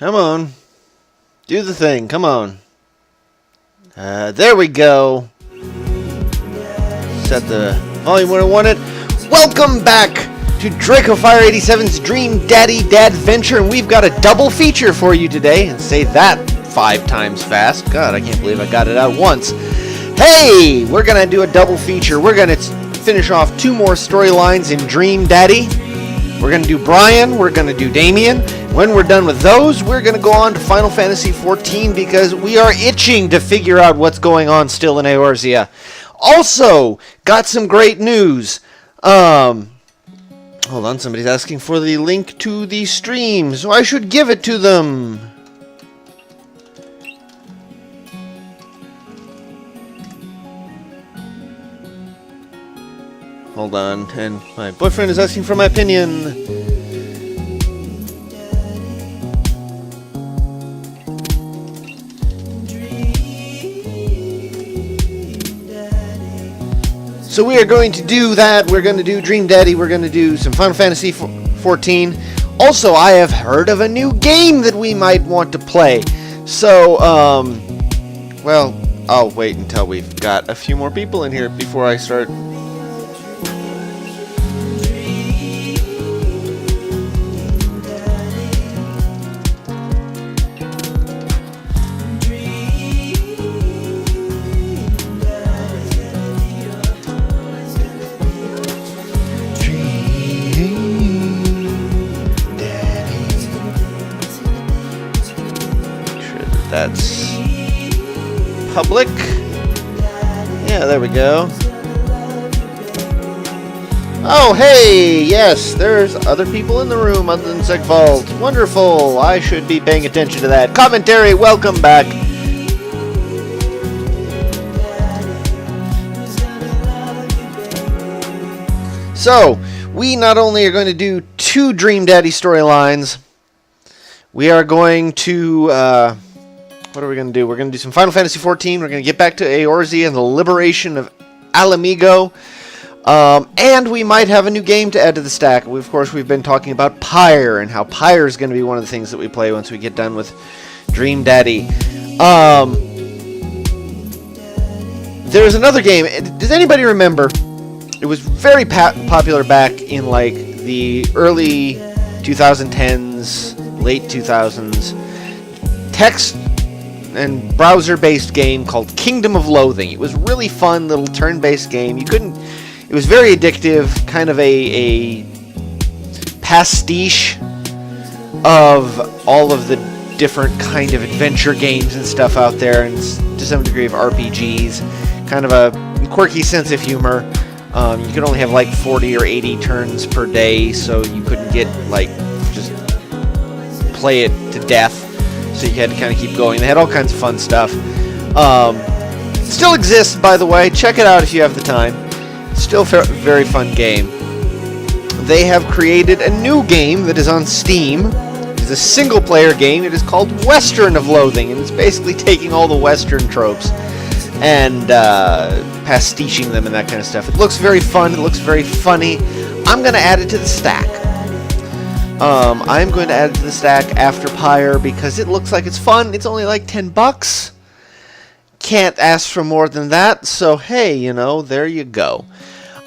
Come on. Do the thing. Come on. There we go. Set the volume where I want it. Welcome back to DracoFire87's Dream Daddy Dad Venture, and we've got a double feature for you today. And say that 5 times fast. God, I can't believe I got it out once. Hey, we're gonna do a double feature. We're gonna finish off 2 more storylines in Dream Daddy. We're gonna do Brian. We're gonna do Damien. When we're done with those, we're gonna go on to Final Fantasy XIV because we are itching to figure out what's going on still in Eorzea. Also, got some great news. Hold on, somebody's asking for the link to the stream, so I should give it to them. Hold on, and my boyfriend is asking for my opinion. So we are going to do that. We're going to do Dream Daddy. We're going to do some Final Fantasy XIV. Also, I have heard of a new game that we might want to play. So, well, I'll wait until we've got a few more people in here before I start. That's public. Yeah, there we go. Oh, hey! Yes, there's other people in the room other than Segvault. Wonderful! I should be paying attention to that. Commentary, welcome back. So, we not only are going to do 2 Dream Daddy storylines, we are going to, what are we going to do? We're going to do some Final Fantasy XIV. We're going to get back to Eorzea and the liberation of Alamigo. And we might have a new game to add to the stack. Of course, we've been talking about Pyre and how Pyre is going to be one of the things that we play once we get done with Dream Daddy. There's another game. Does anybody remember? It was very popular back in like the early 2010s, late 2000s. Text and browser-based game called Kingdom of Loathing. It was really fun little turn-based game. It was very addictive, kind of a pastiche of all of the different kind of adventure games and stuff out there, and to some degree of RPGs. Kind of a quirky sense of humor. You could only have like 40 or 80 turns per day, so you couldn't get like just play it to death. So you had to kind of keep going. They had all kinds of fun stuff. Still exists, by the way. Check it out if you have the time. Still a very fun game. They have created a new game that is on Steam. It's a single-player game. It is called Western of Loathing, and it's basically taking all the Western tropes and pastiching them and that kind of stuff. It looks very fun. It looks very funny. I'm going to add it to the stack. I'm going to add it to the stack after Pyre because it looks like it's fun. It's only like $10. Can't ask for more than that. So, hey, you know, there you go.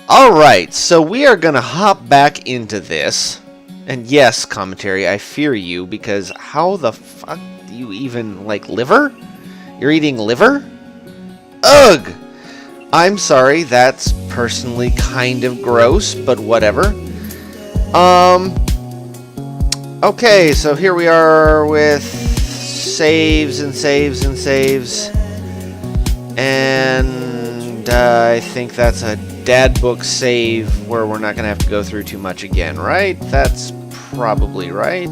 Alright, so we are going to hop back into this. And yes, commentary, I fear you because how the fuck do you even like liver? You're eating liver? Ugh! I'm sorry, that's personally kind of gross, but whatever. Okay, so here we are with saves and saves and saves. And I think that's a dad book save where we're not going to have to go through too much again, right? That's probably right.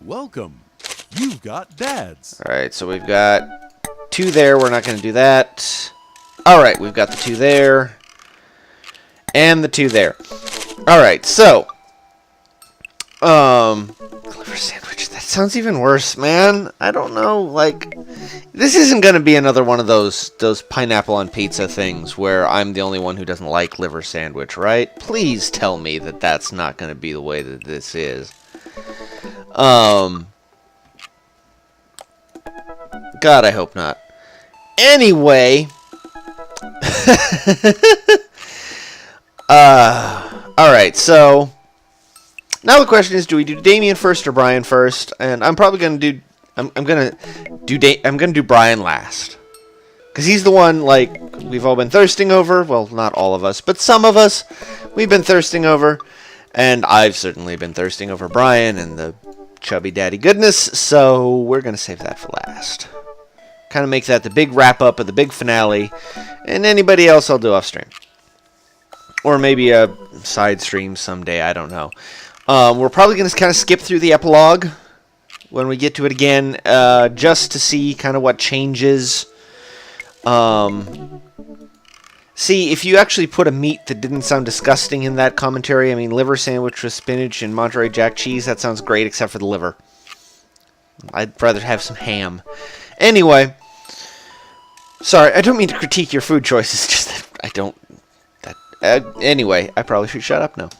Welcome. You've got dads. Alright, so we've got 2 there. We're not going to do that. Alright, we've got the 2 there. And the 2 there. Alright, so Liver sandwich. That sounds even worse, man. I don't know. Like, this isn't gonna be another one of those pineapple on pizza things where I'm the only one who doesn't like liver sandwich, right? Please tell me that that's not gonna be the way that this is. God, I hope not. Anyway. Alright, so now the question is, do we do Damien first or Brian first? And I'm probably gonna do I'm gonna do Brian last. Because he's the one, like, we've all been thirsting over. Well, not all of us, but some of us we've been thirsting over. And I've certainly been thirsting over Brian and the chubby daddy goodness, so we're gonna save that for last. Kind of make that the big wrap-up of the big finale, and anybody else I'll do off-stream. Or maybe a side stream someday, I don't know. We're probably going to kind of skip through the epilogue when we get to it again, just to see kind of what changes. See, if you actually put a meat that didn't sound disgusting in that commentary, I mean, liver sandwich with spinach and Monterey Jack cheese, that sounds great except for the liver. I'd rather have some ham. Anyway, sorry, I don't mean to critique your food choices, just that I don't... anyway, I probably should shut up now.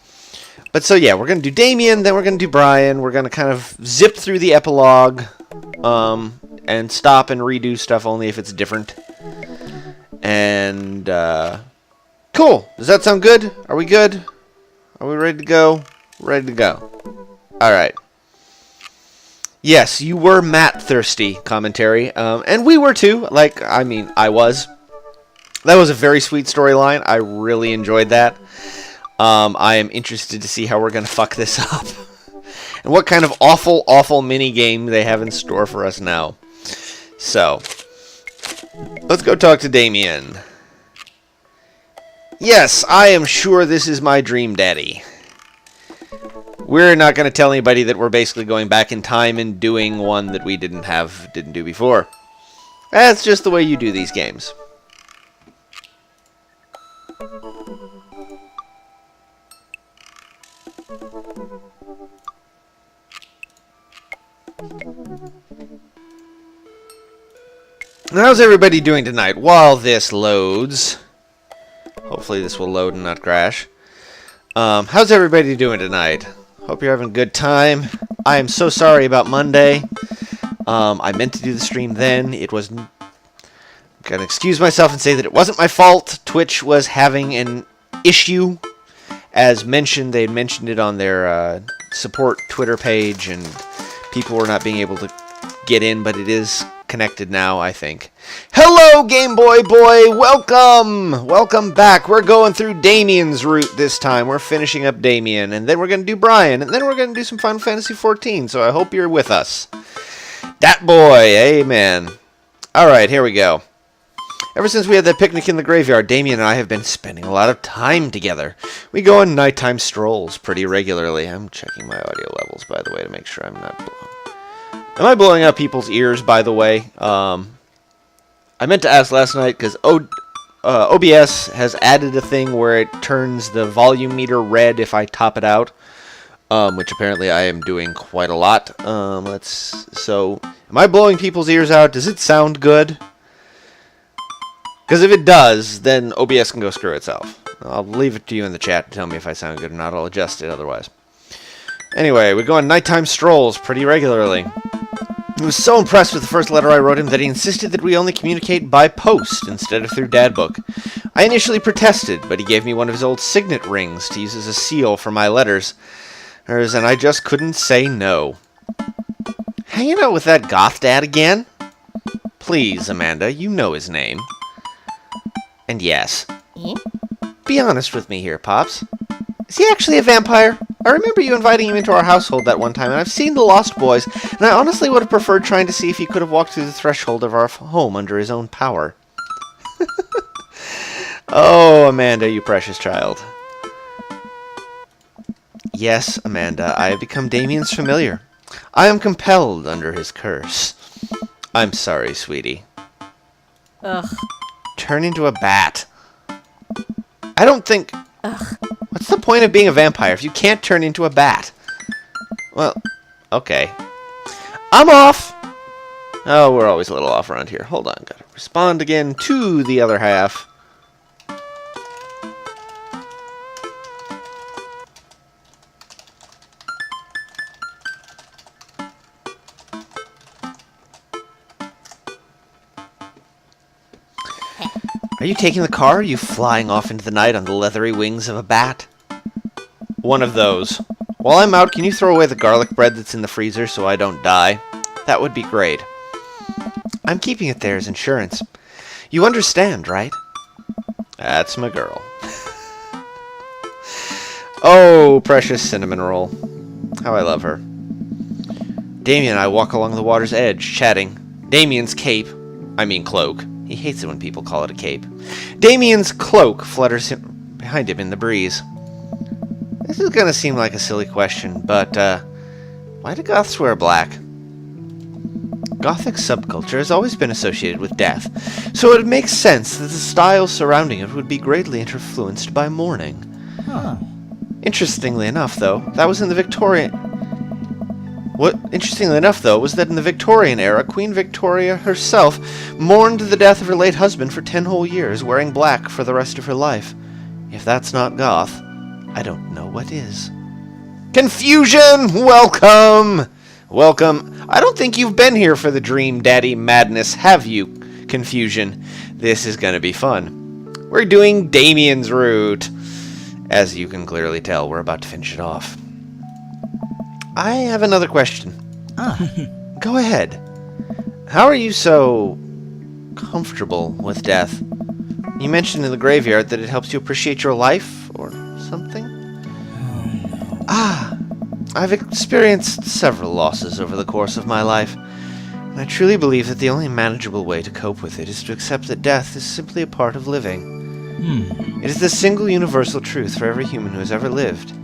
But so yeah, we're going to do Damien, then we're going to do Brian. We're going to kind of zip through the epilogue, and stop and redo stuff only if it's different. And, cool. Does that sound good? Are we good? Are we ready to go? Ready to go. Alright. Yes, you were Matt thirsty, commentary. And we were too. Like, I mean, I was. That was a very sweet storyline. I really enjoyed that. I am interested to see how we're going to fuck this up. And what kind of awful, awful mini-game they have in store for us now. So, let's go talk to Damien. Yes, I am sure this is my dream daddy. We're not going to tell anybody that we're basically going back in time and doing one that we didn't do before. That's just the way you do these games. How's everybody doing tonight? While this loads, hopefully this will load and not crash. How's everybody doing tonight? Hope you're having a good time. I am so sorry about Monday. I meant to do the stream then. It was... I'm gonna excuse myself and say that it wasn't my fault. Twitch was having an issue. As mentioned, they had mentioned it on their support Twitter page, and people were not being able to get in, but it is connected now, I think. Hello, Game Boy Boy! Welcome! Welcome back. We're going through Damien's route this time. We're finishing up Damien, and then we're going to do Brian, and then we're going to do some Final Fantasy XIV, so I hope you're with us. Dat boy, amen. Alright, here we go. Ever since we had that picnic in the graveyard, Damien and I have been spending a lot of time together. We go on nighttime strolls pretty regularly. I'm checking my audio levels, by the way, to make sure I'm not blowing. Am I blowing out people's ears, by the way? I meant to ask last night, because OBS has added a thing where it turns the volume meter red if I top it out, which apparently I am doing quite a lot. So, am I blowing people's ears out? Does it sound good? Because if it does, then OBS can go screw itself. I'll leave it to you in the chat to tell me if I sound good or not. I'll adjust it otherwise. Anyway, we go on nighttime strolls pretty regularly. He was so impressed with the first letter I wrote him that he insisted that we only communicate by post instead of through Dadbook. I initially protested, but he gave me one of his old signet rings to use as a seal for my letters. And I just couldn't say no. Hanging out with that goth dad again? Please, Amanda, you know his name. And yes. Be honest with me here, Pops. Is he actually a vampire? I remember you inviting him into our household that one time, and I've seen The Lost Boys, and I honestly would have preferred trying to see if he could have walked through the threshold of our home under his own power. Oh, Amanda, you precious child. Yes, Amanda, I have become Damien's familiar. I am compelled under his curse. I'm sorry, sweetie. Ugh. Turn into a bat. I don't think... Ugh. What's the point of being a vampire if you can't turn into a bat? Well, okay. I'm off! Oh, we're always a little off around here. Hold on, gotta respond again to the other half. Are you taking the car, or are you flying off into the night on the leathery wings of a bat? One of those. While I'm out, can you throw away the garlic bread that's in the freezer so I don't die? That would be great. I'm keeping it there as insurance. You understand, right? That's my girl. Oh, precious cinnamon roll. How I love her. Damien and I walk along the water's edge, chatting. Damien's cloak. He hates it when people call it a cape. Damien's cloak flutters behind him in the breeze. This is going to seem like a silly question, but why do goths wear black? Gothic subculture has always been associated with death, so it makes sense that the style surrounding it would be greatly influenced by mourning. Huh. Interestingly enough, though, was that in the Victorian era, Queen Victoria herself mourned the death of her late husband for 10 whole years, wearing black for the rest of her life. If that's not goth, I don't know what is. Confusion! Welcome! Welcome. I don't think you've been here for the Dream Daddy madness, have you, Confusion? This is going to be fun. We're doing Damien's route. As you can clearly tell, we're about to finish it off. I have another question. Go ahead. How are you so comfortable with death? You mentioned in the graveyard that it helps you appreciate your life, or something? I've experienced several losses over the course of my life, and I truly believe that the only manageable way to cope with it is to accept that death is simply a part of living. It is the single universal truth for every human who has ever lived.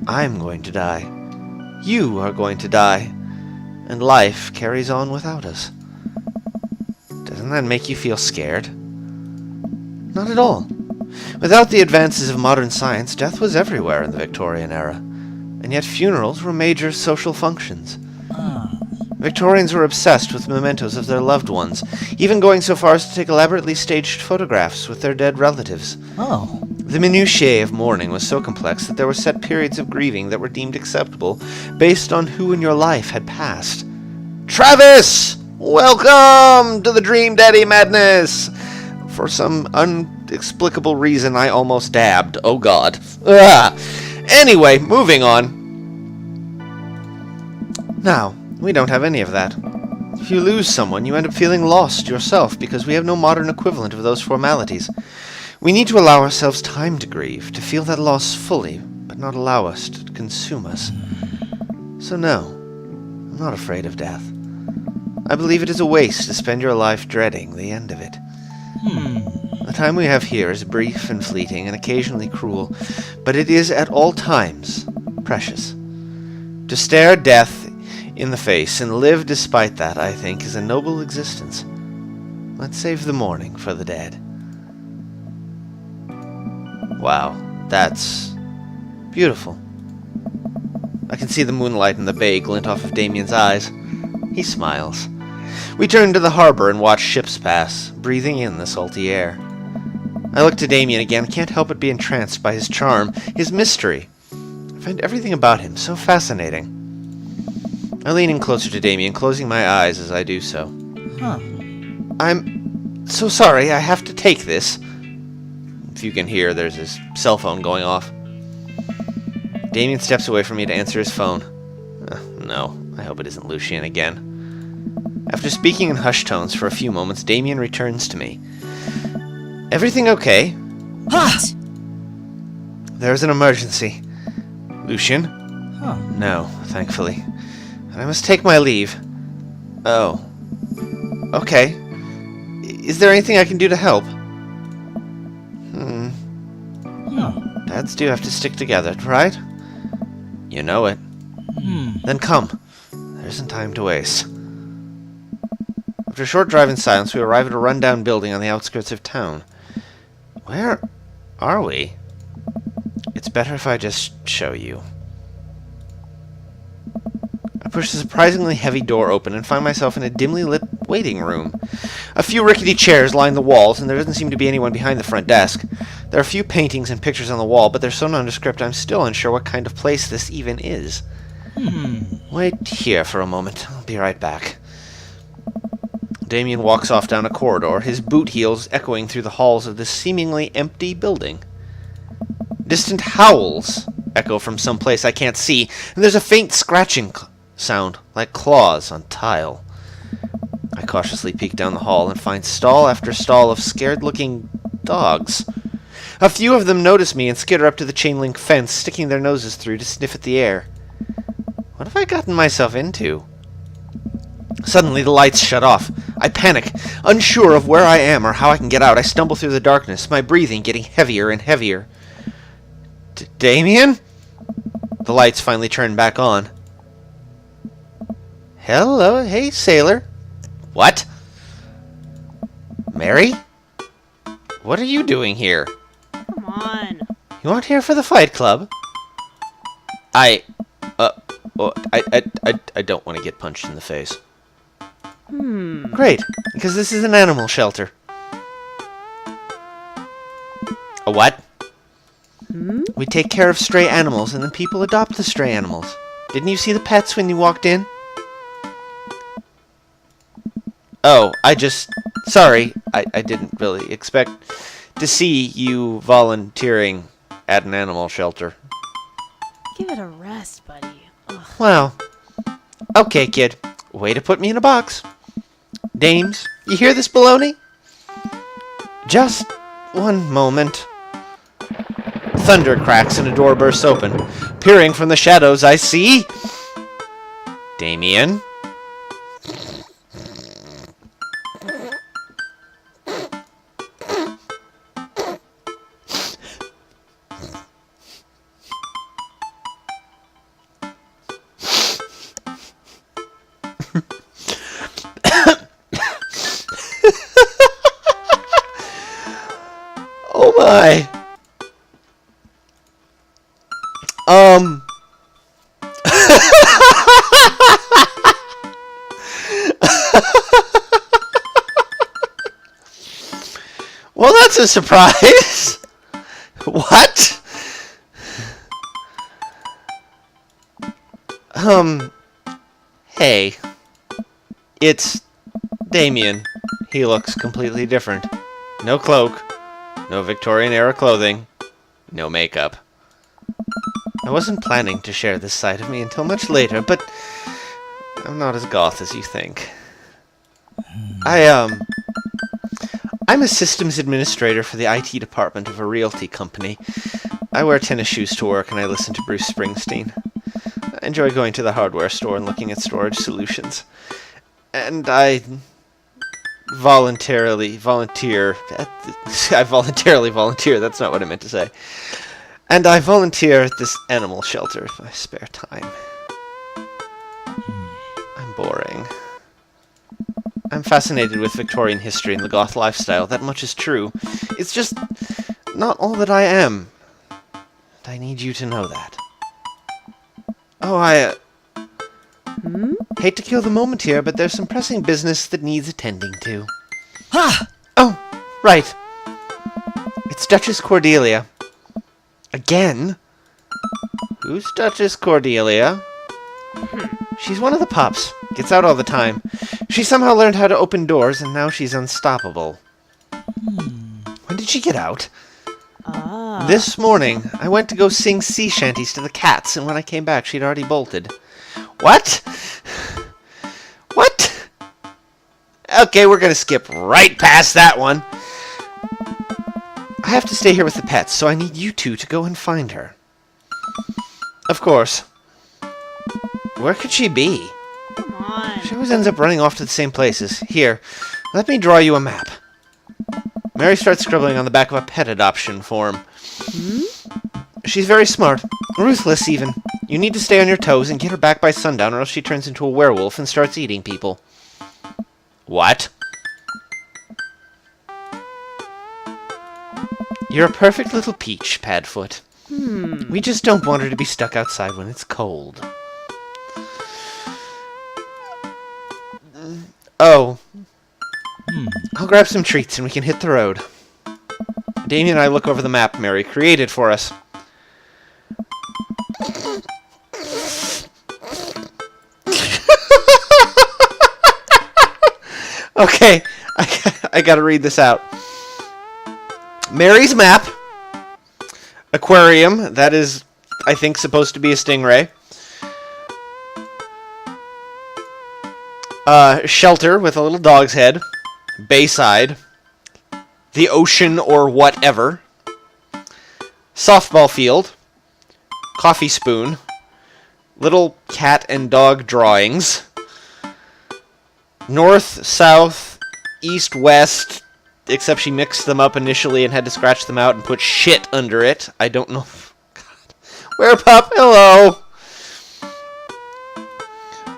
I'm going to die. You are going to die. And life carries on without us. Doesn't that make you feel scared? Not at all. Without the advances of modern science, death was everywhere in the Victorian era. And yet funerals were major social functions. Victorians were obsessed with mementos of their loved ones, even going so far as to take elaborately staged photographs with their dead relatives. The minutiae of mourning was so complex that there were set periods of grieving that were deemed acceptable based on who in your life had passed. Travis! Welcome to the Dream Daddy madness! For some inexplicable reason, I almost dabbed. Oh god. Anyway, moving on. Now, we don't have any of that. If you lose someone, you end up feeling lost yourself because we have no modern equivalent of those formalities. We need to allow ourselves time to grieve, to feel that loss fully, but not allow us to consume us. So no, I'm not afraid of death. I believe it is a waste to spend your life dreading the end of it. The time we have here is brief and fleeting and occasionally cruel, but it is at all times precious. To stare death in the face and live despite that, I think, is a noble existence. Let's save the mourning for the dead. Wow, that's beautiful. I can see the moonlight in the bay glint off of Damien's eyes. He smiles. We turn to the harbor and watch ships pass, breathing in the salty air. I look to Damien again, can't help but be entranced by his charm, his mystery. I find everything about him so fascinating. I lean in closer to Damien, closing my eyes as I do so. I'm so sorry, I have to take this. If you can hear, there's his cell phone going off. Damien steps away from me to answer his phone. No, I hope it isn't Lucien again. After speaking in hushed tones for a few moments, Damien returns to me. Everything okay? What? There's an emergency. Lucien? No, thankfully. I must take my leave. Oh. Okay. Is there anything I can do to help? Dads do have to stick together, right? You know it. Then come. There isn't time to waste. After a short drive in silence, we arrive at a rundown building on the outskirts of town. Where are we? It's better if I just show you. push a surprisingly heavy door open and find myself in a dimly lit waiting room. A few rickety chairs line the walls, and there doesn't seem to be anyone behind the front desk. There are a few paintings and pictures on the wall, but they're so nondescript I'm still unsure what kind of place this even is. Wait here for a moment. I'll be right back. Damien walks off down a corridor, his boot heels echoing through the halls of this seemingly empty building. Distant howls echo from some place I can't see, and there's a faint scratching sound, like claws on tile. I cautiously peek down the hall and find stall after stall of scared-looking dogs. A few of them notice me and skitter up to the chain-link fence, sticking their noses through to sniff at the air. What have I gotten myself into? Suddenly the lights shut off. I panic. Unsure of where I am or how I can get out, I stumble through the darkness, my breathing getting heavier and heavier. Damien? The lights finally turn back on. Hello, hey, sailor. What? Mary? What are you doing here? Come on. You aren't here for the fight club? I don't want to get punched in the face. Great, because this is an animal shelter. A what? We take care of stray animals, and then people adopt the stray animals. Didn't you see the pets when you walked in? Oh, sorry, I didn't really expect to see you volunteering at an animal shelter. Give it a rest, buddy. Ugh. Well, okay, kid. Way to put me in a box. Dames, you hear this baloney? Just one moment. Thunder cracks and a door bursts open. Peering from the shadows, I see... Damien? Oh my. Well, that's a surprise. What? Hey. It's Damien. He looks completely different. No cloak. No Victorian-era clothing. No makeup. I wasn't planning to share this side of me until much later, but I'm not as goth as you think. I'm a systems administrator for the IT department of a realty company. I wear tennis shoes to work and I listen to Bruce Springsteen. I enjoy going to the hardware store and looking at storage solutions. And I voluntarily volunteer, that's not what I meant to say. And I volunteer at this animal shelter in my spare time. I'm boring. I'm fascinated with Victorian history and the goth lifestyle, that much is true. It's just not all that I am. And I need you to know that. Oh, I hate to kill the moment here, but there's some pressing business that needs attending to. Ha! Oh, right. It's Duchess Cordelia. Again? Who's Duchess Cordelia? She's one of the pups. Gets out all the time. She somehow learned how to open doors, and now she's unstoppable. When did she get out? This morning. I went to go sing sea shanties to the cats, and when I came back, she'd already bolted. What? What? Okay, we're gonna skip right past that one. I have to stay here with the pets, so I need you two to go and find her. Of course. Where could she be? Come on. She always ends up running off to the same places. Here, let me draw you a map. Mary starts scribbling on the back of a pet adoption form. She's very smart. Ruthless, even. You need to stay on your toes and get her back by sundown, or else she turns into a werewolf and starts eating people. What? You're a perfect little peach, Padfoot. We just don't want her to be stuck outside when it's cold. Oh. I'll grab some treats and we can hit the road. Damien and I look over the map Mary created for us. Okay, I gotta read this out. Mary's map. Aquarium, that is, I think, supposed to be a stingray. Shelter with a little dog's head. Bayside. The ocean or whatever. Softball field. Coffee spoon. Little cat and dog drawings. North, south, east, west, except she mixed them up initially and had to scratch them out and put shit under it. I don't know. God. Where, pup? Hello.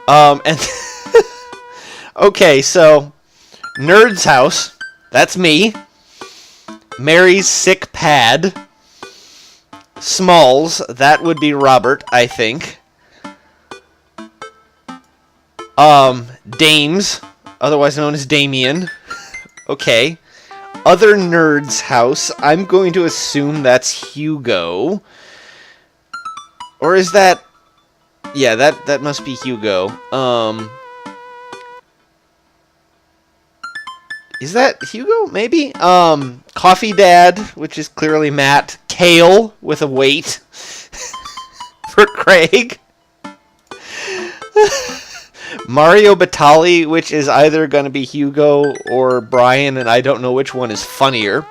And okay, so Nerd's house. That's me. Mary's sick pad. Smalls. That would be Robert, I think. Dames, otherwise known as Damien. Okay. Other Nerd's house. I'm going to assume that's Hugo. Or is that... Yeah, that must be Hugo. Is that Hugo? Maybe? Coffee Dad, which is clearly Matt. Kale, with a weight. For Craig. Mario Batali, which is either going to be Hugo or Brian, and I don't know which one is funnier.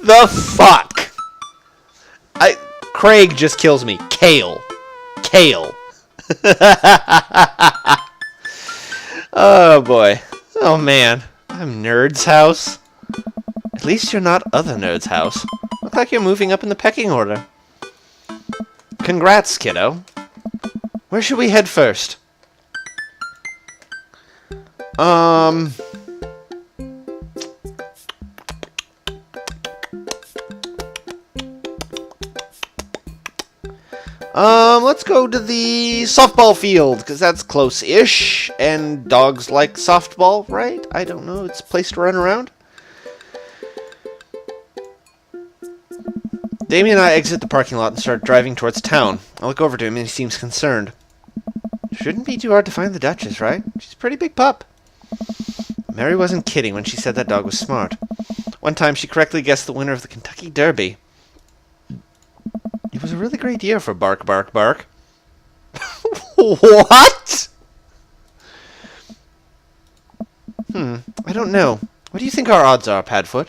The fuck? Craig just kills me. Kale. Oh boy. Oh man. I'm Nerd's house. At least you're not other Nerd's house. Look like you're moving up in the pecking order. Congrats, kiddo. Where should we head first? Let's go to the softball field, because that's close-ish, and dogs like softball, right? I don't know, it's a place to run around. Damien and I exit the parking lot and start driving towards town. I look over to him and he seems concerned. Shouldn't be too hard to find the Duchess, right? She's a pretty big pup. Mary wasn't kidding when she said that dog was smart. One time she correctly guessed the winner of the Kentucky Derby. It was a really great year for Bark, Bark, Bark. What? I don't know. What do you think our odds are, Padfoot?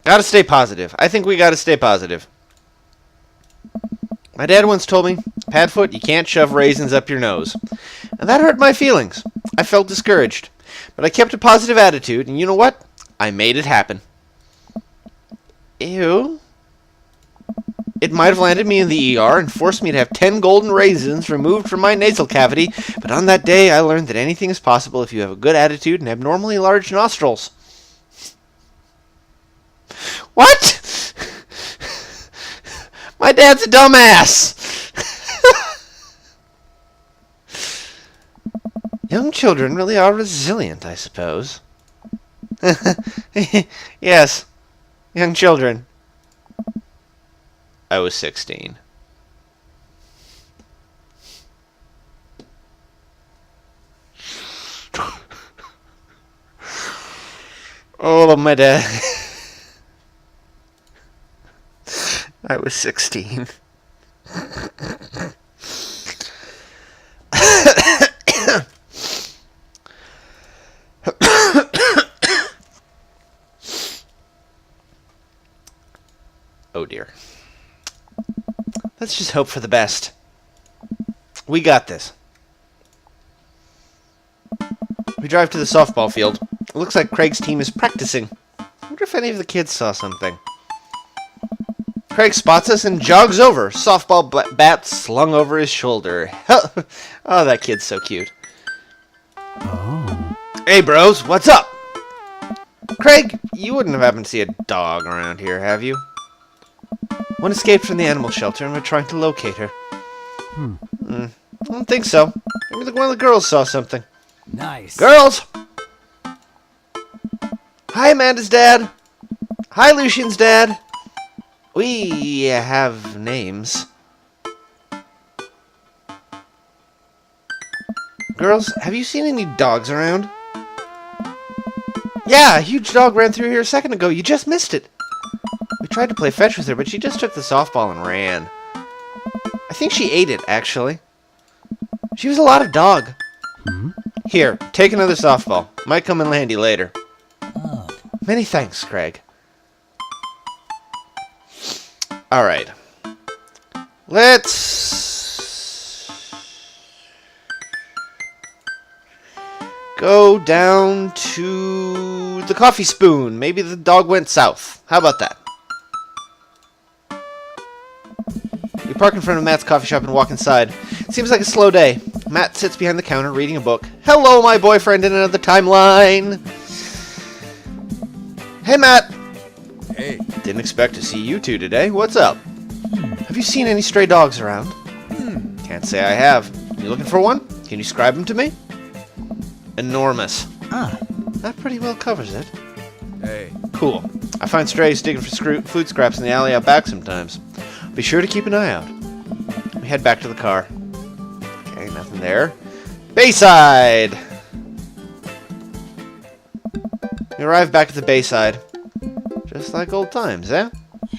Gotta stay positive. I think we gotta stay positive. My dad once told me, Padfoot, you can't shove raisins up your nose. And that hurt my feelings. I felt discouraged. But I kept a positive attitude, and you know what? I made it happen. Ew. It might have landed me in the ER and forced me to have 10 golden raisins removed from my nasal cavity, but on that day I learned that anything is possible if you have a good attitude and abnormally large nostrils. What? My dad's a dumbass. Young children really are resilient, I suppose. Yes, young children. I was 16. Oh, my dad. I was 16. Oh dear. Let's just hope for the best. We got this. We drive to the softball field. It looks like Craig's team is practicing. I wonder if any of the kids saw something. Craig spots us and jogs over, softball bat slung over his shoulder. Oh, that kid's so cute. Oh. Hey, bros, what's up? Craig, you wouldn't have happened to see a dog around here, have you? One escaped from the animal shelter and we're trying to locate her. I don't think so. Maybe one of the girls saw something. Nice. Girls! Hi, Amanda's dad. Hi, Lucian's dad. We have names. Girls, have you seen any dogs around? Yeah, a huge dog ran through here a second ago. You just missed it. We tried to play fetch with her, but she just took the softball and ran. I think she ate it, actually. She was a lot of dog. Here, take another softball. Might come in handy later. Oh. Many thanks, Craig. Alright. Let's go down to the coffee spoon. Maybe the dog went south. How about that? We park in front of Matt's coffee shop and walk inside. It seems like a slow day. Matt sits behind the counter reading a book. Hello, my boyfriend in another timeline. Hey, Matt. Hey. Didn't expect to see you two today. What's up? Have you seen any stray dogs around? Can't say I have. You looking for one? Can you describe him to me? Enormous. That pretty well covers it. Hey. Cool. I find strays digging for food scraps in the alley out back sometimes. Be sure to keep an eye out. We head back to the car. Okay, nothing there. Bayside! We arrive back at the Bayside. Just like old times, eh?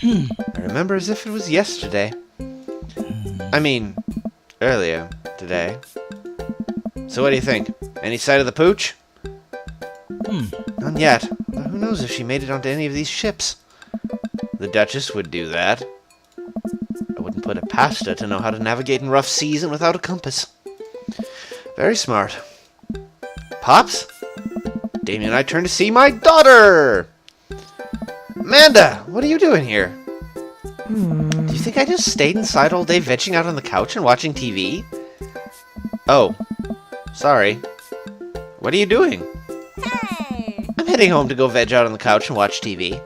I remember as if it was yesterday. I mean, earlier today. So what do you think? Any sight of the pooch? None yet. But who knows if she made it onto any of these ships? The Duchess would do that. I wouldn't put it past her to know how to navigate in rough seas and without a compass. Very smart. Pops? Damien and I turned to see my daughter! Amanda, what are you doing here? Do you think I just stayed inside all day vegging out on the couch and watching TV? Oh, sorry. What are you doing? Hey! I'm heading home to go veg out on the couch and watch TV.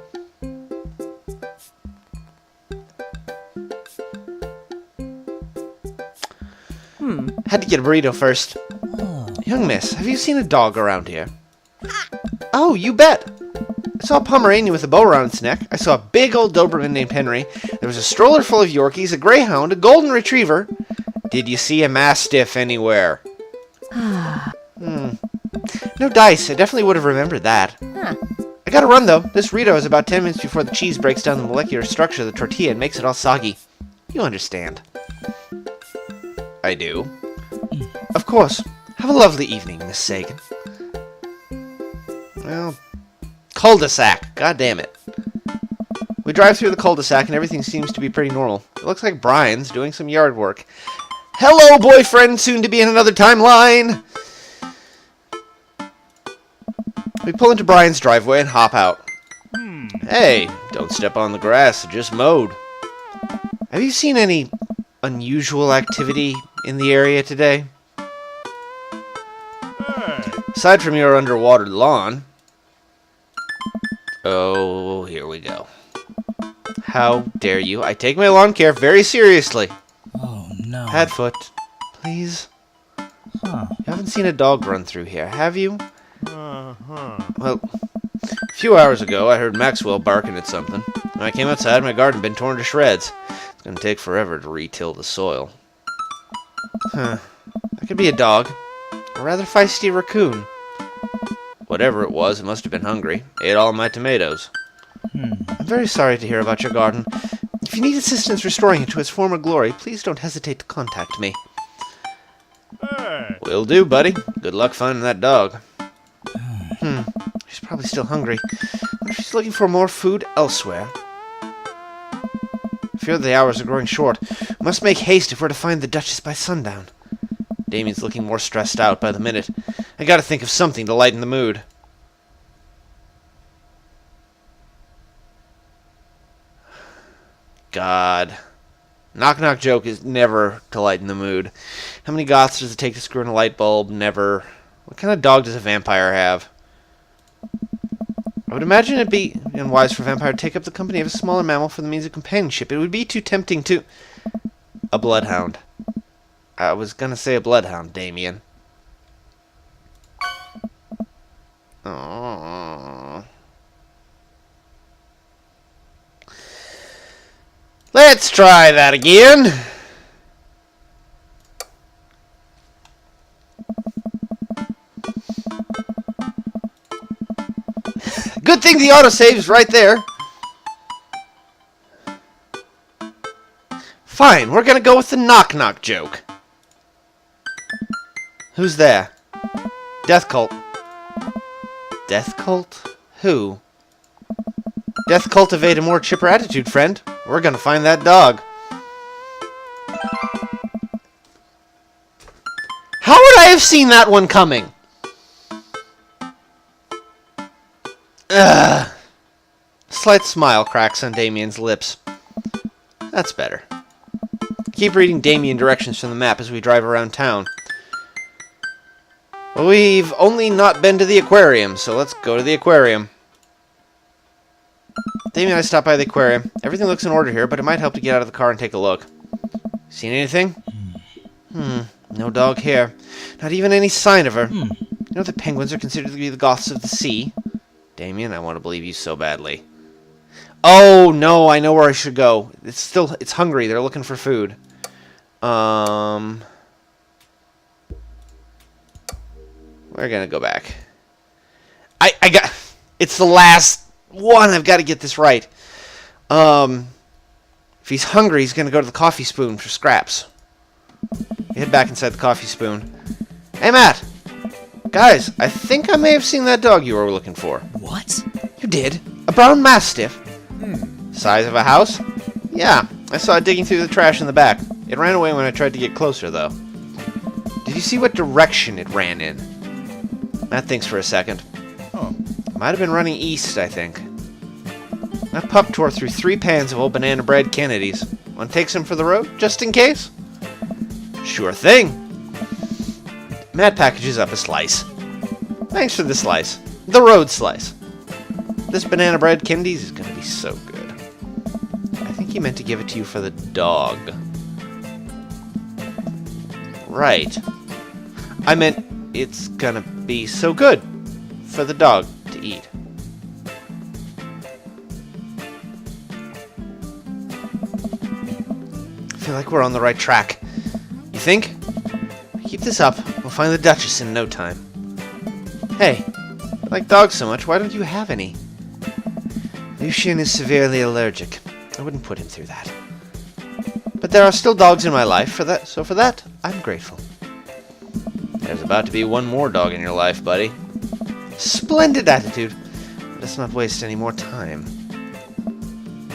Had to get a burrito first. Young miss, have you seen a dog around here? Oh, you bet! I saw a Pomeranian with a bow around its neck. I saw a big old Doberman named Henry. There was a stroller full of Yorkies, a Greyhound, a Golden Retriever. Did you see a Mastiff anywhere? No dice. I definitely would have remembered that. I gotta run, though. This Rito is about 10 minutes before the cheese breaks down the molecular structure of the tortilla and makes it all soggy. You understand. I do. Of course. Have a lovely evening, Miss Sagan. Well, cul-de-sac. God damn it. We drive through the cul-de-sac and everything seems to be pretty normal. It looks like Brian's doing some yard work. Hello, boyfriend, soon to be in another timeline! We pull into Brian's driveway and hop out. Hey, don't step on the grass, it just mowed. Have you seen any unusual activity in the area today? Aside from your underwater lawn. Oh, here we go. How dare you? I take my lawn care very seriously. Oh, no. Padfoot, please. You haven't seen a dog run through here, have you? Well, a few hours ago, I heard Maxwell barking at something. When I came outside, my garden had been torn to shreds. It's going to take forever to re-till the soil. That could be a dog. A rather feisty raccoon. Whatever it was, it must have been hungry. Ate all my tomatoes. I'm very sorry to hear about your garden. If you need assistance restoring it to its former glory, please don't hesitate to contact me. Will do, buddy. Good luck finding that dog. She's probably still hungry. What if she's looking for more food elsewhere? I fear the hours are growing short. Must make haste if we're to find the Duchess by sundown. Damien's looking more stressed out by the minute. I gotta think of something to lighten the mood. God. Knock-knock joke is never to lighten the mood. How many goths does it take to screw in a light bulb? Never. What kind of dog does a vampire have? I would imagine it'd be unwise for a vampire to take up the company of a smaller mammal for the means of companionship. It would be too tempting to... A bloodhound. I was gonna say a bloodhound, Damien. Aww. Let's try that again. Good thing the autosave's right there. Fine, we're gonna go with the knock-knock joke. Who's there? Death cult. Death cult? Who? Death cultivate a more chipper attitude, friend. We're gonna find that dog. How would I have seen that one coming? Ugh. A slight smile cracks on Damien's lips. That's better. Keep reading Damien directions from the map as we drive around town. Well, we've only not been to the aquarium, so let's go to the aquarium. Damien and I stopped by the aquarium. Everything looks in order here, but it might help to get out of the car and take a look. Seen anything? No dog here. Not even any sign of her. You know that penguins are considered to be the goths of the sea? Damien, I want to believe you so badly. Oh, no, I know where I should go. It's hungry. They're looking for food. We're gonna go back. I got... It's the last one. I've got to get this right. If he's hungry, he's gonna go to the coffee spoon for scraps. Head back inside the coffee spoon. Hey, Matt! Guys, I think I may have seen that dog you were looking for. What? You did? A brown mastiff? Size of a house? Yeah, I saw it digging through the trash in the back. It ran away when I tried to get closer, though. Did you see what direction it ran in? Matt thinks for a second. Oh. Might have been running east, I think. That pup tore through 3 pans of old banana bread Kennedys. Want to take some for the road, just in case? Sure thing. Matt packages up a slice. Thanks for the slice. The road slice. This banana bread Kennedy's is going to be so good. I think he meant to give it to you for the dog. Right. I meant it's going to be so good for the dog to eat. I feel like we're on the right track. You think? Keep this up. We'll find the Duchess in no time. Hey, you like dogs so much, why don't you have any? Lucien is severely allergic. I wouldn't put him through that. But there are still dogs in my life, so for that, I'm grateful. There's about to be one more dog in your life, buddy. Splendid attitude. Let's not waste any more time.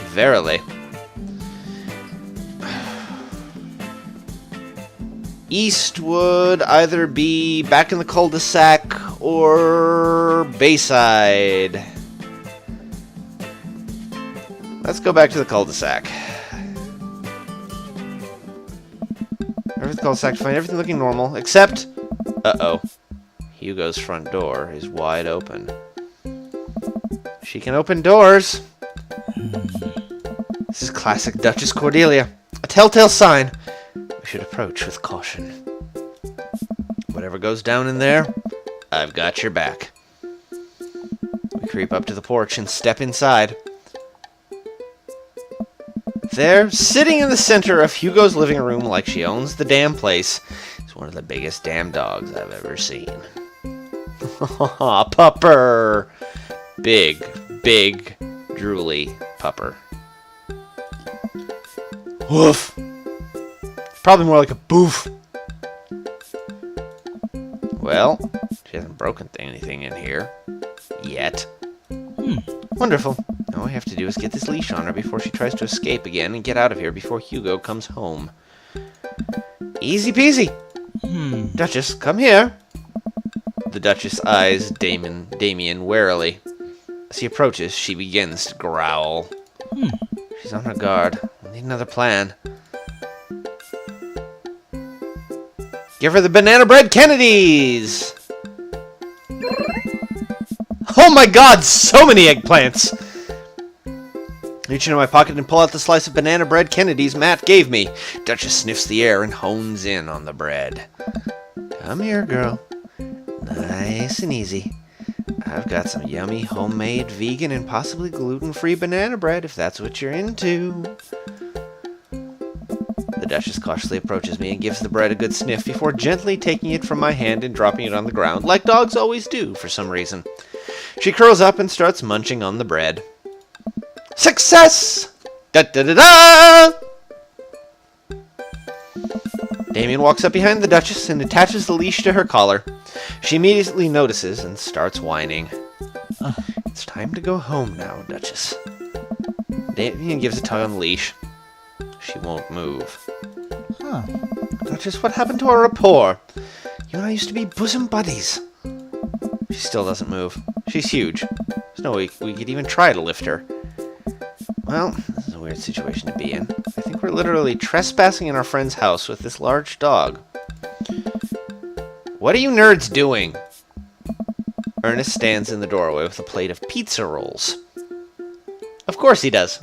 Verily. East would either be back in the cul-de-sac or Bayside. Let's go back to the cul-de-sac. Everything cul-de-sac to find everything looking normal, except... Uh-oh. Hugo's front door is wide open. She can open doors. This is classic Duchess Cordelia. A telltale sign. We should approach with caution. Whatever goes down in there, I've got your back. We creep up to the porch and step inside. There, sitting in the center of Hugo's living room like she owns the damn place, is one of the biggest damn dogs I've ever seen. Pupper! Big, drooly pupper. Woof! Probably more like a boof. Well, she hasn't broken anything in here. Yet. Wonderful. All we have to do is get this leash on her before she tries to escape again and get out of here before Hugo comes home. Easy peasy. Duchess, come here. The Duchess eyes Damien warily. As he approaches, she begins to growl. She's on her guard. We'll need another plan. Give her the banana bread Kennedys! Oh my god, so many eggplants! Reach into my pocket and pull out the slice of banana bread Kennedy's Matt gave me. Duchess sniffs the air and hones in on the bread. Come here, girl. Nice and easy. I've got some yummy, homemade, vegan, and possibly gluten-free banana bread if that's what you're into. The Duchess cautiously approaches me and gives the bread a good sniff before gently taking it from my hand and dropping it on the ground, like dogs always do for some reason. She curls up and starts munching on the bread. Success! Da-da-da-da! Damien walks up behind the Duchess and attaches the leash to her collar. She immediately notices and starts whining. It's time to go home now, Duchess. Damien gives a tug on the leash. She won't move. Huh. Duchess, what happened to our rapport? You and I used to be bosom buddies. She still doesn't move. She's huge. There's no way we could even try to lift her. Well, this is a weird situation to be in. I think we're literally trespassing in our friend's house with this large dog. What are you nerds doing? Ernest stands in the doorway with a plate of pizza rolls. Of course he does.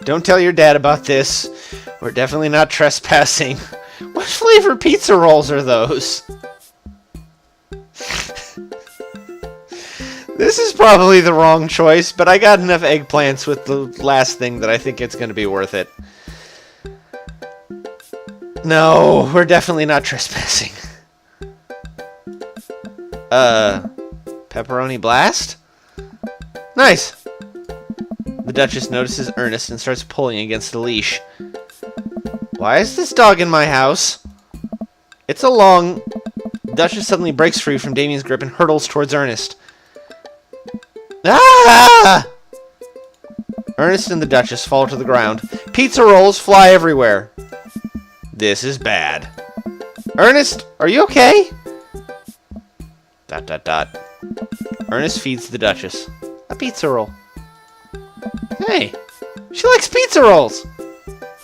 Don't tell your dad about this. We're definitely not trespassing. What flavor pizza rolls are those? This is probably the wrong choice, but I got enough eggplants with the last thing that I think it's going to be worth it. No, we're definitely not trespassing. Pepperoni blast? Nice. The Duchess notices Ernest and starts pulling against the leash. Why is this dog in my house? It's a long... The Duchess suddenly breaks free from Damien's grip and hurtles towards Ernest. Ah! Ernest and the Duchess fall to the ground. Pizza rolls fly everywhere. This is bad. Ernest, are you okay? ... Ernest feeds the Duchess a pizza roll. Hey, she likes pizza rolls.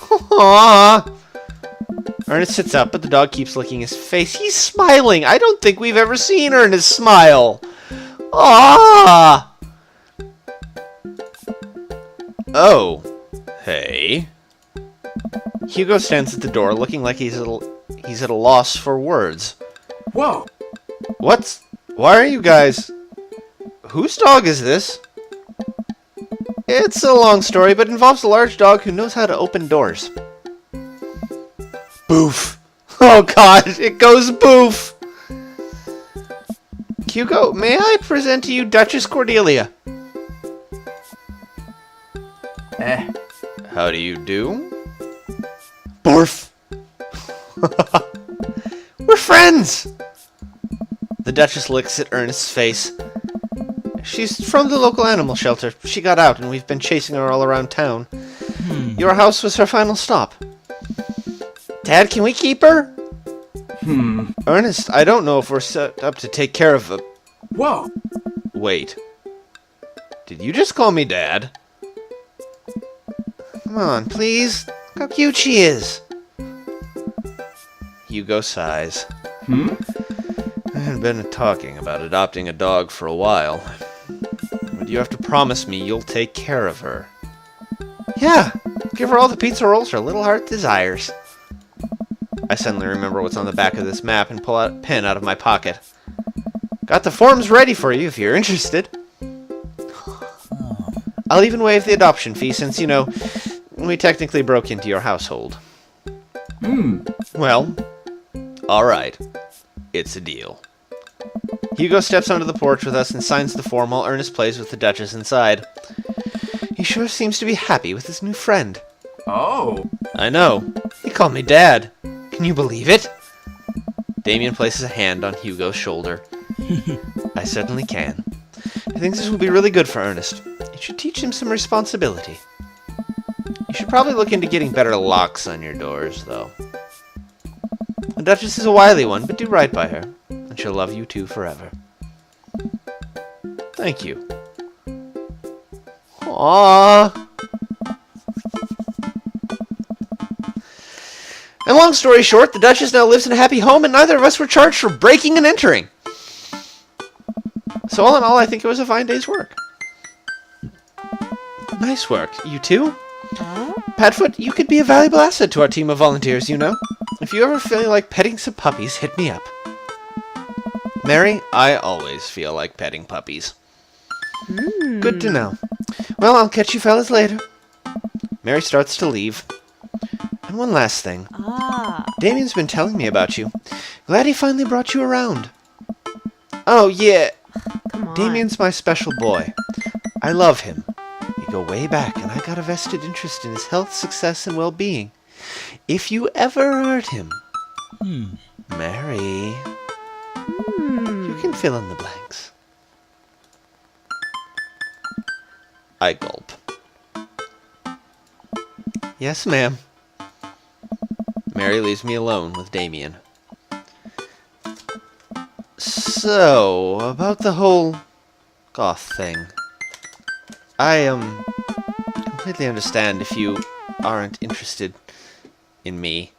Aww. Ernest sits up, but the dog keeps licking his face. He's smiling. I don't think we've ever seen Ernest smile. Aww. Oh, hey. Hugo stands at the door, looking like he's at a loss for words. Whoa! Why are you guys... Whose dog is this? It's a long story, but involves a large dog who knows how to open doors. Boof. Oh god, it goes boof! Hugo, may I present to you Duchess Cordelia? How do you do? Barf! We're friends! The Duchess looks at Ernest's face. She's from the local animal shelter. She got out, and we've been chasing her all around town. Your house was her final stop. Dad, can we keep her? Ernest, I don't know if we're set up to take care of a... Whoa! Wait. Did you just call me Dad? Come on, please. Look how cute she is. Hugo sighs. I had been talking about adopting a dog for a while. But you have to promise me you'll take care of her. Yeah, give her all the pizza rolls her little heart desires. I suddenly remember what's on the back of this map and pull out a pen out of my pocket. Got the forms ready for you if you're interested. I'll even waive the adoption fee since, you know, we technically broke into your household. Well, alright. It's a deal. Hugo steps onto the porch with us and signs the form while Ernest plays with the Duchess inside. He sure seems to be happy with his new friend. Oh! I know. He called me Dad. Can you believe it? Damien places a hand on Hugo's shoulder. I certainly can. I think this will be really good for Ernest. It should teach him some responsibility. You should probably look into getting better locks on your doors, though. The Duchess is a wily one, but do right by her, and she'll love you too forever. Thank you. Aww. And long story short, the Duchess now lives in a happy home, and neither of us were charged for breaking and entering. So all in all, I think it was a fine day's work. Nice work. You too? Padfoot, you could be a valuable asset to our team of volunteers, you know. If you ever feel like petting some puppies, hit me up. Mary, I always feel like petting puppies. Good to know. Well, I'll catch you fellas later. Mary starts to leave. And one last thing. Damien's been telling me about you. Glad he finally brought you around. Oh, yeah. Come on. Damien's my special boy. I love him. We go way back, and I got a vested interest in his health, success, and well-being. If you ever hurt him, Mary, you can fill in the blanks. I gulp. Yes, ma'am. Mary leaves me alone with Damien. So, about the whole goth thing. I, completely understand if you aren't interested in me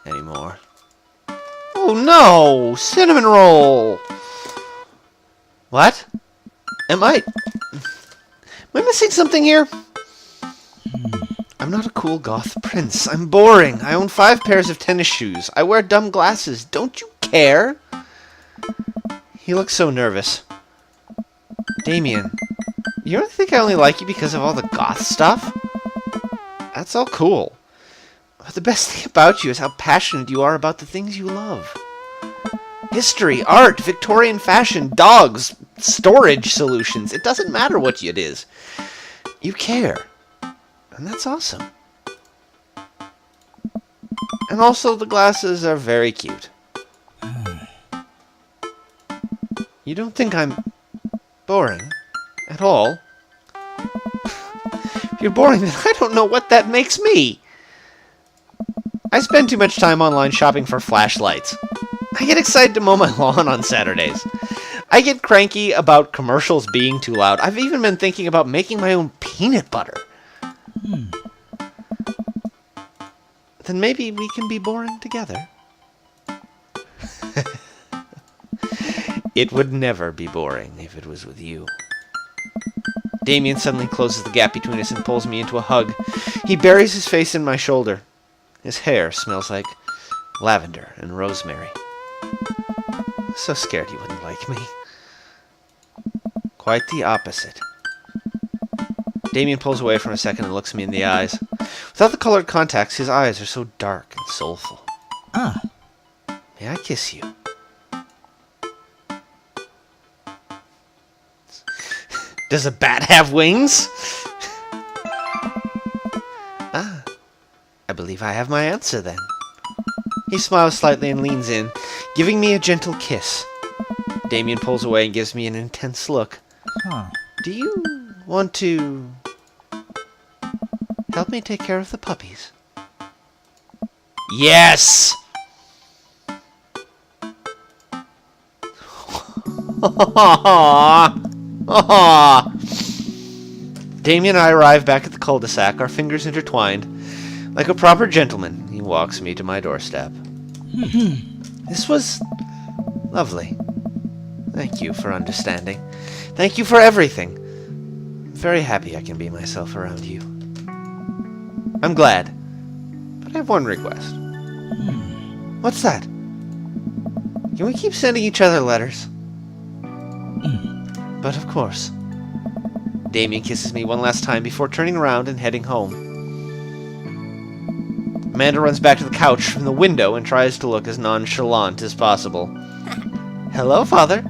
anymore. Oh no! Cinnamon roll! What? Am I missing something here? I'm not a cool goth prince. I'm boring. I own 5 pairs of tennis shoes. I wear dumb glasses. Don't you care? He looks so nervous. Damien, you really think I only like you because of all the goth stuff? That's all cool. But the best thing about you is how passionate you are about the things you love. History, art, Victorian fashion, dogs, storage solutions. It doesn't matter what it is. You care. And that's awesome. And also the glasses are very cute. You don't think I'm boring at all? If you're boring, then I don't know what that makes me. I spend too much time online shopping for flashlights. I get excited to mow my lawn on Saturdays. I get cranky about commercials being too loud. I've even been thinking about making my own peanut butter. Then maybe we can be boring together. It would never be boring if it was with you. Damien suddenly closes the gap between us and pulls me into a hug. He buries his face in my shoulder. His hair smells like lavender and rosemary. So scared he wouldn't like me. Quite the opposite. Damien pulls away for a second and looks me in the eyes. Without the colored contacts, his eyes are so dark and soulful. May I kiss you? Does a bat have wings? I believe I have my answer then. He smiles slightly and leans in, giving me a gentle kiss. Damien pulls away and gives me an intense look. Do you want to help me take care of the puppies? Yes! Damien and I arrive back at the cul-de-sac, our fingers intertwined. Like a proper gentleman, he walks me to my doorstep. This was lovely. Thank you for understanding. Thank you for everything. I'm very happy I can be myself around you. I'm glad. But I have one request. What's that? Can we keep sending each other letters? But of course. Damien kisses me one last time before turning around and heading home. Amanda runs back to the couch from the window and tries to look as nonchalant as possible. Hello, Father.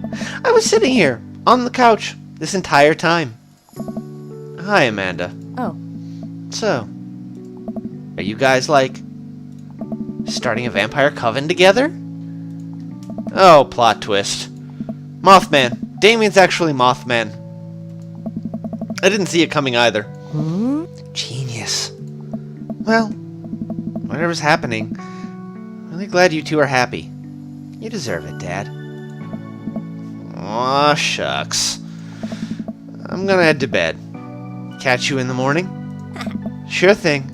I was sitting here, on the couch, this entire time. Hi, Amanda. Oh. So, are you guys, starting a vampire coven together? Oh, plot twist. Mothman. Damien's actually Mothman. I didn't see it coming either. Genius. Well, whatever's happening, I'm really glad you two are happy. You deserve it, Dad. Aw, shucks. I'm gonna head to bed. Catch you in the morning? Sure thing.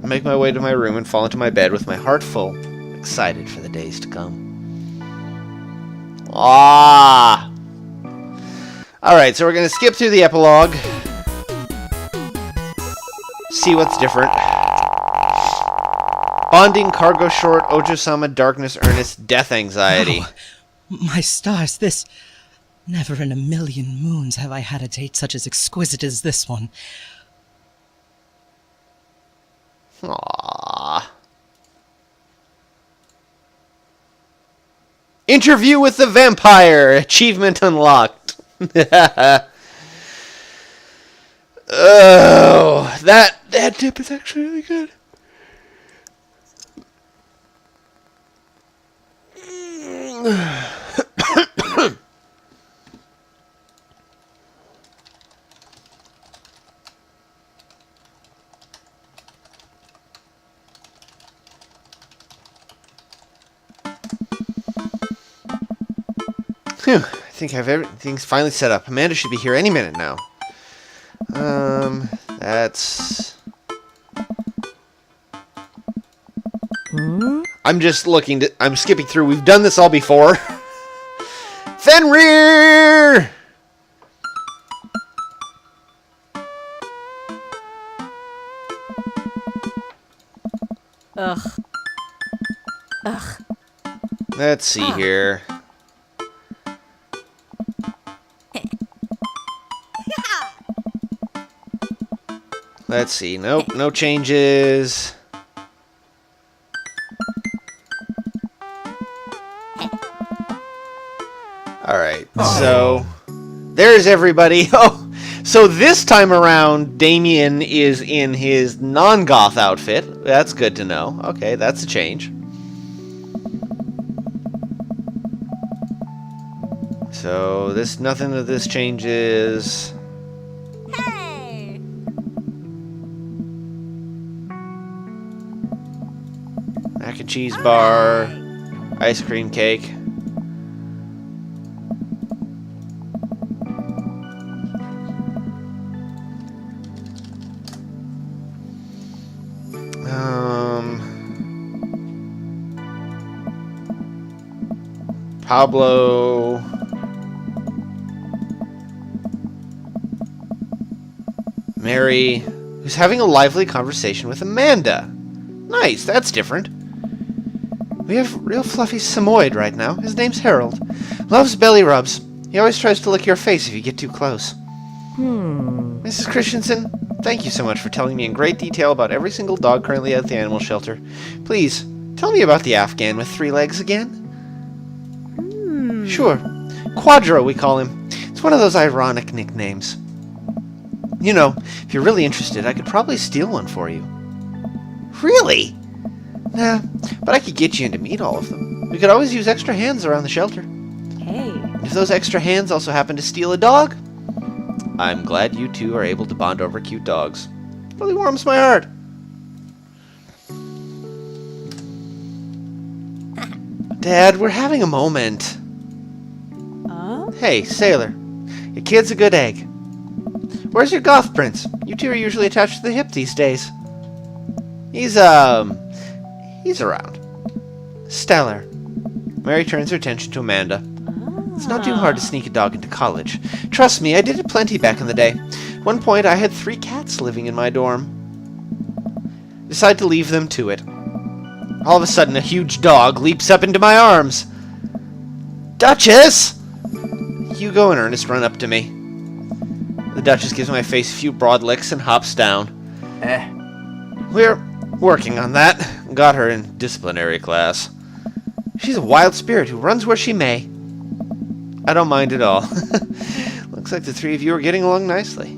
I make my way to my room and fall into my bed with my heart full, excited for the days to come. Ah! Alright, so we're going to skip through the epilogue. See what's different. Bonding, cargo short, Ojo-sama, darkness, earnest, death anxiety. Oh, my stars, this... Never in a million moons have I had a date such as exquisite as this one. Aww. Interview with the vampire. Achievement unlocked. Oh, that tip is actually really good. Phew, I think everything's finally set up. Amanda should be here any minute now. That's... I'm just looking to... I'm skipping through. We've done this all before. Fenrir! Ugh. Ugh. Let's see here. Let's see. Nope, no changes. Alright, so there's everybody. Oh, so this time around, Damien is in his non-goth outfit. That's good to know. Okay, that's a change. So nothing of this changes. Hey! Mac and cheese bar, ice cream cake. Pablo. Mary, who's having a lively conversation with Amanda. Nice, that's different. We have real fluffy Samoyed right now. His name's Harold. Loves belly rubs. He always tries to lick your face if you get too close. Mrs. Christensen, thank you so much for telling me in great detail about every single dog currently at the animal shelter. Please, tell me about the Afghan with 3 legs again. Sure. Quadro, we call him. It's one of those ironic nicknames. You know, if you're really interested, I could probably steal one for you. Really? Nah, but I could get you in to meet all of them. We could always use extra hands around the shelter. Hey. If those extra hands also happen to steal a dog, I'm glad you two are able to bond over cute dogs. It really warms my heart. Dad, we're having a moment. Hey, Sailor. Your kid's a good egg. Where's your goth prince? You two are usually attached to the hip these days. He's around. Stellar. Mary turns her attention to Amanda. It's not too hard to sneak a dog into college. Trust me, I did it plenty back in the day. At one point, I had 3 cats living in my dorm. Decide to leave them to it. All of a sudden, a huge dog leaps up into my arms. Duchess! Hugo and Ernest run up to me. The Duchess gives my face a few broad licks and hops down. We're working on that. Got her in disciplinary class. She's a wild spirit who runs where she may. I don't mind at all. Looks like the 3 of you are getting along nicely.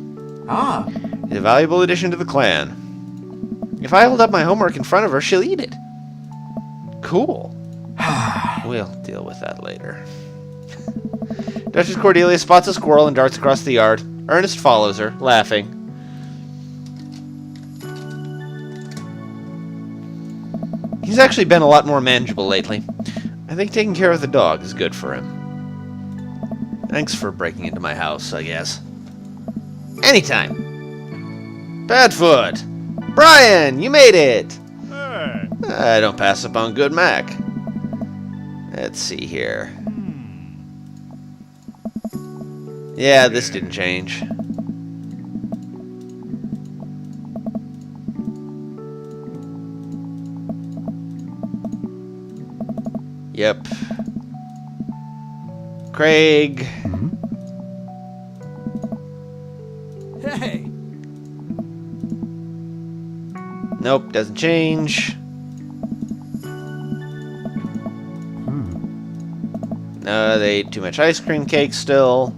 She's a valuable addition to the clan. If I hold up my homework in front of her, she'll eat it. Cool. We'll deal with that later. Duchess Cordelia spots a squirrel and darts across the yard. Ernest follows her, laughing. He's actually been a lot more manageable lately. I think taking care of the dog is good for him. Thanks for breaking into my house, I guess. Anytime. Badfoot. Brian, you made it! I don't pass up on good Mac. Let's see here. Yeah, this didn't change. Yep. Craig. Hey! Nope, doesn't change. No, they ate too much ice cream cake still.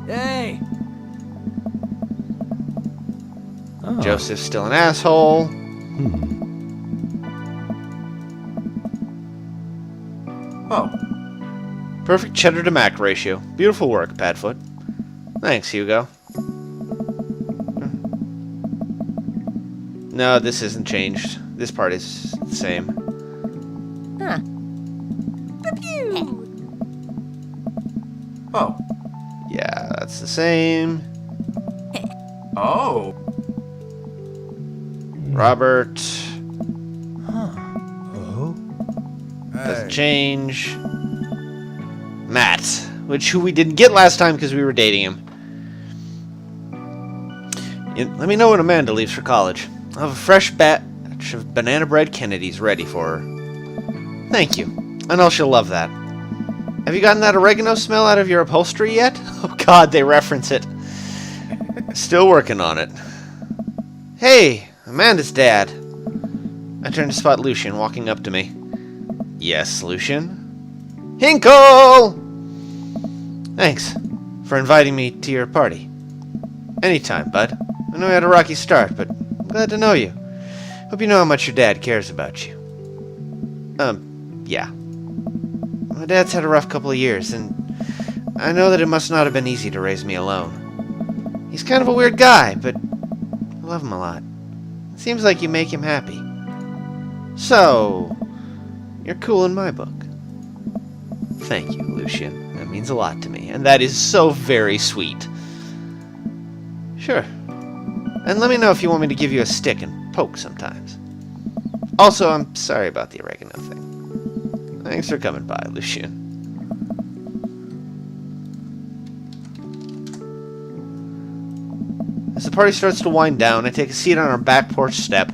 Hey! Joseph's still an asshole. Oh. Perfect cheddar to Mac ratio. Beautiful work, Padfoot. Thanks, Hugo. No, this isn't changed. This part is the same. Huh. Oh. Yeah, that's the same. Oh. Robert. Doesn't change. Matt, who we didn't get last time because we were dating him. Let me know when Amanda leaves for college. I'll have a fresh batch of banana bread Kennedys ready for her. Thank you. I know she'll love that. Have you gotten that oregano smell out of your upholstery yet? Oh god, they reference it. Still working on it. Hey, Amanda's dad. I turned to spot Lucian walking up to me. Yes, Lucian? Hinkle! Thanks for inviting me to your party. Anytime, bud. I know we had a rocky start, but I'm glad to know you. Hope you know how much your dad cares about you. Yeah. My dad's had a rough couple of years, and I know that it must not have been easy to raise me alone. He's kind of a weird guy, but I love him a lot. It seems like you make him happy. So, you're cool in my book. Thank you, Lucian. That means a lot to me, and that is so very sweet. Sure. And let me know if you want me to give you a stick and poke sometimes. Also, I'm sorry about the oregano thing. Thanks for coming by, Lucian. As the party starts to wind down, I take a seat on our back porch step.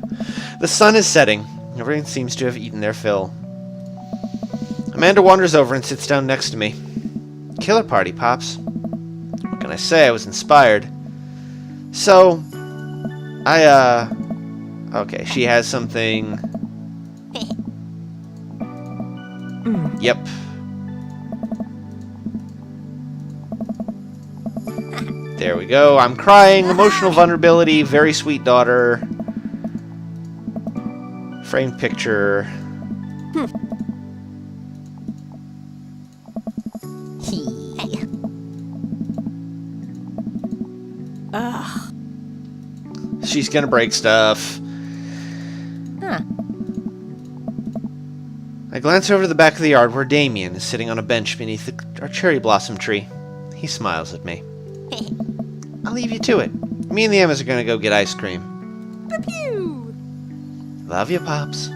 The sun is setting. Everyone seems to have eaten their fill. Amanda wanders over and sits down next to me. Killer party, Pops. What can I say? I was inspired. So, okay, she has something. Yep. There we go. I'm crying. Emotional vulnerability. Very sweet daughter. Framed picture. Ugh. She's gonna break stuff. Huh. I glance over to the back of the yard where Damien is sitting on a bench beneath our cherry blossom tree. He smiles at me. I'll leave you to it. Me and the Emmas are gonna go get ice cream. Pew! Love you, Pops.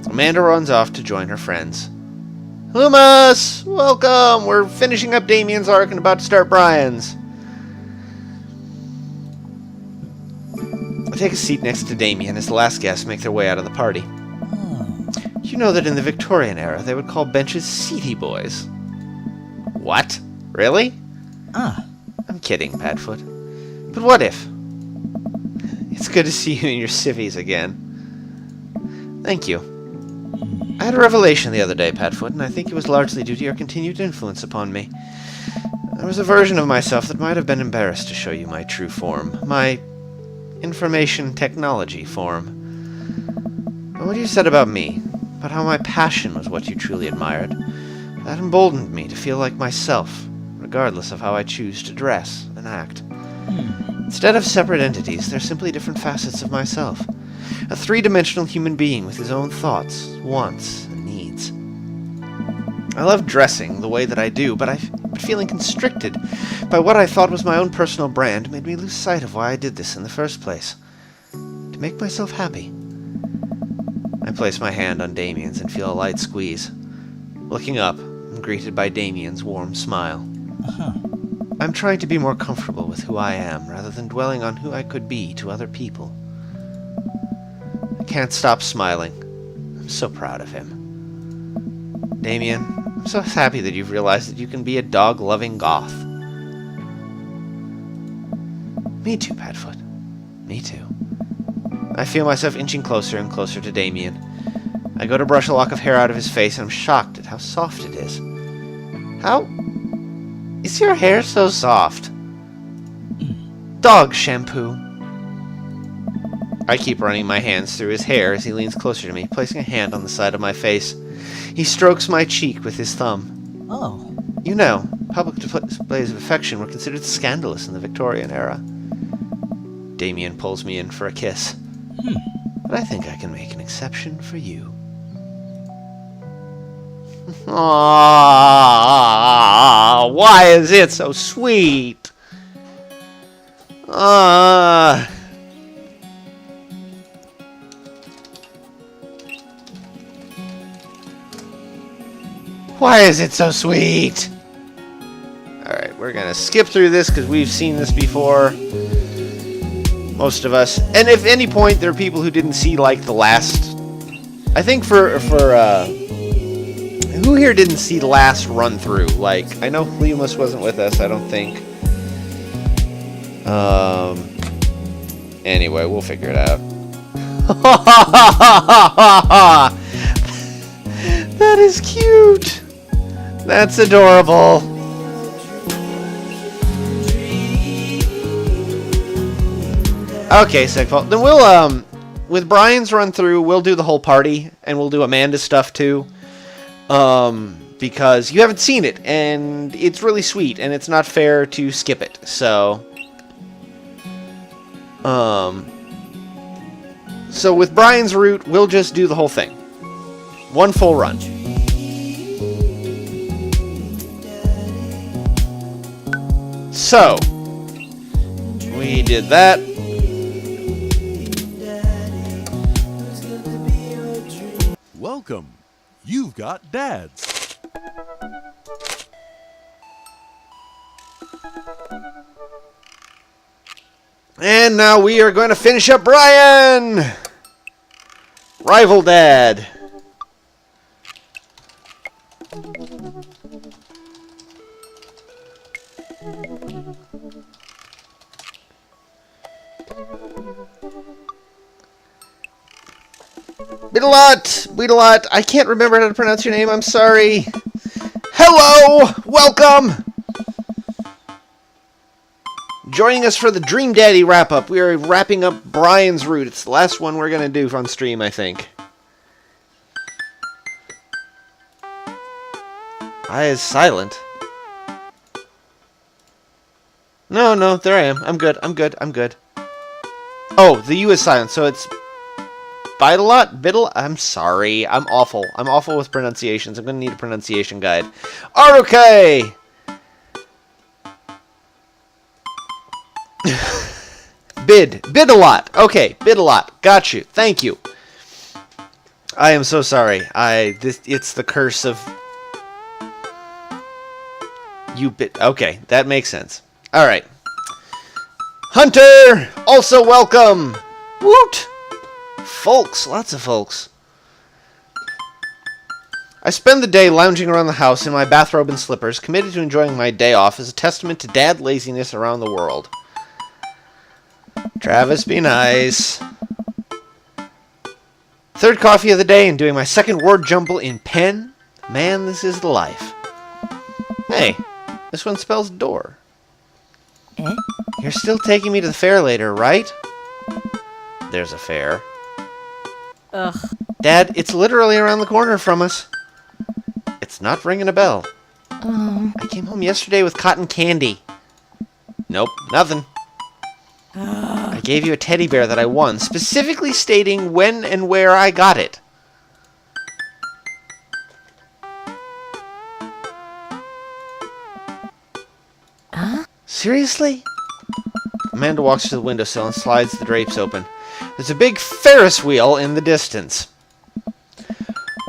Amanda runs off to join her friends. Loomis! Welcome! We're finishing up Damien's arc and about to start Brian's. I take a seat next to Damien as the last guests make their way out of the party. You know that in the Victorian era, they would call benches seaty boys. What? Really? I'm kidding, Padfoot. But what if? It's good to see you in your civvies again. Thank you. I had a revelation the other day, Padfoot, and I think it was largely due to your continued influence upon me. There was a version of myself that might have been embarrassed to show you my true form, my information technology form. But what you said about me, about how my passion was what you truly admired, that emboldened me to feel like myself, regardless of how I choose to dress and act. Instead of separate entities, they're simply different facets of myself. A three-dimensional human being with his own thoughts, wants, and needs. I love dressing the way that I do, but feeling constricted by what I thought was my own personal brand made me lose sight of why I did this in the first place. To make myself happy. I place my hand on Damien's and feel a light squeeze. Looking up, I'm greeted by Damien's warm smile. I'm trying to be more comfortable with who I am, rather than dwelling on who I could be to other people. I can't stop smiling. I'm so proud of him. Damien, I'm so happy that you've realized that you can be a dog-loving goth. Me too, Padfoot. Me too. I feel myself inching closer and closer to Damien. I go to brush a lock of hair out of his face, and I'm shocked at how soft it is. How is your hair so soft? Dog shampoo. I keep running my hands through his hair as he leans closer to me, placing a hand on the side of my face. He strokes my cheek with his thumb. Oh. You know, public displays of affection were considered scandalous in the Victorian era. Damien pulls me in for a kiss. But I think I can make an exception for you. Aww, why is it so sweet? Why is it so sweet? Alright, we're gonna skip through this because we've seen this before. Most of us. And if at any point there are people who didn't see, like, the last... I think for who here didn't see the last run-through? Like, I know Lemus wasn't with us, I don't think. Anyway, we'll figure it out. That is cute! That's adorable. Okay, Sigfold. Then we'll, with Brian's run-through, we'll do the whole party, and we'll do Amanda's stuff, too. Because you haven't seen it, and it's really sweet, and it's not fair to skip it, so... So with Brian's route, we'll just do the whole thing. One full run. So, we did that. Welcome. You've got dads. And now we are going to finish up Brian! Rival Dad. Beetalot, I can't remember how to pronounce your name, I'm sorry. Hello! Welcome! Joining us for the Dream Daddy wrap-up. We are wrapping up Brian's route. It's the last one we're going to do on stream, I think. I is silent. No, there I am. I'm good. Oh, the U is silent, so it's... Biddle? I'm sorry. I'm awful. I'm awful with pronunciations. I'm going to need a pronunciation guide. Okay! Bid a lot. Okay, bid a lot. Got you. Thank you. I am so sorry. It's the curse of... You bid... Okay, that makes sense. Alright. Hunter! Also welcome! Woot! Folks, lots of folks. I spend the day lounging around the house in my bathrobe and slippers, committed to enjoying my day off as a testament to dad laziness around the world. Travis, be nice. Third coffee of the day and doing my second word jumble in pen. Man, this is the life. Hey, this one spells door. Eh? You're still taking me to the fair later, right? There's a fair. Ugh. Dad, it's literally around the corner from us. It's not ringing a bell. I came home yesterday with cotton candy. Nope, nothing. I gave you a teddy bear that I won, specifically stating when and where I got it. Seriously? Amanda walks to the windowsill and slides the drapes open. There's a big Ferris wheel in the distance.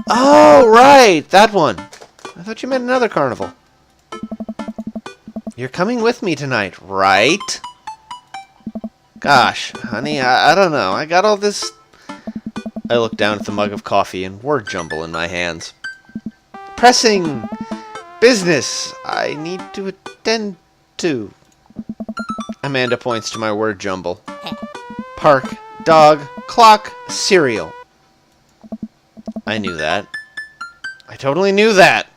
Oh, right! That one. I thought you meant another carnival. You're coming with me tonight, right? Gosh, honey, I don't know. I got all this... I look down at the mug of coffee and word jumble in my hands. Pressing business I need to attend to. Amanda points to my word jumble. Park, dog, clock, cereal. I knew that. I totally knew that.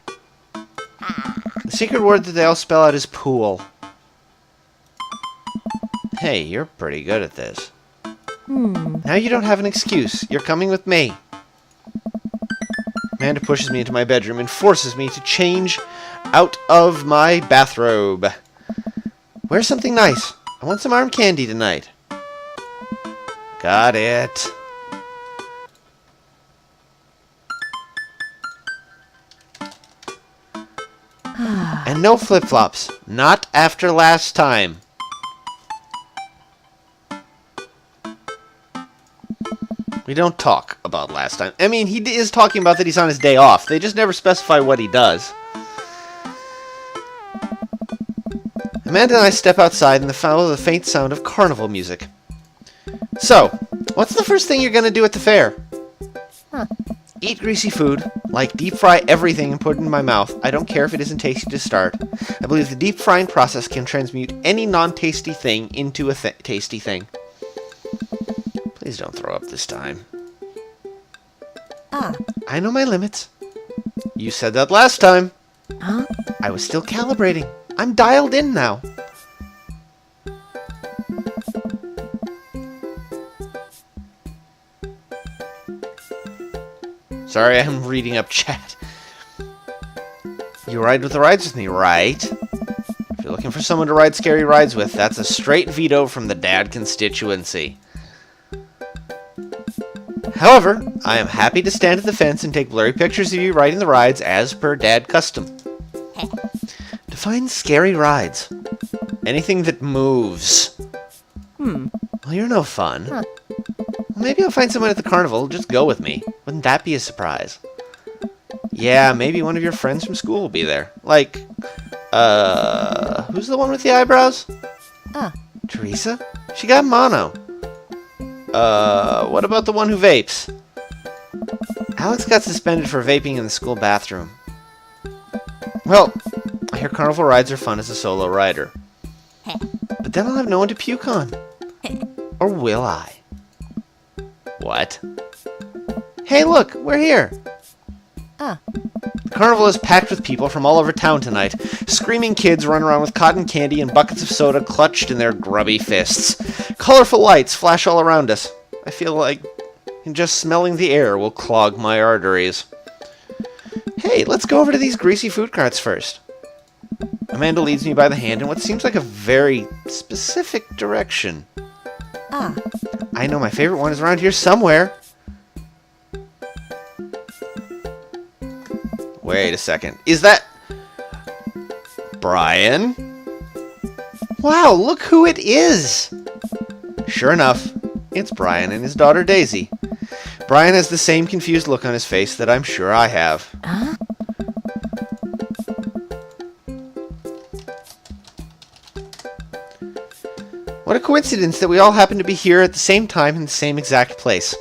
The secret word that they all spell out is pool. Hey, you're pretty good at this. Now you don't have an excuse. You're coming with me. Amanda pushes me into my bedroom and forces me to change out of my bathrobe. Wear something nice. I want some arm candy tonight. Got it. And no flip-flops. Not after last time. We don't talk about last time. I mean, he is talking about that he's on his day off. They just never specify what he does. Amanda and I step outside and follow the faint sound of carnival music. So, what's the first thing you're going to do at the fair? Eat greasy food, like deep fry everything and put it in my mouth. I don't care if it isn't tasty to start. I believe the deep frying process can transmute any non-tasty thing into a tasty thing. Please don't throw up this time. I know my limits. You said that last time. I was still calibrating. I'm dialed in now. Sorry, I'm reading up chat. You ride with the rides with me, right? If you're looking for someone to ride scary rides with, that's a straight veto from the dad constituency. However, I am happy to stand at the fence and take blurry pictures of you riding the rides as per dad custom. Define scary rides. Anything that moves. Well, you're no fun. Well, maybe I'll find someone at the carnival who'll just go with me. Wouldn't that be a surprise? Yeah, maybe one of your friends from school will be there. Like, who's the one with the eyebrows? Teresa? She got mono. What about the one who vapes? Alex got suspended for vaping in the school bathroom. Well, I hear carnival rides are fun as a solo rider. But then I'll have no one to puke on. Or will I? What? Hey, look, we're here. The carnival is packed with people from all over town tonight. Screaming kids run around with cotton candy and buckets of soda clutched in their grubby fists. Colorful lights flash all around us. I feel like just smelling the air will clog my arteries. Hey, let's go over to these greasy food carts first. Amanda leads me by the hand in what seems like a very specific direction. I know my favorite one is around here somewhere. Wait a second. Is that... Brian? Wow, look who it is! Sure enough, it's Brian and his daughter Daisy. Brian has the same confused look on his face that I'm sure I have. What a coincidence that we all happen to be here at the same time in the same exact place.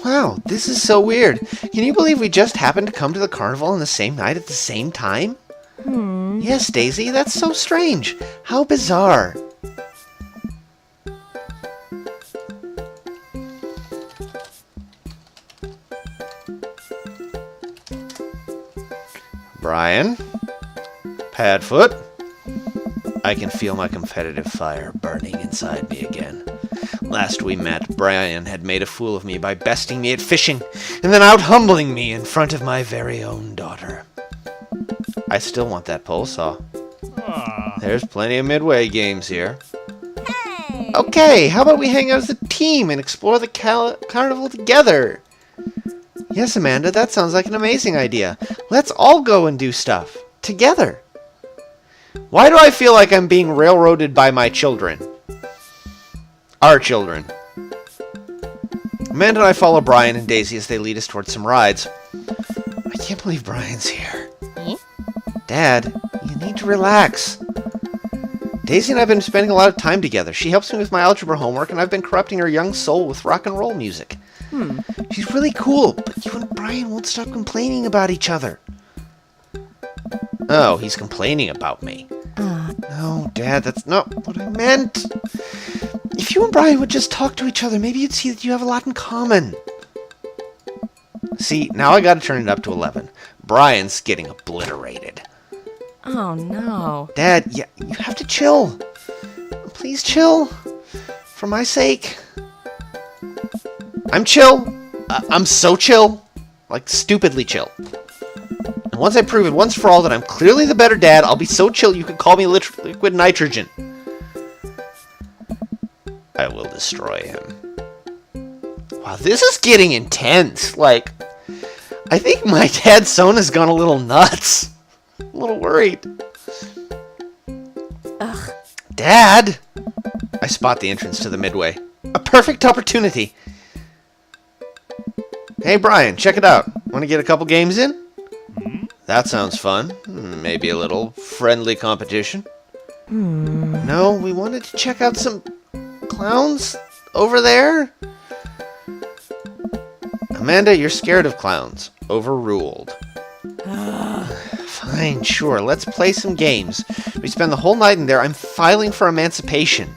Wow, this is so weird. Can you believe we just happened to come to the carnival on the same night at the same time? Yes, Daisy, that's so strange. How bizarre. Brian? Padfoot? I can feel my competitive fire burning inside me again. Last we met, Brian had made a fool of me by besting me at fishing, and then out-humbling me in front of my very own daughter. I still want that pole saw. There's plenty of midway games here. Hey! Okay, how about we hang out as a team and explore the carnival together? Yes, Amanda, that sounds like an amazing idea. Let's all go and do stuff. Together. Why do I feel like I'm being railroaded by my children? Our children. Amanda and I follow Brian and Daisy as they lead us towards some rides. I can't believe Brian's here. Dad, you need to relax. Daisy and I have been spending a lot of time together. She helps me with my algebra homework, and I've been corrupting her young soul with rock and roll music. She's really cool, but you and Brian won't stop complaining about each other. Oh, he's complaining about me. No, Dad, that's not what I meant. If you and Brian would just talk to each other, maybe you'd see that you have a lot in common. See, now I gotta turn it up to 11. Brian's getting obliterated. Oh, no. Dad, yeah, you have to chill. Please chill. For my sake. I'm chill. I'm so chill. Like, stupidly chill. And once I prove it once for all that I'm clearly the better dad, I'll be so chill you could call me liquid nitrogen. I will destroy him. Wow, this is getting intense. Like, I think my dad's son has gone a little nuts. I'm a little worried. Ugh. Dad! I spot the entrance to the midway. A perfect opportunity. Hey, Brian, check it out. Want to get a couple games in? That sounds fun. Maybe a little friendly competition. No, we wanted to check out some clowns over there. Amanda, you're scared of clowns. Overruled. Fine, sure. Let's play some games. We spend the whole night in there. I'm filing for emancipation.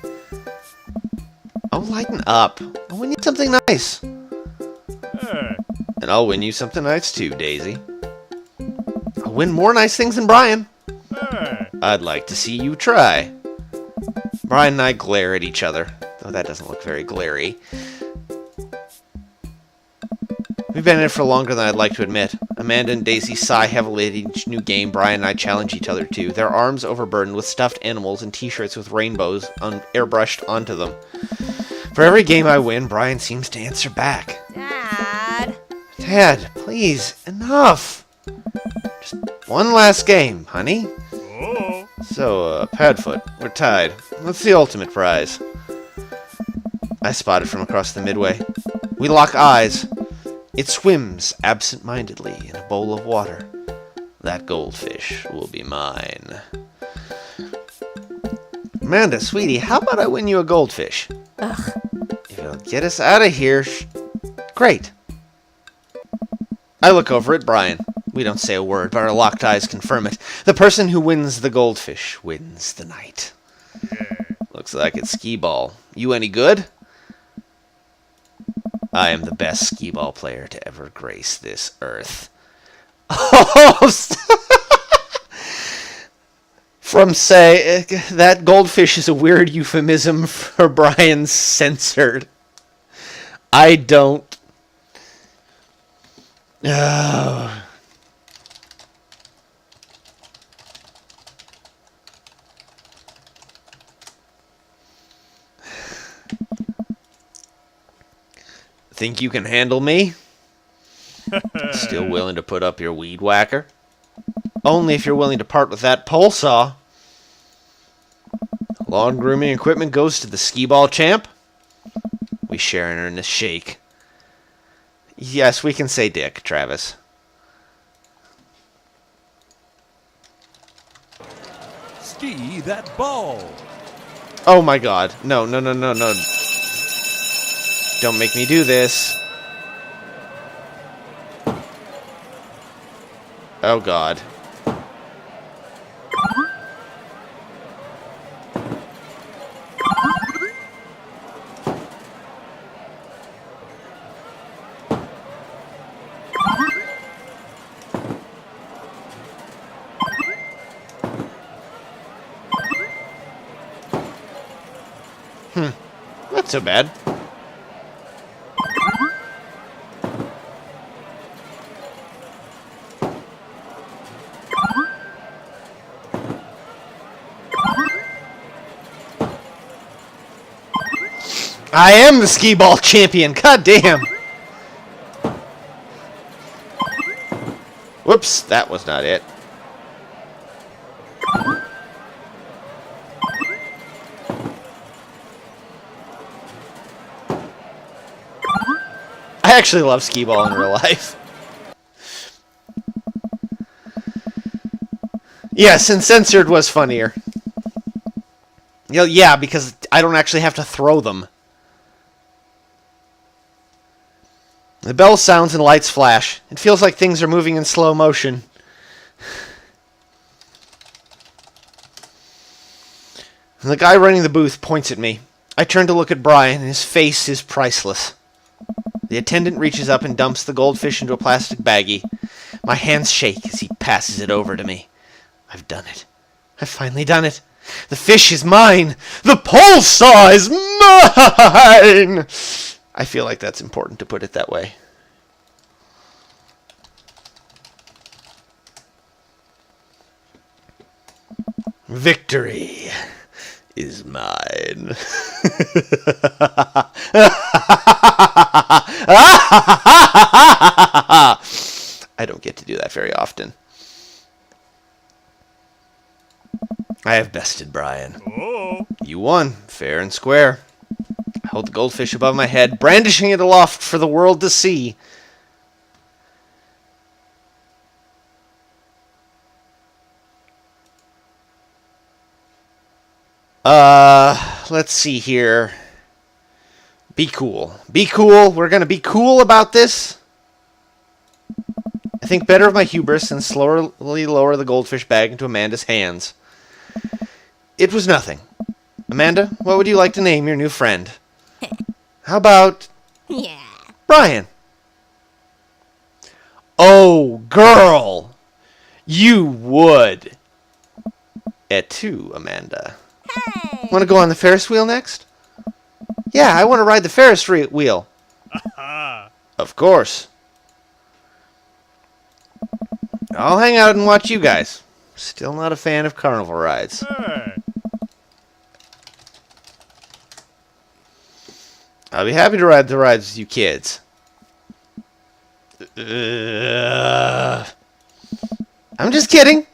Oh, lighten up. I'll win you something nice. And I'll win you something nice too, Daisy. I'll win more nice things than Brian. I'd like to see you try. Brian and I glare at each other, though that doesn't look very glary. We've been in it for longer than I'd like to admit. Amanda and Daisy sigh heavily at each new game Brian and I challenge each other to, their arms overburdened with stuffed animals and t-shirts with rainbows airbrushed onto them. For every game I win, Brian seems to answer back. Dad. Dad, please, enough. Just one last game, honey. So, Padfoot, we're tied. What's the ultimate prize? I spot it from across the midway. We lock eyes. It swims absent-mindedly in a bowl of water. That goldfish will be mine. Amanda, sweetie, how about I win you a goldfish? Ugh. If it'll get us out of here, great. I look over at Brian. We don't say a word, but our locked eyes confirm it. The person who wins the goldfish wins the night. Looks like it's skee-ball. You any good? I am the best skee-ball player to ever grace this earth. Oh, from say, that goldfish is a weird euphemism for Brian's censored. I don't. Oh. Think you can handle me? Still willing to put up your weed whacker? Only if you're willing to part with that pole saw. Lawn grooming equipment goes to the skee-ball champ. We share an earnest shake. Yes, we can say dick, Travis. Ski that ball. Oh my god. No, no, no, no, no. Don't make me do this. Oh god. Not so bad. I am the skee-ball champion. God damn. Whoops, that was not it. I actually love skee-ball in real life. Yes, and censored was funnier. Yeah, because I don't actually have to throw them. The bell sounds and lights flash. It feels like things are moving in slow motion. And the guy running the booth points at me. I turn to look at Brian, and his face is priceless. The attendant reaches up and dumps the goldfish into a plastic baggie. My hands shake as he passes it over to me. I've done it. I've finally done it. The fish is mine. The pole saw is mine. I feel like that's important to put it that way. Victory is mine. I don't get to do that very often. I have bested Brian. Oh. You won, fair and square. I hold the goldfish above my head, brandishing it aloft for the world to see. Let's see here. Be cool. Be cool. We're going to be cool about this. I think better of my hubris and slowly lower the goldfish bag into Amanda's hands. It was nothing. Amanda, what would you like to name your new friend? How about... Yeah. Brian? Oh, girl! You would. Et tu, Amanda. Hey. Want to go on the Ferris wheel next? Yeah, I want to ride the Ferris wheel. Of course. I'll hang out and watch you guys. Still not a fan of carnival rides. Hey. I'll be happy to ride the rides with you kids. I'm just kidding.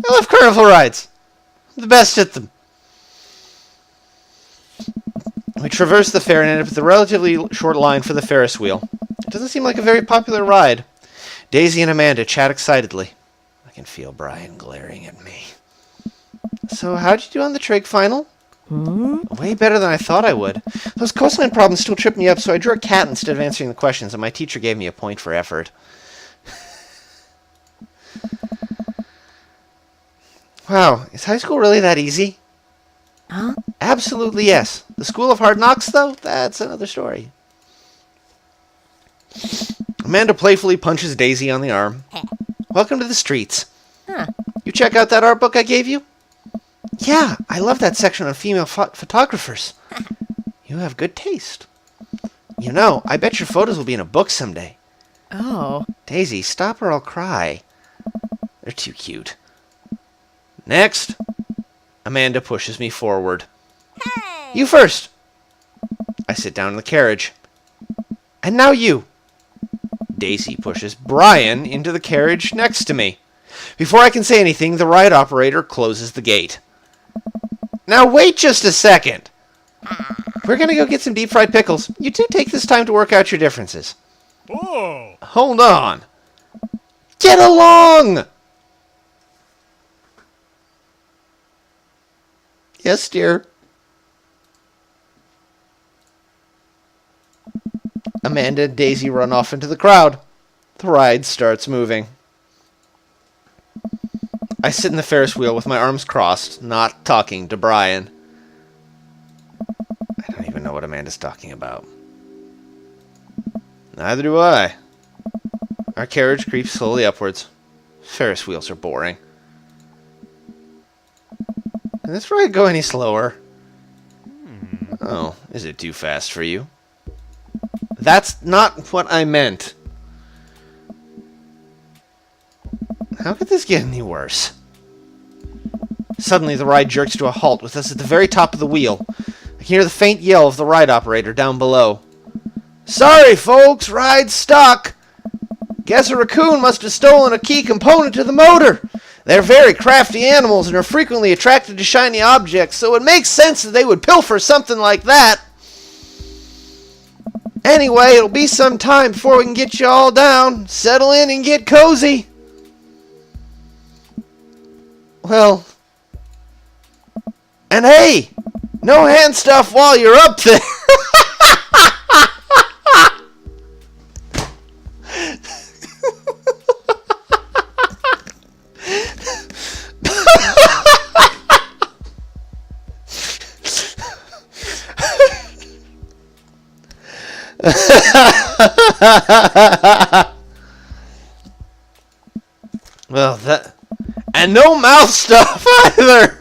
I love carnival rides. I'm the best at them. We traverse the fair and end up at the relatively short line for the Ferris wheel. It doesn't seem like a very popular ride. Daisy and Amanda chat excitedly. I can feel Brian glaring at me. So, how'd you do on the trig final? Way better than I thought I would. Those coastline problems still trip me up, so I drew a cat instead of answering the questions, and my teacher gave me a point for effort. Wow, is high school really that easy? Huh? Absolutely yes. The School of Hard Knocks, though, that's another story. Amanda playfully punches Daisy on the arm. Welcome to the streets. Huh. You check out that art book I gave you? Yeah, I love that section on female photographers. You have good taste. You know, I bet your photos will be in a book someday. Oh. Daisy, stop or I'll cry. They're too cute. Next. Amanda pushes me forward. Hey. You first. I sit down in the carriage. And now you. Daisy pushes Brian into the carriage next to me. Before I can say anything, the ride operator closes the gate. Now wait just a second. We're going to go get some deep fried pickles. You two take this time to work out your differences. Oh. Hold on. Get along! Yes, dear. Amanda and Daisy run off into the crowd. The ride starts moving. I sit in the Ferris wheel with my arms crossed, not talking to Brian. I don't even know what Amanda's talking about. Neither do I. Our carriage creeps slowly upwards. Ferris wheels are boring. Can this ride go any slower? Oh, is it too fast for you? That's not what I meant. How could this get any worse? Suddenly, the ride jerks to a halt with us at the very top of the wheel. I can hear the faint yell of the ride operator down below. Sorry, folks, ride's stuck. Guess a raccoon must have stolen a key component to the motor. They're very crafty animals and are frequently attracted to shiny objects, so it makes sense that they would pilfer something like that. Anyway, it'll be some time before we can get you all down. Settle in and get cozy. Well, and hey, no hand stuff while you're up there. Well, that... And no mouth stuff either!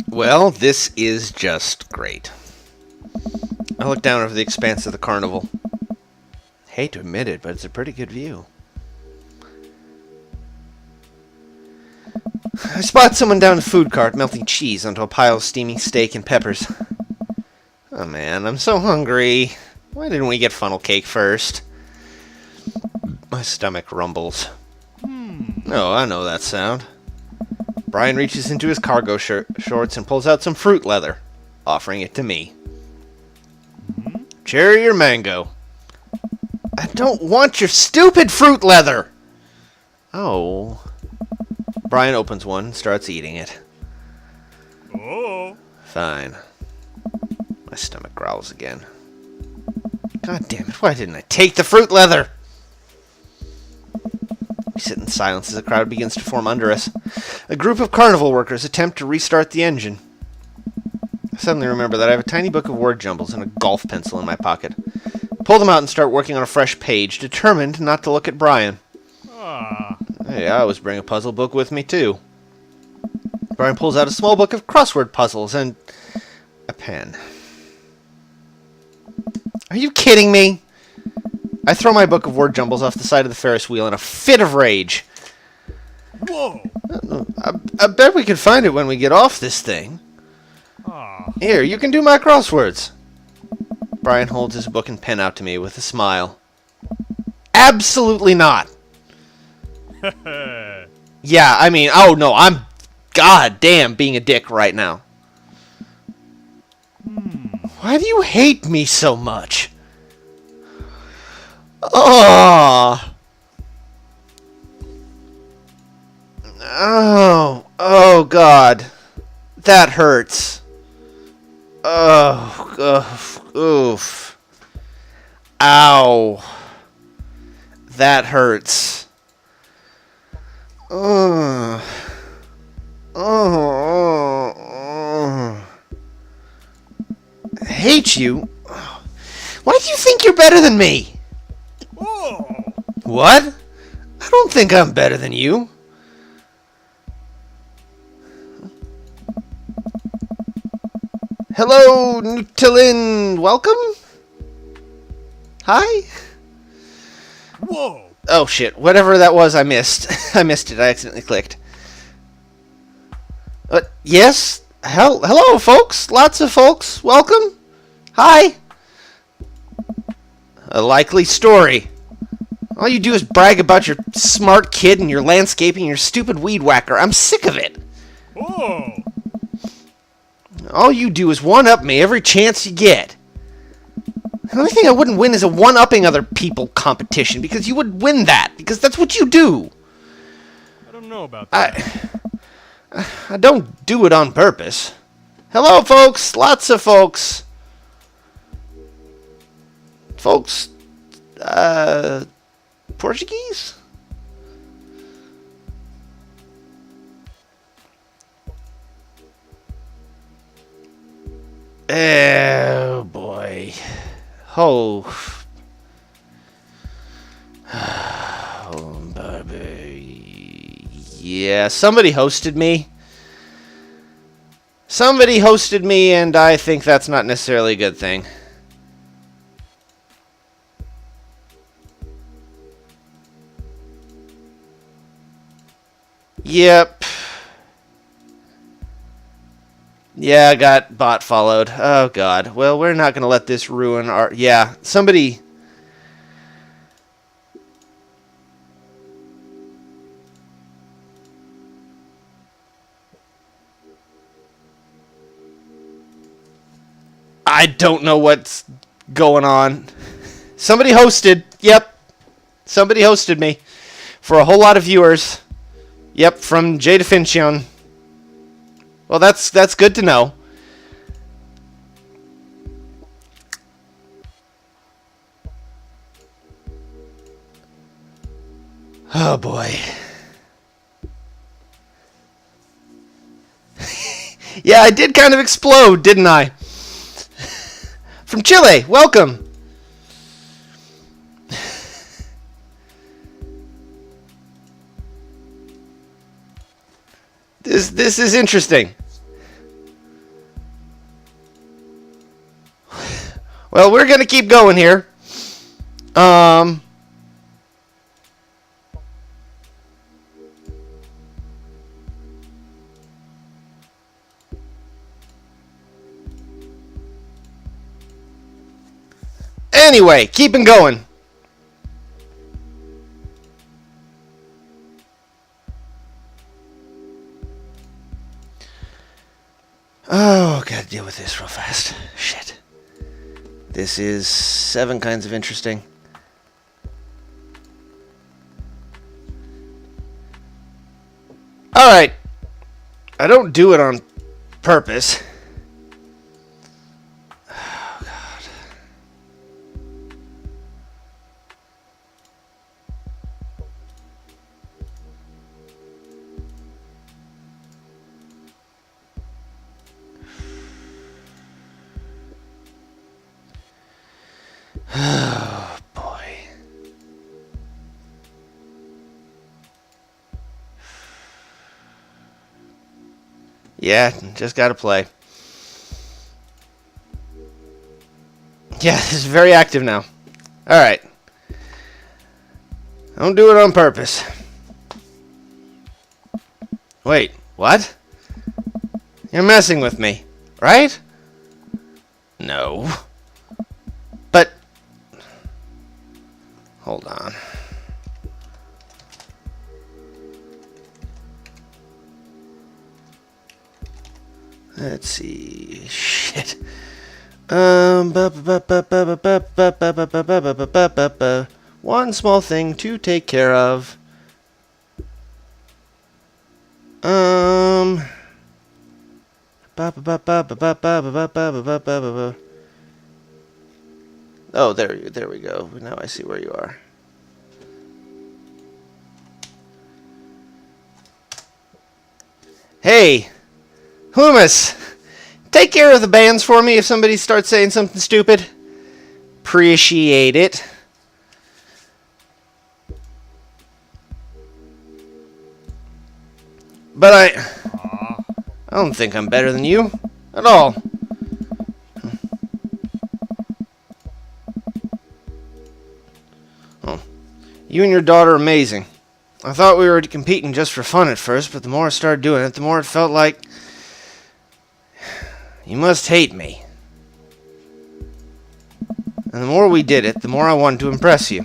Well, this is just great. I look down over the expanse of the carnival. Hate to admit it, but it's a pretty good view. I spot someone down the food cart melting cheese onto a pile of steaming steak and peppers. Oh man, I'm so hungry. Why didn't we get funnel cake first? My stomach rumbles. Oh, I know that sound. Brian reaches into his cargo shorts and pulls out some fruit leather, offering it to me. Cherry or mango? I don't want your stupid fruit leather! Oh. Brian opens one and starts eating it. Oh. Fine. My stomach growls again. God damn it, why didn't I take the fruit leather? We sit in silence as a crowd begins to form under us. A group of carnival workers attempt to restart the engine. I suddenly remember that I have a tiny book of word jumbles and a golf pencil in my pocket. Pull them out and start working on a fresh page, determined not to look at Brian. Hey, I always bring a puzzle book with me, too. Brian pulls out a small book of crossword puzzles and a pen. Are you kidding me? I throw my book of word jumbles off the side of the Ferris wheel in a fit of rage. Whoa. I bet we can find it when we get off this thing. Here, you can do my crosswords. Brian holds his book and pen out to me with a smile. Absolutely not. Yeah, I mean, oh no, I'm goddamn being a dick right now. Why do you hate me so much? Oh. Oh God. That hurts. Oh, oof. Ow. That hurts. I hate you. Why do you think you're better than me? What? I don't think I'm better than you. Hello, Newtillin. Welcome? Hi? Whoa. Oh shit, whatever that was I missed. I missed it, I accidentally clicked. Yes? Hello, folks. Lots of folks. Welcome. Hi. A likely story. All you do is brag about your smart kid and your landscaping and your stupid weed whacker. I'm sick of it. Whoa. All you do is one-up me every chance you get. The only thing I wouldn't win is a one-upping other people competition, because you would win that, because that's what you do. I don't know about that. I don't do it on purpose. Hello, folks. Lots of folks. Folks, Portuguese? Oh, boy. Oh. Oh, baby. Yeah, somebody hosted me. Somebody hosted me, and I think that's not necessarily a good thing. Yep. Yeah, I got bot followed. Oh, God. Well, we're not going to let this ruin our... Yeah, somebody... I don't know what's going on. Somebody hosted. Yep. Somebody hosted me. For a whole lot of viewers. Yep, from J Definition. Well, that's good to know. Oh, boy. Yeah, I did kind of explode, didn't I? From Chile, welcome. This is interesting. Well, we're gonna keep going here. Anyway, keeping going. Oh, gotta deal with this real fast. Shit. This is 7 kinds of interesting. Alright. I don't do it on purpose. Oh, God. Oh, boy. Yeah, just gotta play. Yeah, this is very active now. Alright. Don't do it on purpose. Wait, what? You're messing with me, right? No. But... Hold on. Let's see. Shit. One small thing to take care of. Oh, there we go. Now I see where you are. Hey, Loomis, take care of the bands for me if somebody starts saying something stupid. Appreciate it. But I don't think I'm better than you at all. Oh, you and your daughter are amazing. I thought we were competing just for fun at first, but the more I started doing it, the more it felt like you must hate me. And the more we did it, the more I wanted to impress you.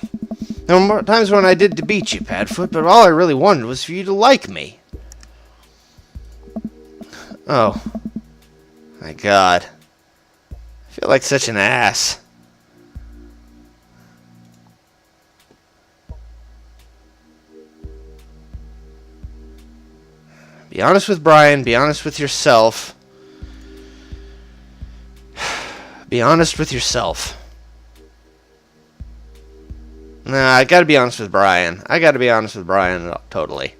There were more times when I did to beat you, Padfoot, but all I really wanted was for you to like me. Oh. My God. I feel like such an ass. Be honest with Brian. Be honest with yourself. Be honest with yourself. Nah, I gotta be honest with Brian. I gotta be honest with Brian totally.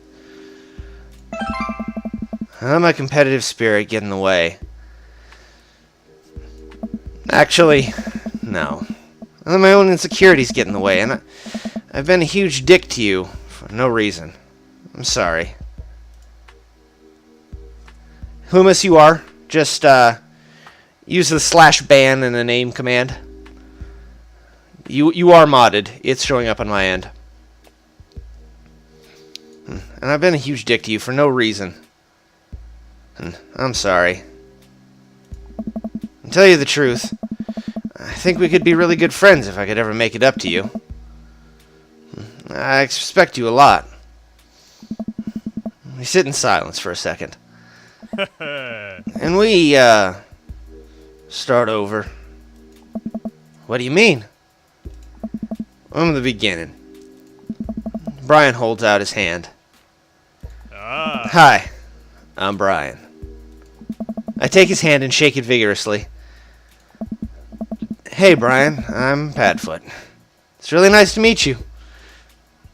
Let my competitive spirit get in the way. Actually, no. I let my own insecurities get in the way, and I've been a huge dick to you for no reason. I'm sorry. Loomis, you are. Just, use the /ban in the name command. You are modded. It's showing up on my end. And I've been a huge dick to you for no reason. And I'm sorry. To tell you the truth, I think we could be really good friends if I could ever make it up to you. I respect you a lot. We sit in silence for a second. And we, start over. What do you mean? From the beginning. Brian holds out his hand. Hi, I'm Brian. I take his hand and shake it vigorously. Hey, Brian, I'm Padfoot. It's really nice to meet you.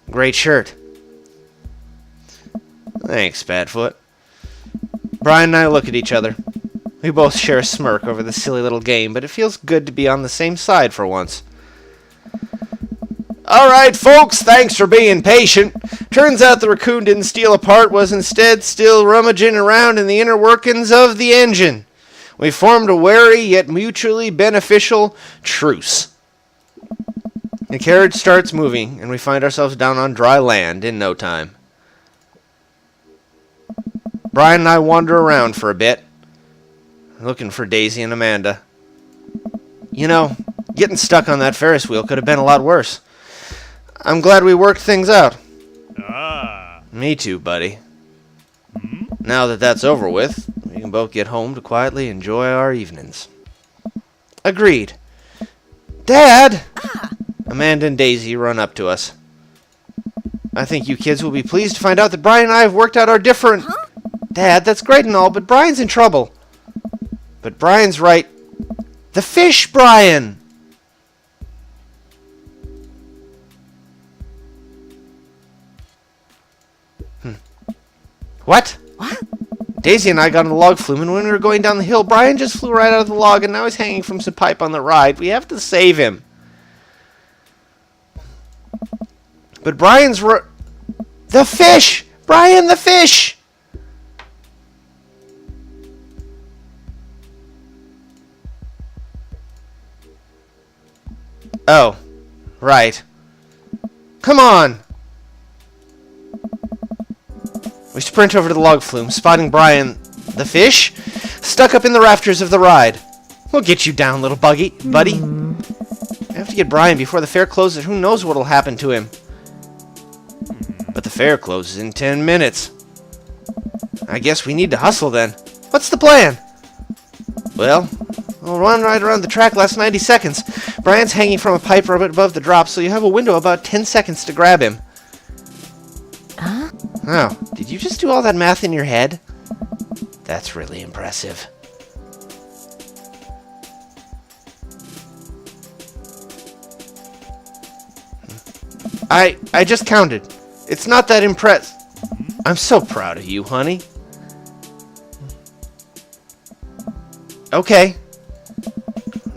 Great shirt. Thanks, Padfoot. Brian and I look at each other. We both share a smirk over this silly little game, but it feels good to be on the same side for once. Alright, folks, thanks for being patient. Turns out the raccoon didn't steal a part, was instead still rummaging around in the inner workings of the engine. We formed a wary yet mutually beneficial truce. The carriage starts moving, and we find ourselves down on dry land in no time. Brian and I wander around for a bit, looking for Daisy and Amanda. You know, getting stuck on that Ferris wheel could have been a lot worse. I'm glad we worked things out. Me too, buddy. Now that that's over with, we can both get home to quietly enjoy our evenings. Agreed. Dad! Amanda and Daisy run up to us. I think you kids will be pleased to find out that Brian and I have worked out our different... Huh? Dad, that's great and all, but Brian's in trouble. But Brian's right. The fish, Brian! What? What? Daisy and I got on the log flume, and when we were going down the hill, Brian just flew right out of the log, and now he's hanging from some pipe on the ride. We have to save him. But Brian's the fish! Brian, the fish! Oh, right. Come on! We sprint over to the log flume, spotting Brian, the fish, stuck up in the rafters of the ride. We'll get you down, little buddy. I have to get Brian before the fair closes. Who knows what'll happen to him? But the fair closes in 10 minutes. I guess we need to hustle then. What's the plan? Well, we'll run right around the track last 90 seconds. Brian's hanging from a pipe right above the drop, so you have a window about 10 seconds to grab him. Huh? Oh, did you just do all that math in your head? That's really impressive. I just counted. It's not that impressive. I'm so proud of you, honey. Okay.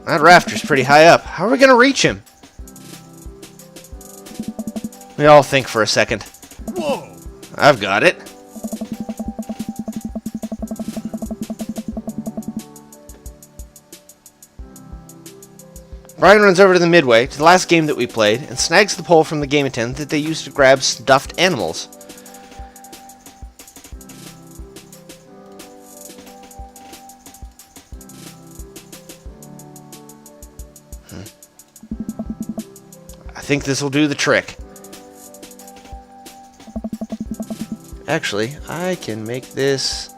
That rafter's pretty high up. How are we gonna reach him? We all think for a second. Whoa! I've got it. Brian runs over to the midway, to the last game that we played, and snags the pole from the game attendant that they used to grab stuffed animals. I think this will do the trick. Actually, I can make this...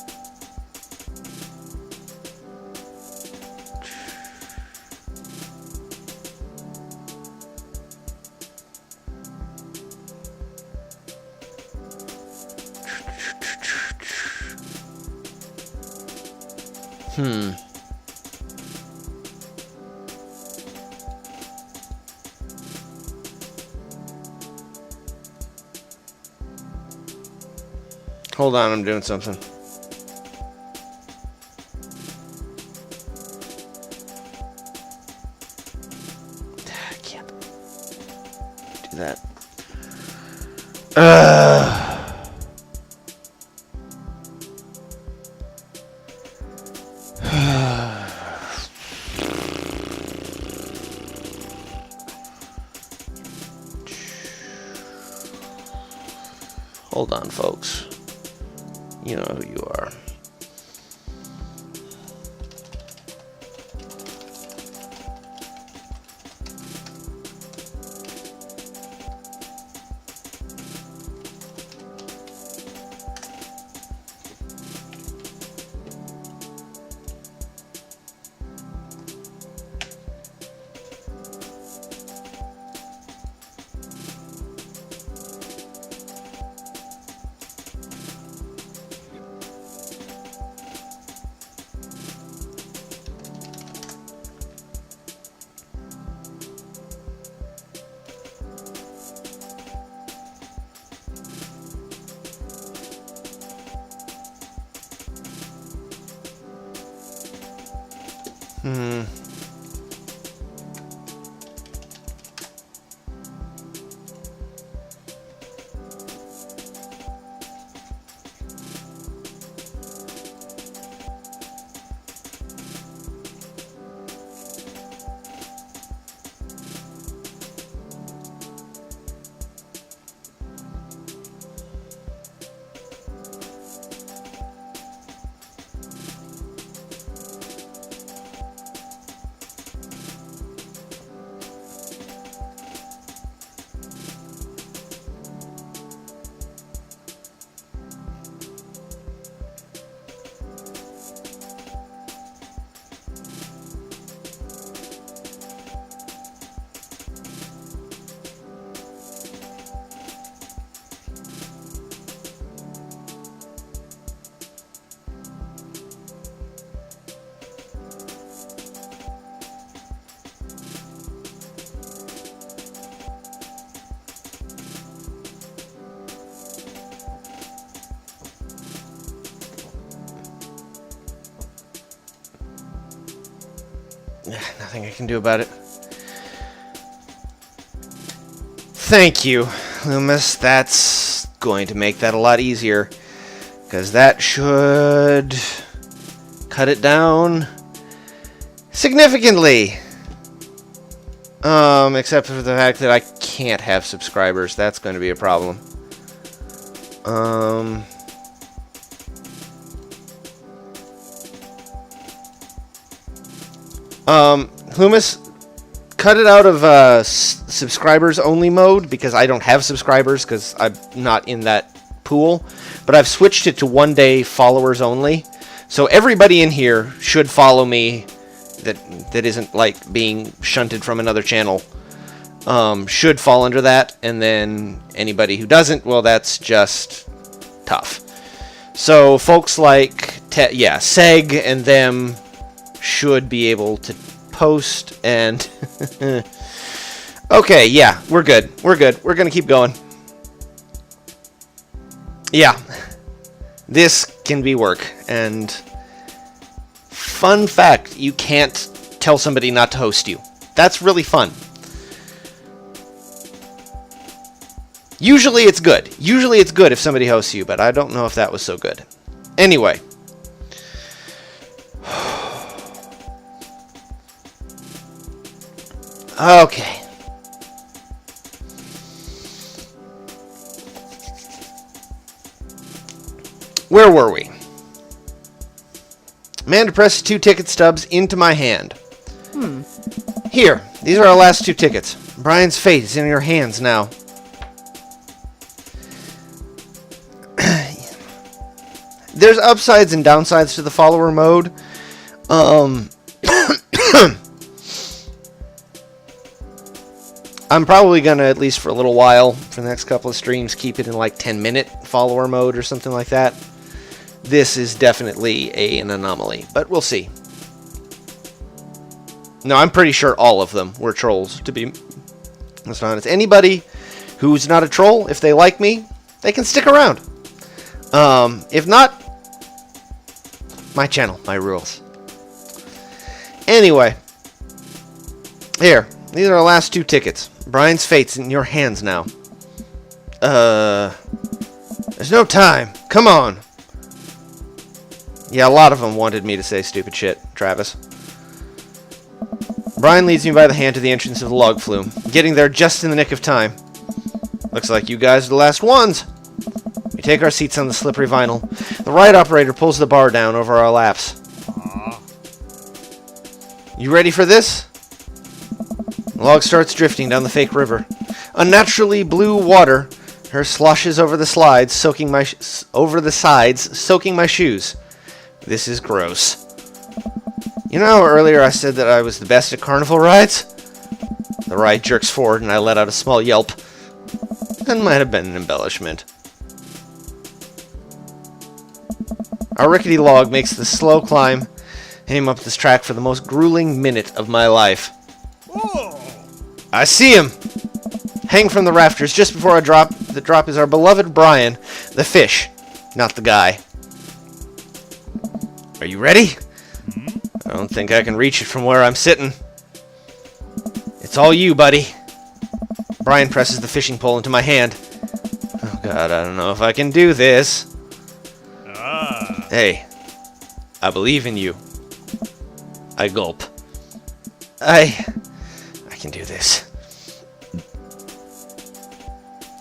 Hold on, I'm doing something. I can't do that. Hold on, folks. You know who you are. Nothing I can do about it. Thank you, Loomis. That's going to make that a lot easier. Because that should cut it down significantly. Except for the fact that I can't have subscribers. That's going to be a problem. Loomis, cut it out of subscribers only mode because I don't have subscribers because I'm not in that pool. But I've switched it to 1 day followers only. So everybody in here should follow me that isn't like being shunted from another channel. Should fall under that. And then anybody who doesn't, well, that's just tough. So folks like Seg and them should be able to post and okay, yeah, we're good. We're gonna keep going. Yeah, this can be work. And fun fact, you can't tell somebody not to host you. That's really fun. Usually it's good. Usually it's good if somebody hosts you, but I don't know if that was so good. Anyway. Okay. Where were we? Amanda pressed 2 ticket stubs into my hand. Here, these are our last 2 tickets. Brian's fate is in your hands now. There's upsides and downsides to the follower mode. I'm probably going to, at least for a little while, for the next couple of streams, keep it in like 10-minute follower mode or something like that. This is definitely an anomaly, but we'll see. No, I'm pretty sure all of them were trolls, to be honest. Anybody who's not a troll, if they like me, they can stick around. If not, my channel, my rules. Anyway, here, these are our last 2 tickets. Brian's fate's in your hands now. There's no time. Come on. Yeah, a lot of them wanted me to say stupid shit, Travis. Brian leads me by the hand to the entrance of the log flume, getting there just in the nick of time. Looks like you guys are the last ones. We take our seats on the slippery vinyl. The ride operator pulls the bar down over our laps. You ready for this? The log starts drifting down the fake river. Unnaturally blue water sloshes over the slides, soaking my soaking my shoes. This is gross. You know how earlier I said that I was the best at carnival rides? The ride jerks forward and I let out a small yelp. That might have been an embellishment. Our rickety log makes the slow climb aim up this track for the most grueling minute of my life. Whoa! I see him! Hang from the rafters just before I drop. The drop is our beloved Brian, the fish, not the guy. Are you ready? I don't think I can reach it from where I'm sitting. It's all you, buddy. Brian presses the fishing pole into my hand. Oh god, I don't know if I can do this. Ah. Hey, I believe in you. I gulp. I can do this.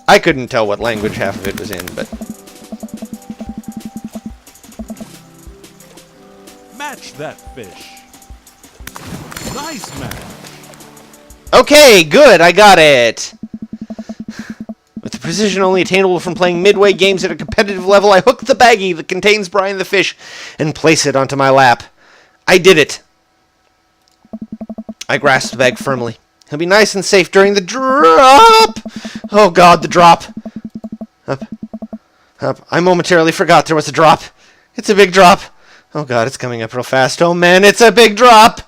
I couldn't tell what language half of it was in, but... Match that fish. Nice match. Okay, good, I got it! With the precision only attainable from playing midway games at a competitive level, I hook the baggie that contains Brian the fish and place it onto my lap. I did it! I grasp the bag firmly. He'll be nice and safe during the drop! Oh god, the drop! Up. I momentarily forgot there was a drop. It's a big drop. Oh god, it's coming up real fast. Oh man, it's a big drop!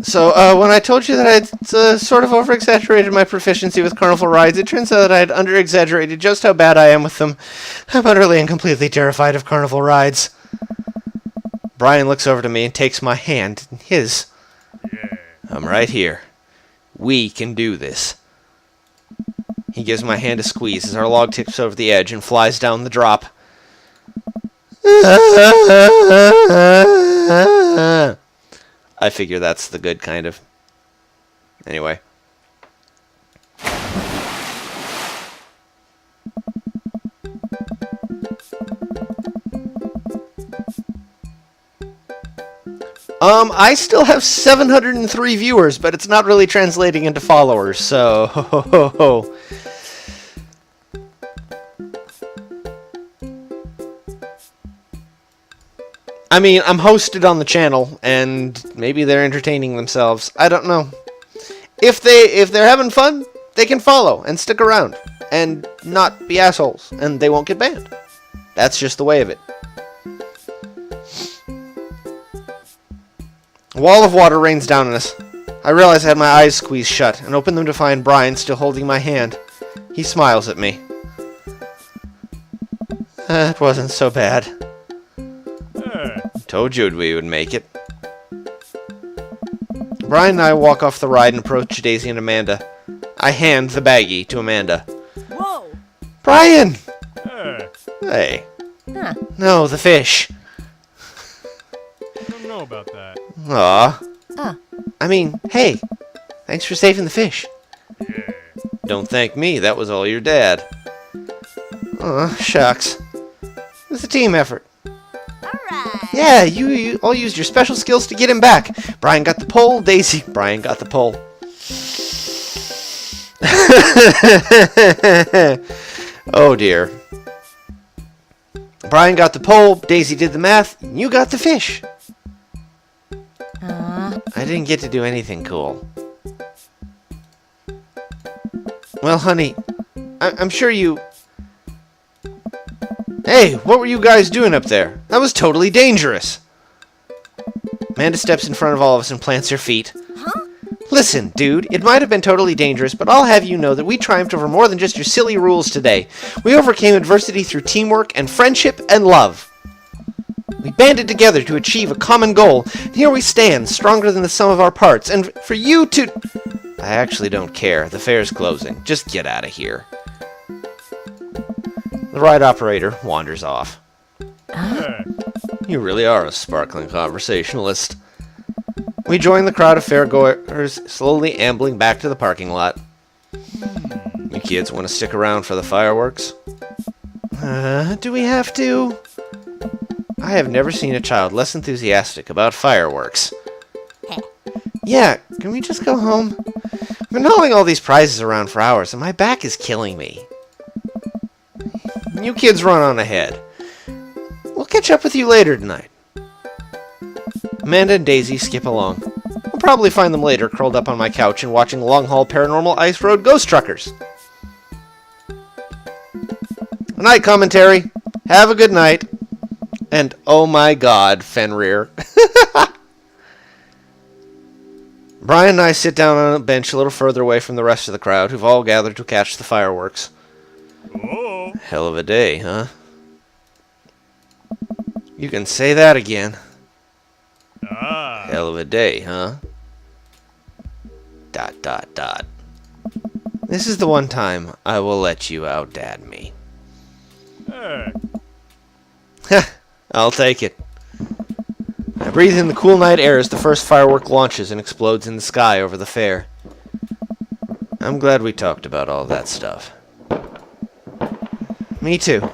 So, when I told you that I'd sort of over-exaggerated my proficiency with carnival rides, it turns out that I had under-exaggerated just how bad I am with them. I'm utterly and completely terrified of carnival rides. Brian looks over to me and takes my hand in his. Yeah. I'm right here. We can do this. He gives my hand a squeeze as our log tips over the edge and flies down the drop. I figure that's the good kind of. Anyway. I still have 703 viewers, but it's not really translating into followers, so ho ho ho ho. I mean, I'm hosted on the channel, and maybe they're entertaining themselves. I don't know. If they're having fun, they can follow and stick around and not be assholes, and they won't get banned. That's just the way of it. A wall of water rains down on us. I realize I had my eyes squeezed shut and open them to find Brian still holding my hand. He smiles at me. It wasn't so bad. Told you we would make it. Brian and I walk off the ride and approach Daisy and Amanda. I hand the baggie to Amanda. Whoa! Brian! Hey. Hey. Huh. No, the fish. I don't know about that. Aw. Ah. I mean, hey. Thanks for saving the fish. Yeah. Don't thank me, that was all your dad. Aw, shucks. It's a team effort. Alright. Yeah, you all used your special skills to get him back. Brian got the pole, Daisy... Brian got the pole. Oh dear. Brian got the pole, Daisy did the math, and you got the fish. I didn't get to do anything cool. Well, honey, I'm sure you... Hey, what were you guys doing up there? That was totally dangerous. Amanda steps in front of all of us and plants her feet. Huh? Listen, dude, it might have been totally dangerous, but I'll have you know that we triumphed over more than just your silly rules today. We overcame adversity through teamwork and friendship and love. We banded together to achieve a common goal, and here we stand, stronger than the sum of our parts, and for you to... I actually don't care. The fair's closing. Just get out of here. The ride operator wanders off. Hey. You really are a sparkling conversationalist. We join the crowd of fairgoers slowly ambling back to the parking lot. You kids want to stick around for the fireworks? Do we have to? I have never seen a child less enthusiastic about fireworks. Yeah, can we just go home? I've been hauling all these prizes around for hours, and my back is killing me. You kids run on ahead. We'll catch up with you later tonight. Amanda and Daisy skip along. We'll probably find them later curled up on my couch and watching long-haul paranormal ice road ghost truckers. Night commentary. Have a good night. And oh my god, Fenrir. Brian and I sit down on a bench a little further away from the rest of the crowd, who've all gathered to catch the fireworks. Whoa. Hell of a day, huh? You can say that again. Ah. Hell of a day, huh? ... This is the one time I will let you out-dad me. Hey. I'll take it. I breathe in the cool night air as the first firework launches and explodes in the sky over the fair. I'm glad we talked about all that stuff. Me too.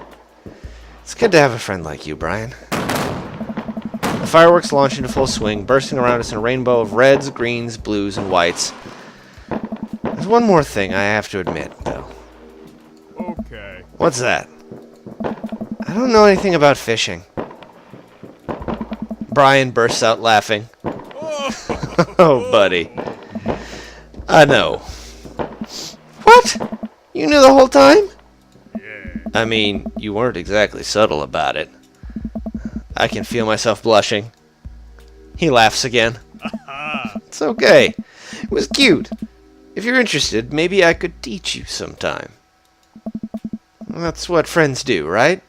It's good to have a friend like you, Brian. The fireworks launch into full swing, bursting around us in a rainbow of reds, greens, blues, and whites. There's one more thing I have to admit, though. Okay. What's that? I don't know anything about fishing. Brian bursts out laughing. Oh, buddy. I know. What? You knew the whole time? Yeah. I mean, you weren't exactly subtle about it. I can feel myself blushing. He laughs again. It's okay. It was cute. If you're interested, maybe I could teach you sometime. That's what friends do, right?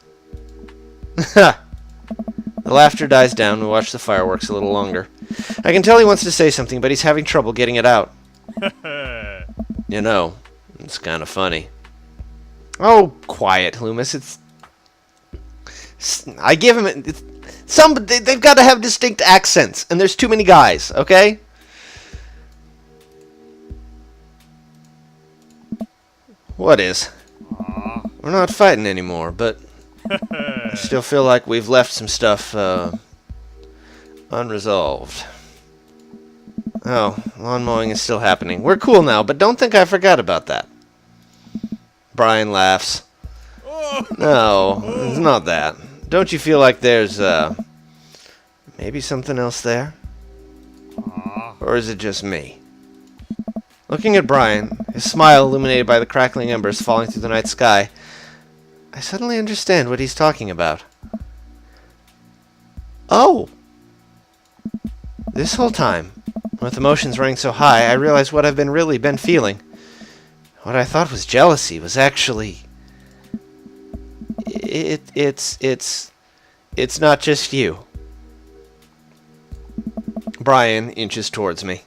Ha! The laughter dies down. We watch the fireworks a little longer. I can tell he wants to say something, but he's having trouble getting it out. You know, it's kind of funny. Oh, quiet, Loomis. I give him... they've got to have distinct accents, and there's too many guys, okay? What is? We're not fighting anymore, but I still feel like we've left some stuff unresolved. Oh, lawn mowing is still happening. We're cool now, but don't think I forgot about that. Brian laughs. No, it's not that. Don't you feel like there's maybe something else there? Or is it just me? Looking at Brian, his smile illuminated by the crackling embers falling through the night sky, I suddenly understand what he's talking about. Oh! This whole time, with emotions running so high, I realized what I've really been feeling. What I thought was jealousy was actually... It's not just you. Brian inches towards me.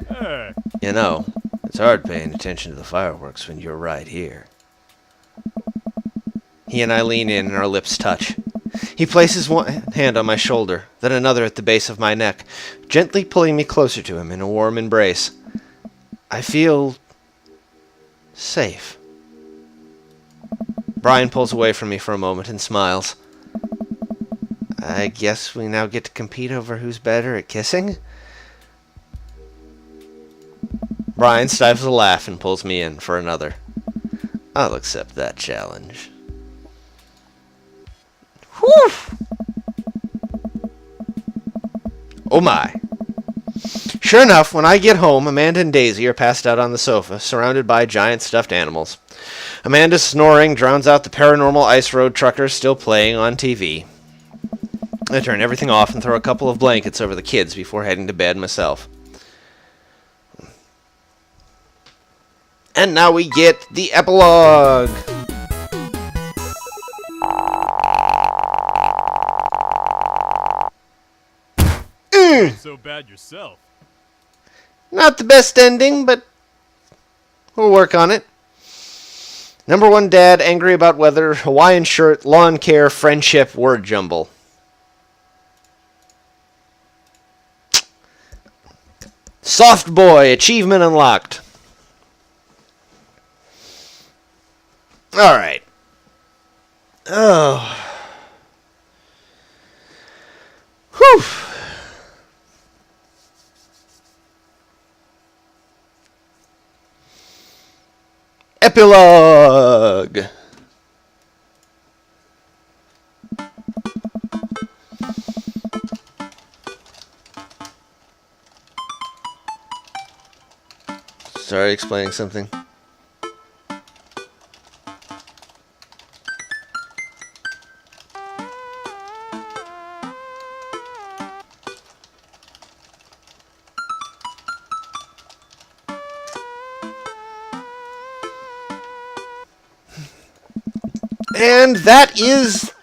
Hey. You know, it's hard paying attention to the fireworks when you're right here. He and I lean in and our lips touch. He places one hand on my shoulder, then another at the base of my neck, gently pulling me closer to him in a warm embrace. I feel... safe. Brian pulls away from me for a moment and smiles. I guess we now get to compete over who's better at kissing? Brian stifles a laugh and pulls me in for another. I'll accept that challenge. Whew! Oh my. Sure enough, when I get home, Amanda and Daisy are passed out on the sofa, surrounded by giant stuffed animals. Amanda's snoring drowns out the paranormal ice road truckers still playing on TV. I turn everything off and throw a couple of blankets over the kids before heading to bed myself. And now we get the epilogue. So bad yourself. Not the best ending, but we'll work on it. Number 1 dad, angry about weather, Hawaiian shirt, lawn care, friendship, word jumble. Soft boy, achievement unlocked. Alright. Oh. Whew. Epilogue. Sorry, explaining something. And that is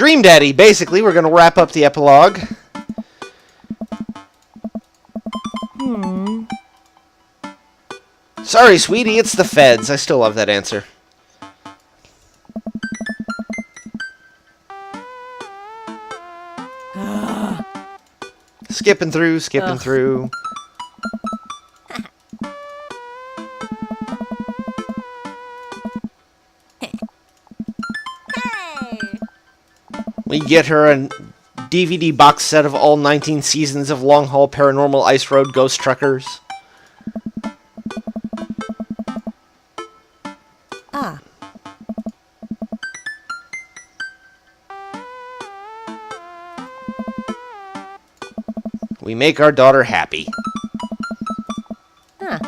Dream Daddy, basically. We're going to wrap up the epilogue. Sorry, sweetie, it's the feds. I still love that answer. Skipping through, skipping through. Hey. We get her a DVD box set of all 19 seasons of Long Haul Paranormal Ice Road Ghost Truckers. Ah. We make our daughter happy. Huh.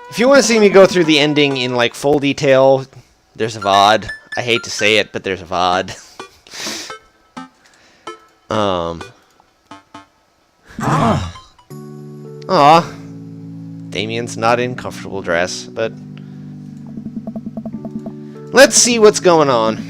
If you want to see me go through the ending in like full detail, there's a VOD. I hate to say it, but there's a VOD. Aw. Damien's not in comfortable dress, but let's see what's going on.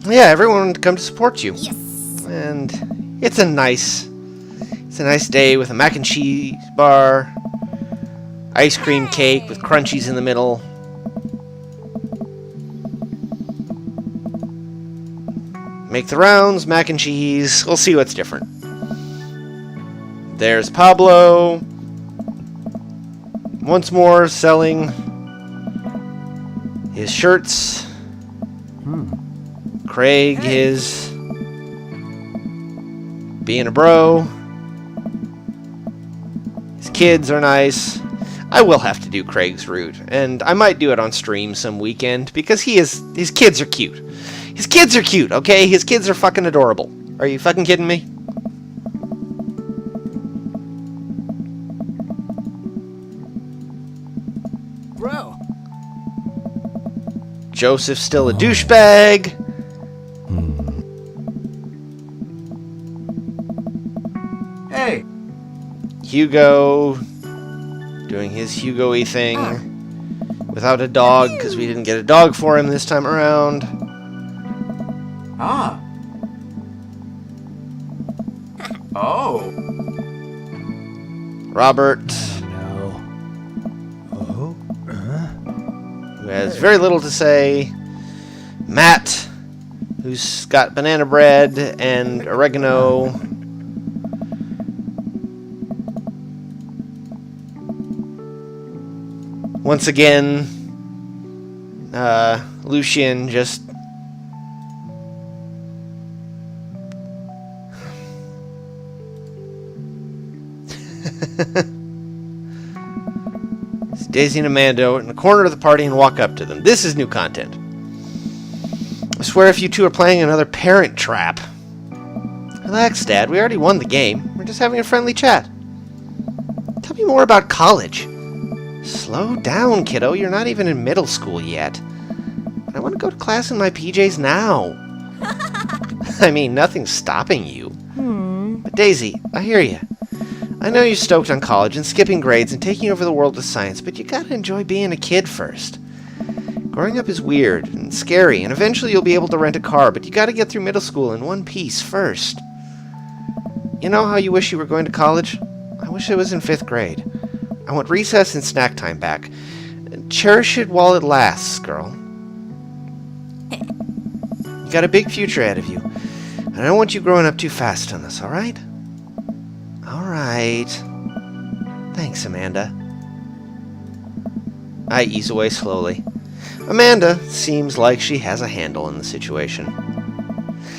Yeah, everyone would come to support you. Yes. And it's a nice day with a mac and cheese bar, ice cream cake with crunchies in the middle. Make the rounds, mac and cheese. We'll see what's different. There's Pablo. Once more selling his shirts. Craig is being a bro. His kids are nice. I will have to do Craig's route, and I might do it on stream some weekend because his kids are cute. His kids are cute, okay? His kids are fucking adorable. Are you fucking kidding me? Bro. Joseph's still a douchebag. Hey. Hugo doing his Hugo-y thing without a dog because we didn't get a dog for him this time around. Ah. Oh. Robert, who has very little to say. Matt, who's got banana bread and oregano. Once again, Lucien just... Daisy and Amanda in the corner of the party and walk up to them. This is new content. I swear if you two are playing another parent trap. Relax, Dad. We already won the game. We're just having a friendly chat. Tell me more about college. Slow down, kiddo. You're not even in middle school yet. But I want to go to class in my PJs now. I mean, nothing's stopping you. But Daisy, I hear you. I know you're stoked on college and skipping grades and taking over the world with science, but you gotta enjoy being a kid first. Growing up is weird and scary, and eventually you'll be able to rent a car, but you gotta get through middle school in one piece first. You know how you wish you were going to college? I wish I was in 5th grade. I want recess and snack time back. Cherish it while it lasts, girl. You got a big future ahead of you, and I don't want you growing up too fast on us, alright? Alright. Thanks, Amanda. I ease away slowly. Amanda seems like she has a handle on the situation.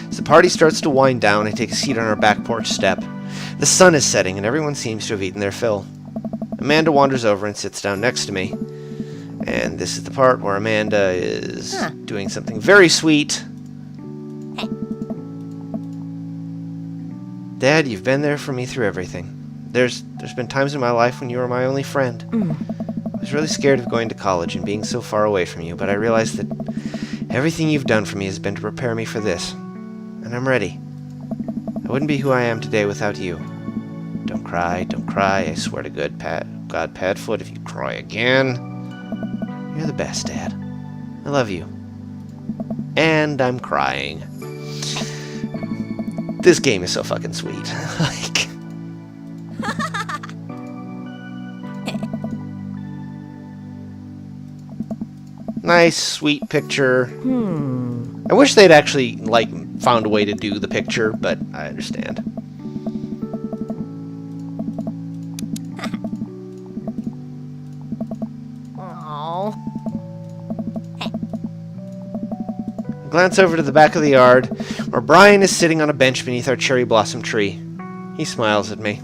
As the party starts to wind down, I take a seat on our back porch step. The sun is setting, and everyone seems to have eaten their fill. Amanda wanders over and sits down next to me. And this is the part where Amanda is doing something very sweet. Dad, you've been there for me through everything. There's been times in my life when you were my only friend. I was really scared of going to college and being so far away from you, but I realized that everything you've done for me has been to prepare me for this. And I'm ready. I wouldn't be who I am today without you. Don't cry, I swear to God, Padfoot, if you cry again. You're the best, Dad. I love you. And I'm crying. This game is so fucking sweet. Like... Nice, sweet picture. I wish they'd actually, like, found a way to do the picture, but I understand. Oh. Glance over to the back of the yard, where Brian is sitting on a bench beneath our cherry blossom tree. He smiles at me.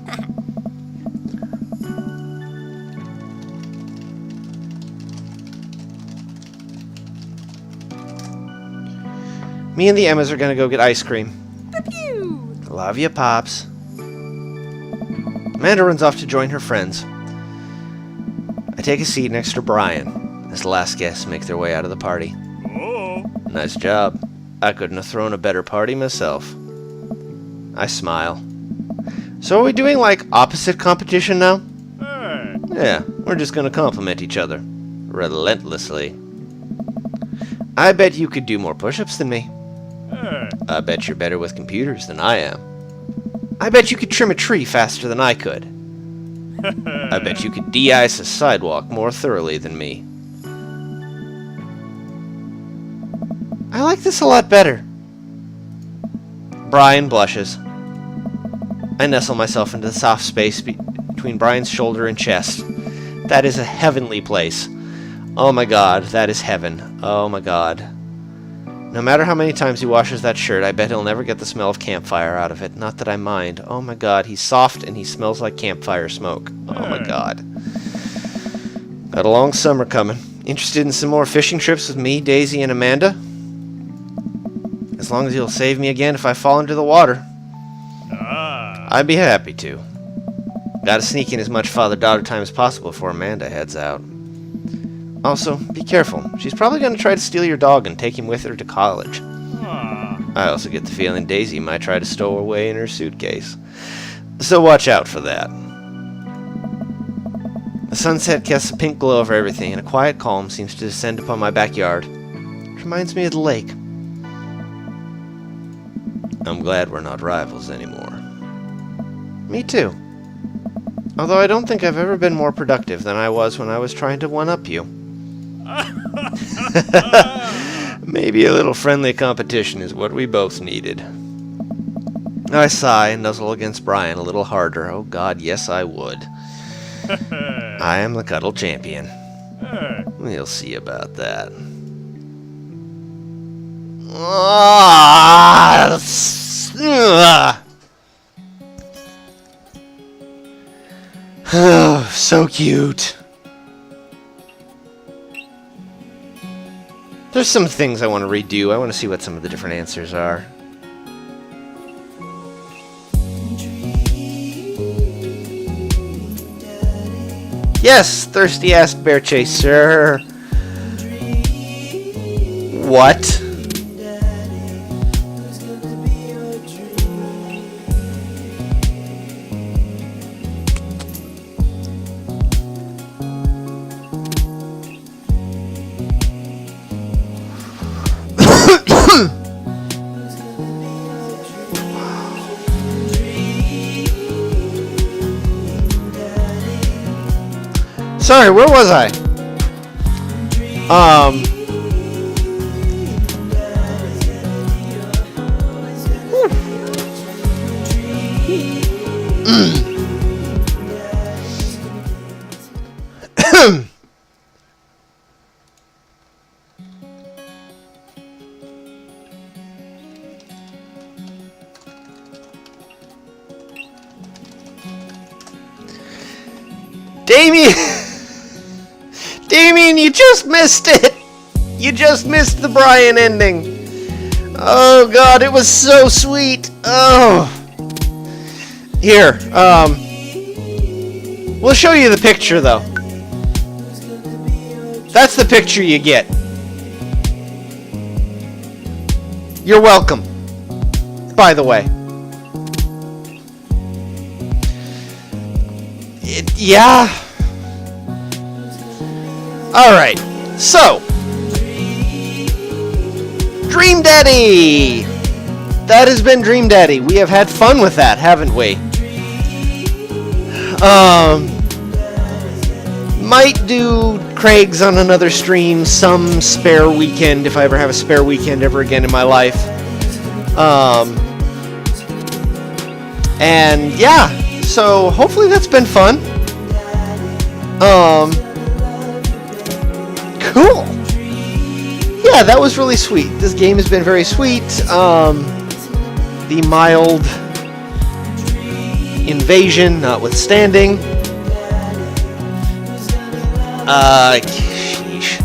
Me and the Emmas are gonna go get ice cream. Pew! Love you, Pops. Amanda runs off to join her friends. I take a seat next to Brian as the last guests make their way out of the party. Oh. Nice job. I couldn't have thrown a better party myself. I smile. So are we doing like opposite competition now? Hey. Yeah, we're just gonna compliment each other. Relentlessly. I bet you could do more push-ups than me. Hey. I bet you're better with computers than I am. I bet you could trim a tree faster than I could. I bet you could de-ice a sidewalk more thoroughly than me. I like this a lot better. Brian blushes. I nestle myself into the soft space between Brian's shoulder and chest. That is a heavenly place. Oh my god, that is heaven. Oh my god. No matter how many times he washes that shirt, I bet he'll never get the smell of campfire out of it. Not that I mind. Oh my god, he's soft and he smells like campfire smoke. Oh my god. Got a long summer coming. Interested in some more fishing trips with me, Daisy, and Amanda? As long as you'll save me again if I fall into the water. I'd be happy to. Gotta sneak in as much father-daughter time as possible before Amanda heads out. Also, be careful. She's probably going to try to steal your dog and take him with her to college. I also get the feeling Daisy might try to stow away in her suitcase. So watch out for that. The sunset casts a pink glow over everything, and a quiet calm seems to descend upon my backyard. It reminds me of the lake. I'm glad we're not rivals anymore. Me too. Although I don't think I've ever been more productive than I was when I was trying to one-up you. Maybe a little friendly competition is what we both needed. I sigh and nuzzle against Brian a little harder. Oh god, yes I would. I am the cuddle champion. Hey. We'll see about that. Oh, so cute. There's some things I want to redo. I want to see what some of the different answers are. Yes, thirsty ass bear chaser. What? Sorry, where was I? Damien! Damien, you just missed it! You just missed the Brian ending. Oh god, it was so sweet. Oh. Here, we'll show you the picture though. That's the picture you get. You're welcome. By the way. Yeah. Alright. So. Dream Daddy! That has been Dream Daddy. We have had fun with that, haven't we? Might do Craig's on another stream some spare weekend, if I ever have a spare weekend ever again in my life. And yeah, so hopefully that's been fun. Cool. Yeah, that was really sweet. This game has been very sweet. The mild invasion notwithstanding. Sheesh.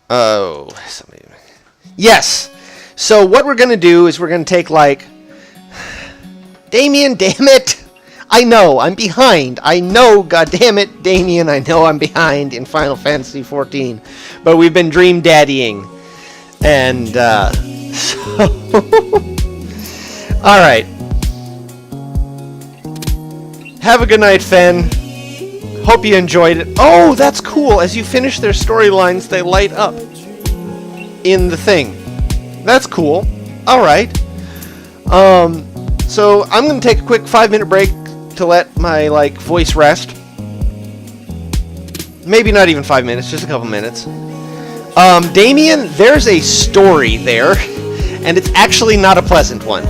Oh, somebody. Yes. So what we're gonna do is we're gonna take like, Damien, damn it! I know I'm behind. I know, goddammit, Damien. I know I'm behind in Final Fantasy XIV, but we've been dream daddying, and so all right. Have a good night, Fen. Hope you enjoyed it. Oh, that's cool. As you finish their storylines, they light up in the thing. That's cool. All right. So I'm gonna take a quick 5-minute break to let my voice rest. Maybe not even 5 minutes, just a couple minutes. Damien, there's a story there, and it's actually not a pleasant one.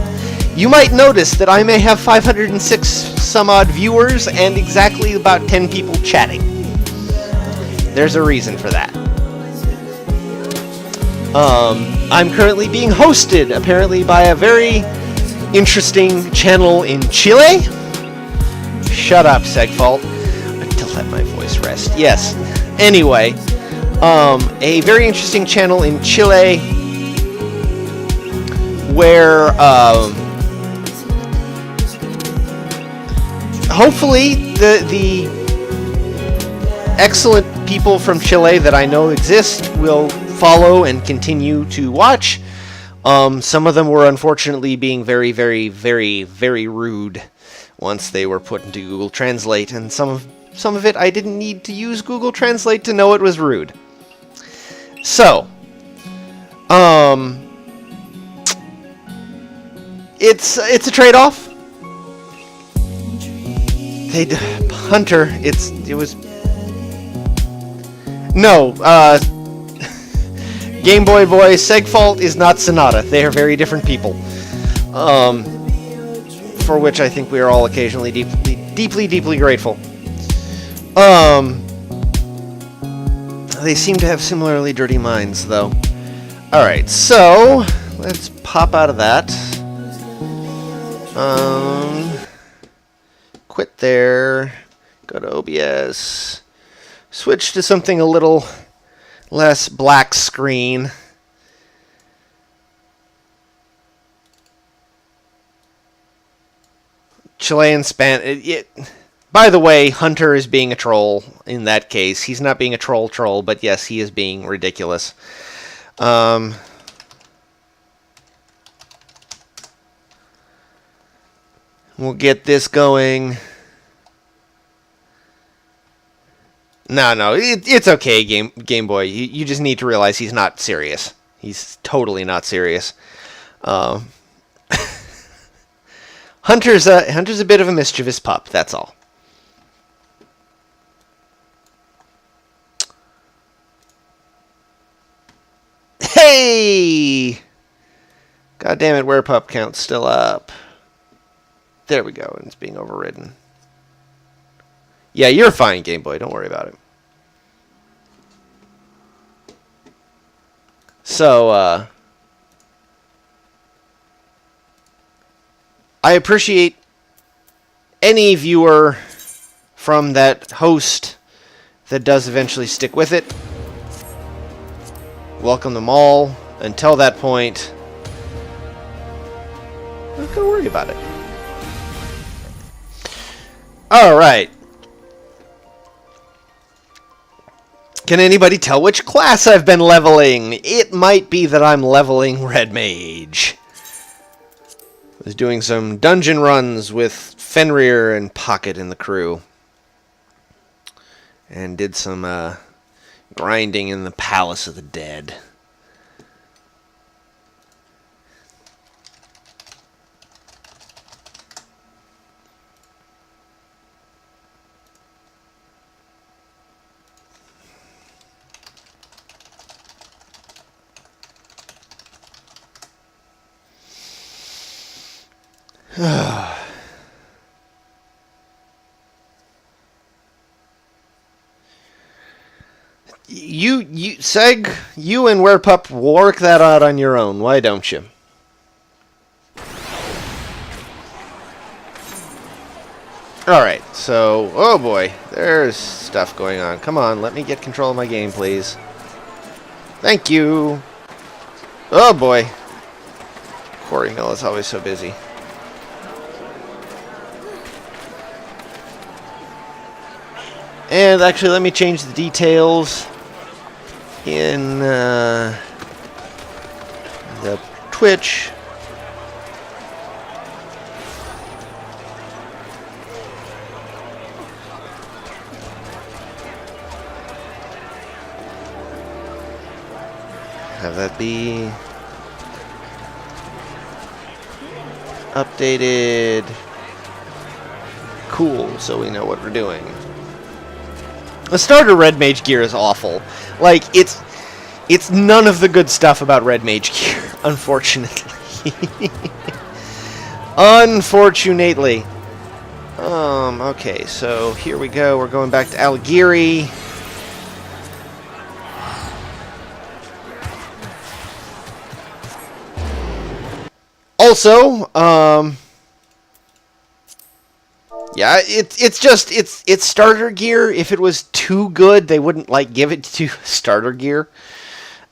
You might notice that I may have 506 some odd viewers and exactly about 10 people chatting. There's a reason for that. I'm currently being hosted, apparently, by a very interesting channel in Chile. Shut up, Segfault. To let my voice rest. Yes. Anyway, a very interesting channel in Chile where, hopefully the excellent people from Chile that I know exist will follow and continue to watch. Some of them were unfortunately being very, very, very, very rude once they were put into Google Translate, and some of it I didn't need to use Google Translate to know it was rude. So, it's a trade-off. Hunter, it was no, Game Boy Boy, Segfault is not Sonata. They are very different people. For which I think we are all occasionally deeply grateful. They seem to have similarly dirty minds, though. Alright, so let's pop out of that. Quit there. Go to OBS. Switch to something a little less black screen. Chilean by the way, Hunter is being a troll in that case. He's not being a troll, but yes, he is being ridiculous. We'll get this going. No, it's okay, Game Boy. You just need to realize he's not serious. He's totally not serious. Hunter's a bit of a mischievous pup, that's all. Hey! God damn it, where pup count's still up. There we go, and it's being overridden. Yeah, you're fine, Game Boy. Don't worry about it. So, I appreciate any viewer from that host that does eventually stick with it. Welcome them all. Until that point, I'm not gonna worry about it. Alright. Can anybody tell which class I've been leveling? It might be that I'm leveling Red Mage. I was doing some dungeon runs with Fenrir and Pocket in the crew. And did some grinding in the Palace of the Dead. Seg, you and Werepup work that out on your own. Why don't you? Alright, so, oh boy, there's stuff going on. Come on, let me get control of my game, please. Thank you. Oh boy. Quarry Mill is always so busy. And actually, let me change the details in the Twitch. Have that be updated. Cool, so we know what we're doing. The starter Red Mage gear is awful. Like, it's none of the good stuff about Red Mage gear, unfortunately. Unfortunately. Okay, so here we go. We're going back to Algiri. Also, yeah, it's starter gear. If it was too good, they wouldn't like give it to starter gear.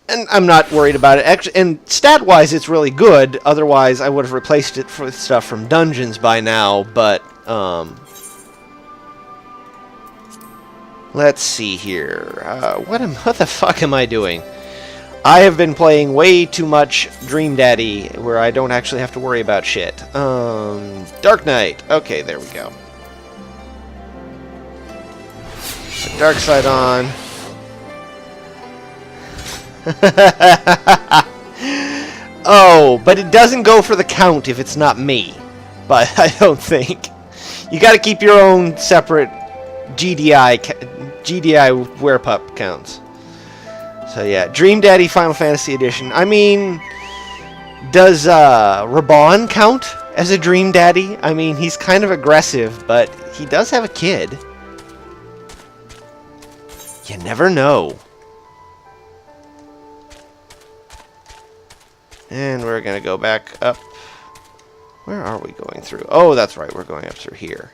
And I'm not worried about it. Actually, and stat-wise, it's really good. Otherwise, I would have replaced it with stuff from Dungeons by now. But let's see here. What the fuck am I doing? I have been playing way too much Dream Daddy, where I don't actually have to worry about shit. Dark Knight. Okay, there we go. Dark side on. Oh, but it doesn't go for the count if it's not me. But I don't think. You gotta keep your own separate GDI Werepup counts. So yeah, Dream Daddy Final Fantasy Edition. I mean, does Raban count as a Dream Daddy? I mean, he's kind of aggressive, but he does have a kid. You never know. And we're going to go back up. Where are we going through? Oh, that's right. We're going up through here.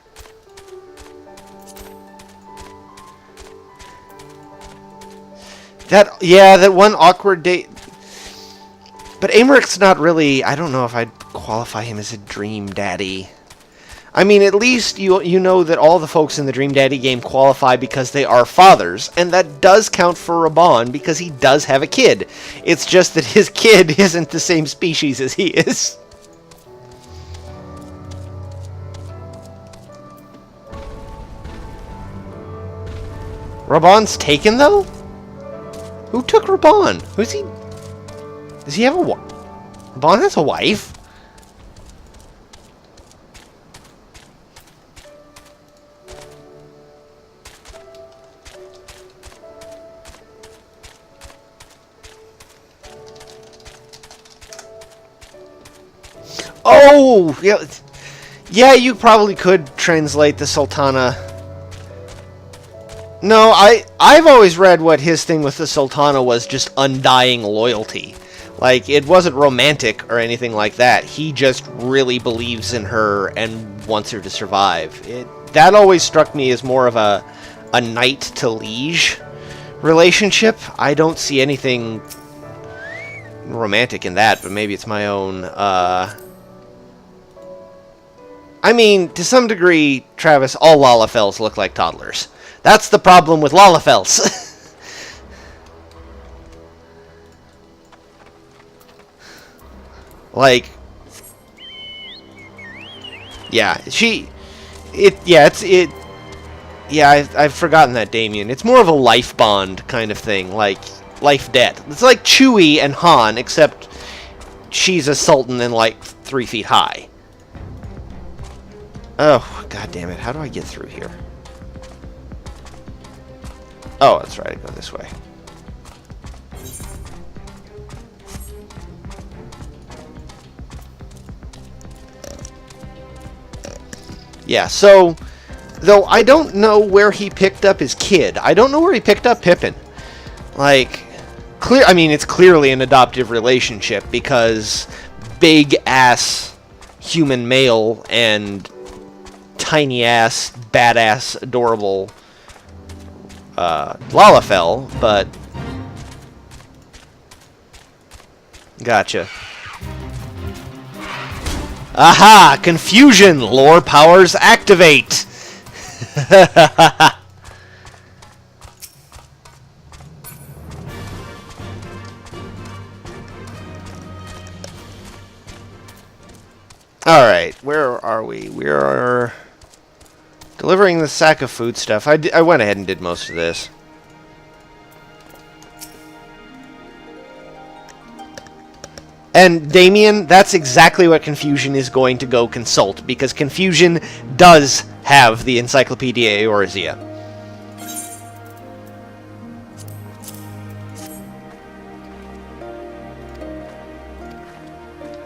That one awkward date. But Americ's not really... I don't know if I'd qualify him as a Dream Daddy. I mean, at least you know that all the folks in the Dream Daddy game qualify because they are fathers, and that does count for Raban because he does have a kid. It's just that his kid isn't the same species as he is. Raban's taken, though? Who took Raban? Who's he? Does he have a wife? Raban has a wife? Oh, yeah, you probably could translate the Sultana. No, I've always read what his thing with the Sultana was just undying loyalty. Like, it wasn't romantic or anything like that. He just really believes in her and wants her to survive. That always struck me as more of a knight to liege relationship. I don't see anything romantic in that, but maybe it's my own, I mean, to some degree, Travis, all Lalafels look like toddlers. That's the problem with Lalafels. Like, yeah, I've forgotten that, Damien. It's more of a life bond kind of thing, like life debt. It's like Chewie and Han, except she's a sultan and like 3 feet high. Oh, god damn it! How do I get through here? Oh, that's right. I go this way. Yeah, so, though I don't know where he picked up his kid. I don't know where he picked up Pippin. Like, I mean, it's clearly an adoptive relationship because big-ass human male and tiny-ass, badass, adorable Lalafell, but... Gotcha. Aha! Confusion! Lore powers activate! Alright, where are we? We are delivering the sack of food stuff. I went ahead and did most of this. And Damien, that's exactly what Confusion is going to go consult, because Confusion does have the Encyclopedia Eorzea.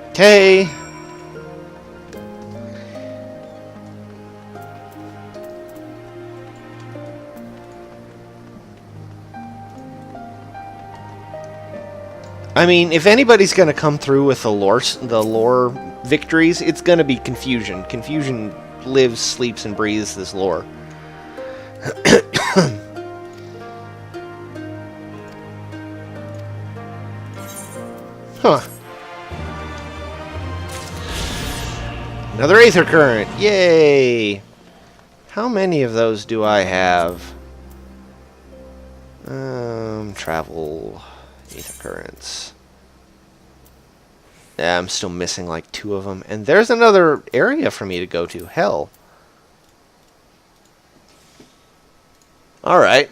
Okay. I mean, if anybody's going to come through with the lore victories, it's going to be Confusion. Confusion lives, sleeps, and breathes this lore. Huh. Another Aether Current. Yay! How many of those do I have? Travel... Aether Currents. Yeah, I'm still missing like 2 of them. And there's another area for me to go to. Hell. Alright.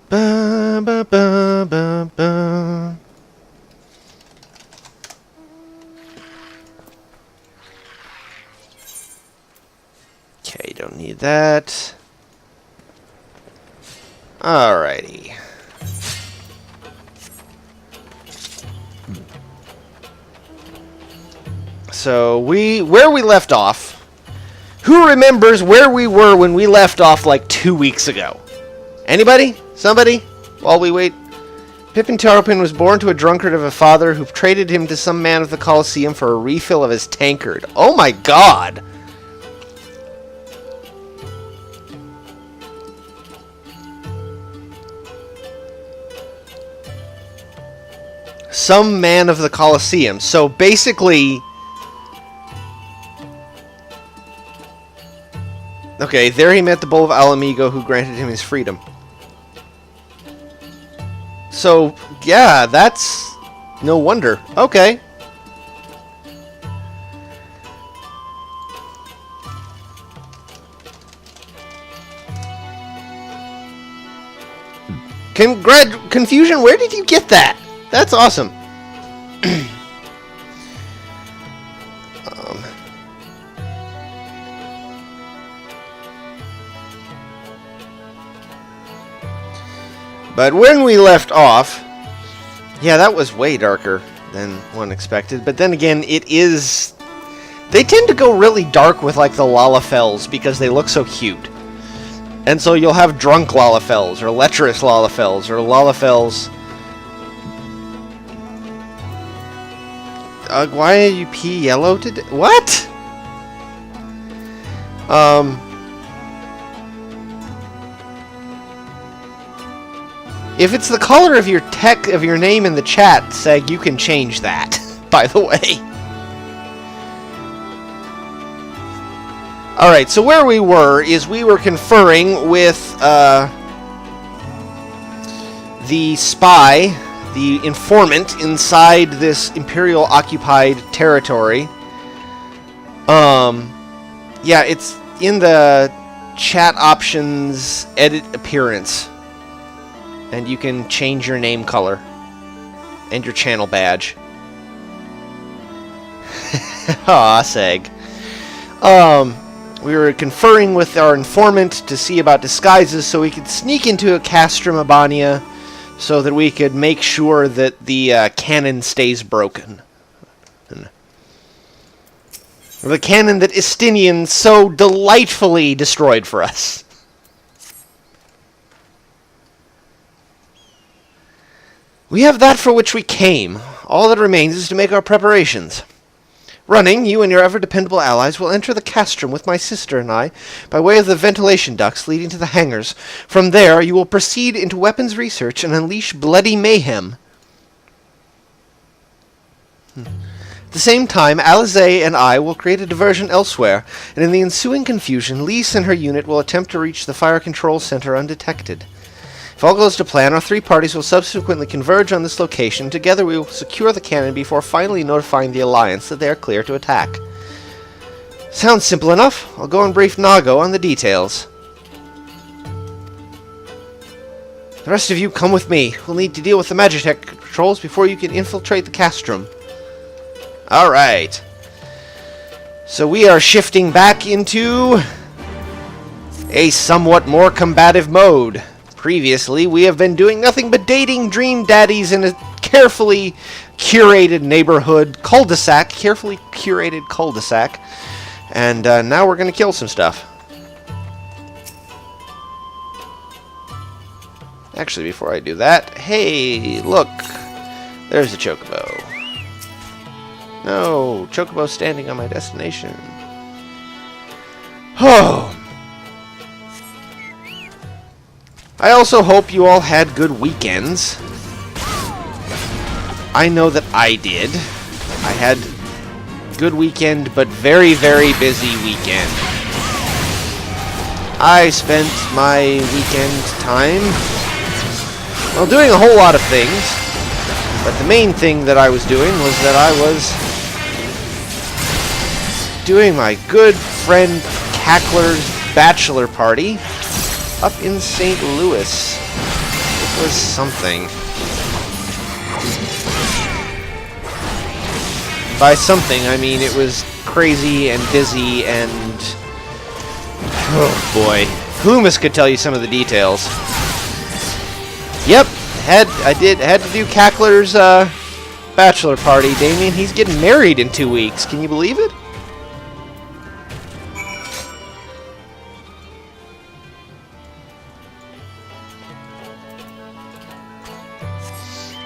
Ba, ba, ba, ba, ba. Okay, don't need that. Alrighty. So, where we left off. Who remembers where we were when we left off like 2 weeks ago? Anybody? Somebody? While we wait. Pippin Tarpin was born to a drunkard of a father who traded him to some man of the Colosseum for a refill of his tankard. Oh my god! Some man of the Colosseum. So basically... Okay, there he met the Bull of Alamigo, who granted him his freedom. So, yeah, that's... no wonder. Okay. Confusion, where did you get that? That's awesome. But when we left off, yeah, that was way darker than one expected. But then again, it is They tend to go really dark with like the Lalafels because they look so cute. And so you'll have drunk Lalafels, or lecherous Lalafels, or Lalafels. Why are you pea yellow today? What? If it's the color of your name in the chat, Seg, you can change that, by the way. Alright, so where we were is we were conferring with the spy, the informant inside this Imperial-occupied territory. Yeah, it's in the chat options edit appearance. And you can change your name color. And your channel badge. Aw, Seg. We were conferring with our informant to see about disguises so we could sneak into a Castrum Abania so that we could make sure that the cannon stays broken. The cannon that Istinian so delightfully destroyed for us. We have that for which we came. All that remains is to make our preparations. Running, you and your ever-dependable allies will enter the castrum with my sister and I by way of the ventilation ducts leading to the hangars. From there, you will proceed into weapons research and unleash bloody mayhem. At the same time, Alizé and I will create a diversion elsewhere, and in the ensuing confusion, Lise and her unit will attempt to reach the fire control center undetected. If all goes to plan, our three parties will subsequently converge on this location. Together we will secure the cannon before finally notifying the Alliance that they are clear to attack. Sounds simple enough. I'll go and brief Nago on the details. The rest of you come with me. We'll need to deal with the Magitech patrols before you can infiltrate the castrum. Alright. So we are shifting back into a somewhat more combative mode. Previously, we have been doing nothing but dating dream daddies in a carefully curated neighborhood cul-de-sac. Carefully curated cul-de-sac. And now we're going to kill some stuff. Actually, before I do that, hey, look. There's a chocobo. No, chocobo standing on my destination. Oh. I also hope you all had good weekends. I know that I did. I had good weekend, but very, very busy weekend. I spent my weekend time, well, doing a whole lot of things. But the main thing that I was doing was that I was doing my good friend Cackler's bachelor party up in St. Louis. It was something. By something, I mean it was crazy and busy and... oh boy. Loomis could tell you some of the details. Yep, had to do Cackler's bachelor party, Damien. He's getting married in 2 weeks. Can you believe it?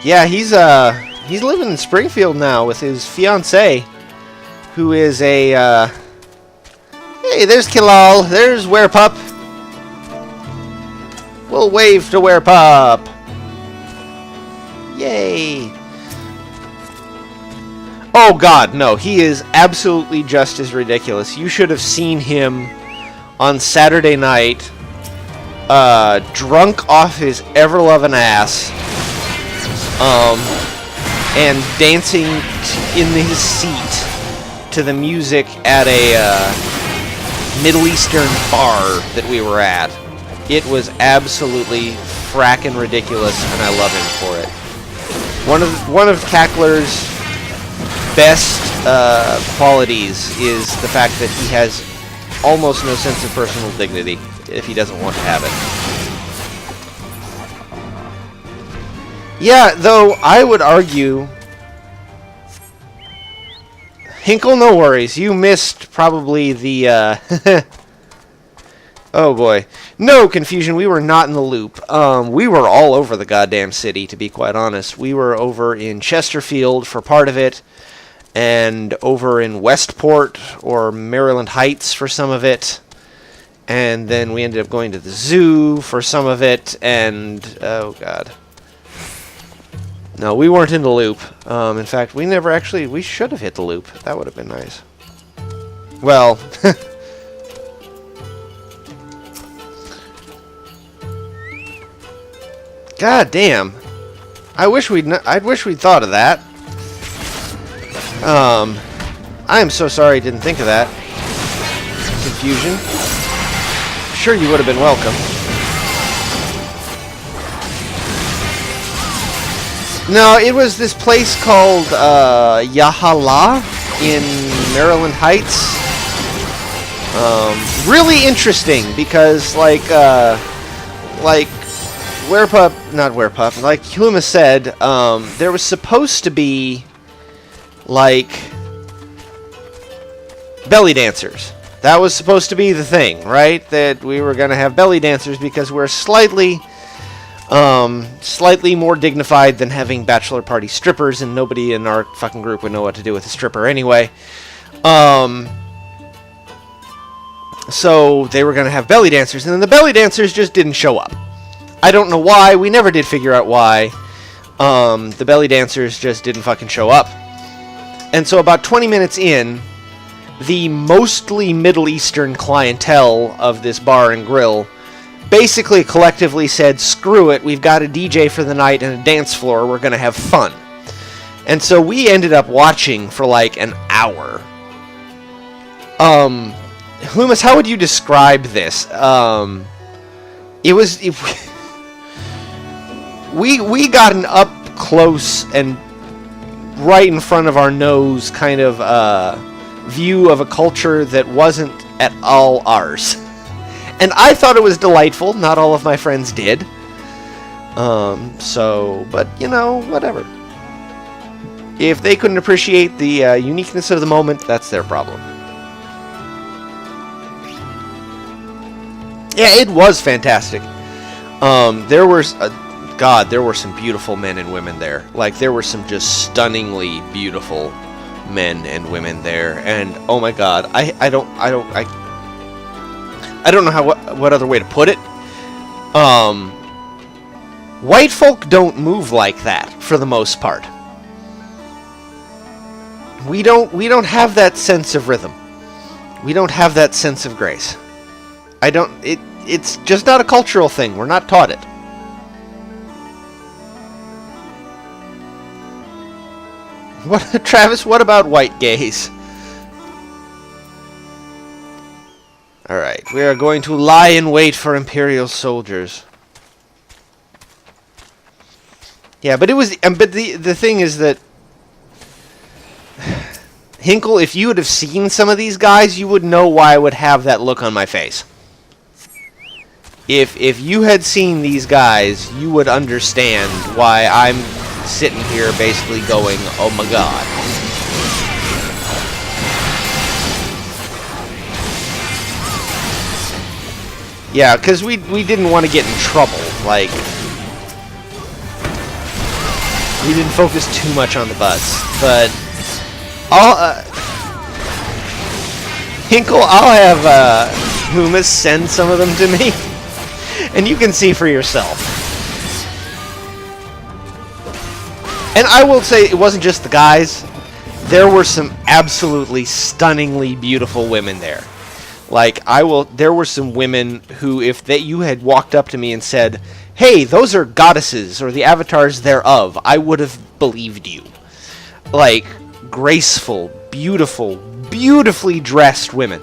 Yeah, he's living in Springfield now with his fiancée, who is a hey, there's Kilal, there's Werepup. We'll wave to Werepup. Yay. Oh god, no, he is absolutely just as ridiculous. You should have seen him on Saturday night, drunk off his ever-loving ass. And dancing in his seat to the music at a Middle Eastern bar that we were at. It was absolutely frackin' ridiculous, and I love him for it. One of Cackler's best qualities is the fact that he has almost no sense of personal dignity if he doesn't want to have it. Yeah, though I would argue Hinkle, no worries. You missed probably the, oh boy. No confusion, we were not in the loop. We were all over the goddamn city, to be quite honest. We were over in Chesterfield for part of it, and over in Westport or Maryland Heights for some of it. And then we ended up going to the zoo for some of it, and oh god. No, we weren't in the loop. In fact, we never actually, we should have hit the loop. That would have been nice. Well, god damn. I wish we'd thought of that. I am so sorry I didn't think of that. Confusion. Sure, you would have been welcome. No, it was this place called Yahala in Maryland Heights. Really interesting because, like Huma said, there was supposed to be like belly dancers. That was supposed to be the thing, right? That we were going to have belly dancers because we're slightly more dignified than having bachelor party strippers, and nobody in our fucking group would know what to do with a stripper anyway. So they were going to have belly dancers, and then the belly dancers just didn't show up. I don't know why. We never did figure out why. The belly dancers just didn't fucking show up. And so about 20 minutes in, the mostly Middle Eastern clientele of this bar and grill basically collectively said, screw it, we've got a DJ for the night and a dance floor, we're going to have fun. And so we ended up watching for like an hour. Loomis, how would you describe this? We got an up close and right in front of our nose kind of view of a culture that wasn't at all ours. And I thought it was delightful. Not all of my friends did. But, you know, whatever. If they couldn't appreciate the uniqueness of the moment, that's their problem. Yeah, it was fantastic. There were some beautiful men and women there. Like, there were some just stunningly beautiful men and women there, and oh my god, I don't know what other way to put it. White folk don't move like that for the most part. We don't have that sense of rhythm. We don't have that sense of grace. It's just not a cultural thing. We're not taught it. What, Travis, what about white gays? Alright, we are going to lie in wait for Imperial soldiers. Yeah, but it was, but the thing is that Hinkle, if you would have seen some of these guys, you would know why I would have that look on my face. If you had seen these guys, you would understand why I'm sitting here basically going, oh my god. Yeah, because we didn't want to get in trouble. Like, we didn't focus too much on the butts. But Hinkle, I'll have Loomis send some of them to me, and you can see for yourself. And I will say, it wasn't just the guys. There were some absolutely stunningly beautiful women there. Like, there were some women who, if you had walked up to me and said, hey, those are goddesses, or the avatars thereof, I would have believed you. Like, graceful, beautiful, beautifully dressed women.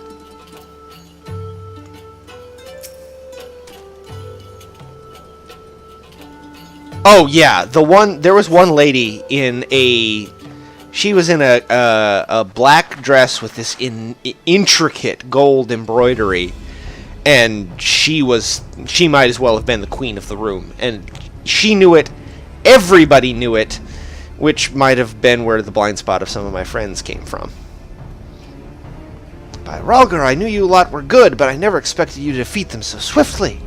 Oh yeah, there was one lady she was in a black dress with this intricate gold embroidery, and she might as well have been the queen of the room, and she knew it, everybody knew it, which might have been where the blind spot of some of my friends came from. By Ralgar, I knew you lot were good, but I never expected you to defeat them so swiftly.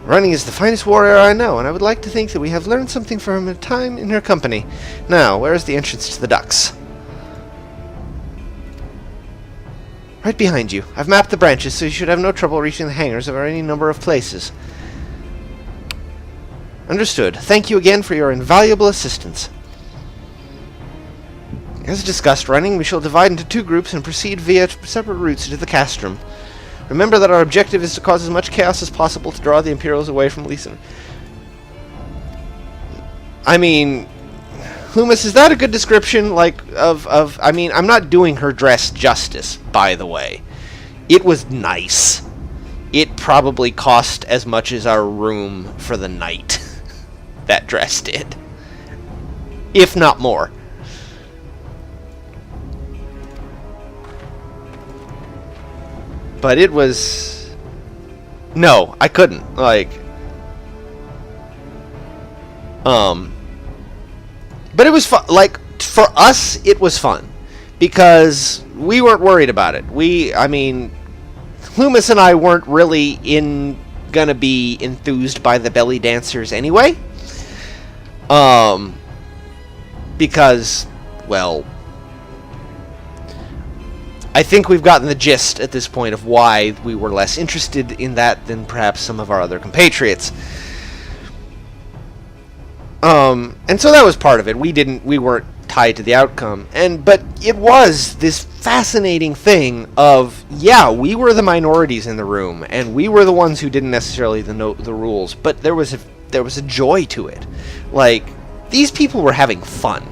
Running is the finest warrior I know, and I would like to think that we have learned something from her time in her company. Now, where is the entrance to the ducks? Right behind you. I've mapped the branches, so you should have no trouble reaching the hangars or any number of places. Understood. Thank you again for your invaluable assistance. As discussed, running, we shall divide into 2 groups and proceed via separate routes to the castrum. Remember that our objective is to cause as much chaos as possible to draw the Imperials away from Lysan. I mean, Loomis, is that a good description, like, of I mean, I'm not doing her dress justice, by the way. It was nice. It probably cost as much as our room for the night. That dress did. If not more. But it was... No, I couldn't. Like... But it was fun. Like, for us, it was fun. Because we weren't worried about it. I mean... Loomis and I weren't really gonna be enthused by the belly dancers anyway. Because, well... I think we've gotten the gist at this point of why we were less interested in that than perhaps some of our other compatriots. And so that was part of it. We weren't tied to the outcome. But it was this fascinating thing of, yeah, we were the minorities in the room, and we were the ones who didn't necessarily know the rules, but there was a joy to it. Like, these people were having fun.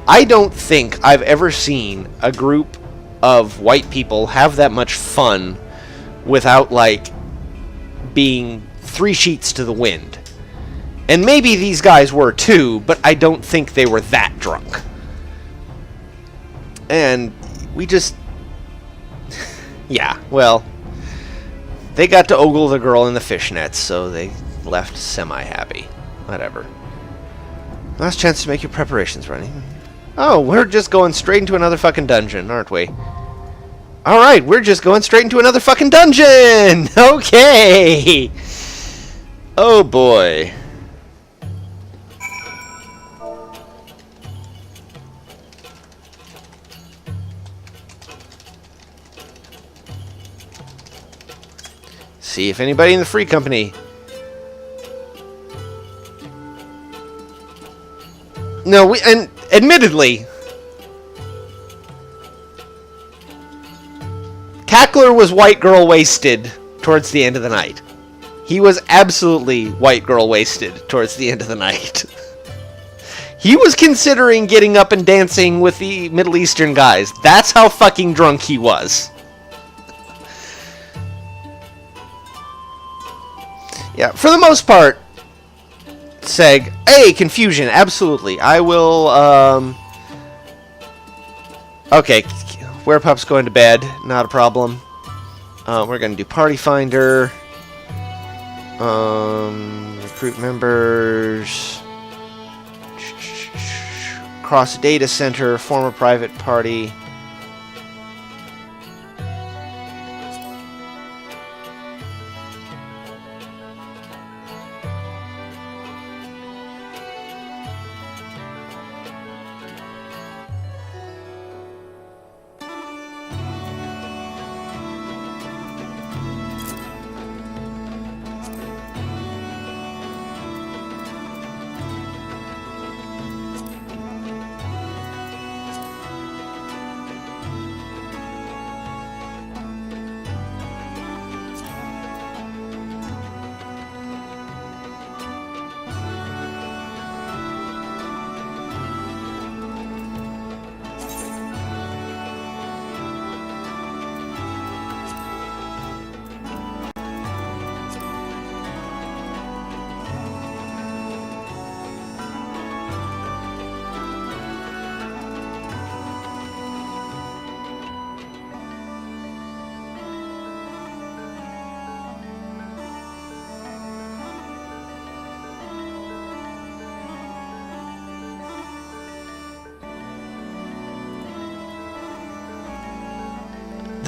I don't think I've ever seen a group of white people have that much fun without, like, being 3 sheets to the wind. And maybe these guys were too, but I don't think they were that drunk. And we just... yeah, well... They got to ogle the girl in the fishnets, so they left semi-happy. Whatever. Last chance to make your preparations, running. Oh, we're just going straight into another fucking dungeon, aren't we? Alright, we're just going straight into another fucking dungeon! Okay! Oh boy. See if anybody in the Free Company... No, and admittedly... Cackler was white girl wasted towards the end of the night. He was absolutely white girl wasted towards the end of the night. He was considering getting up and dancing with the Middle Eastern guys. That's how fucking drunk he was. Yeah, for the most part, Seg, hey, confusion, absolutely. I will, okay, Werepup's going to bed, not a problem. We're going to do Party Finder. Recruit members. Cross Data Center, form a private party.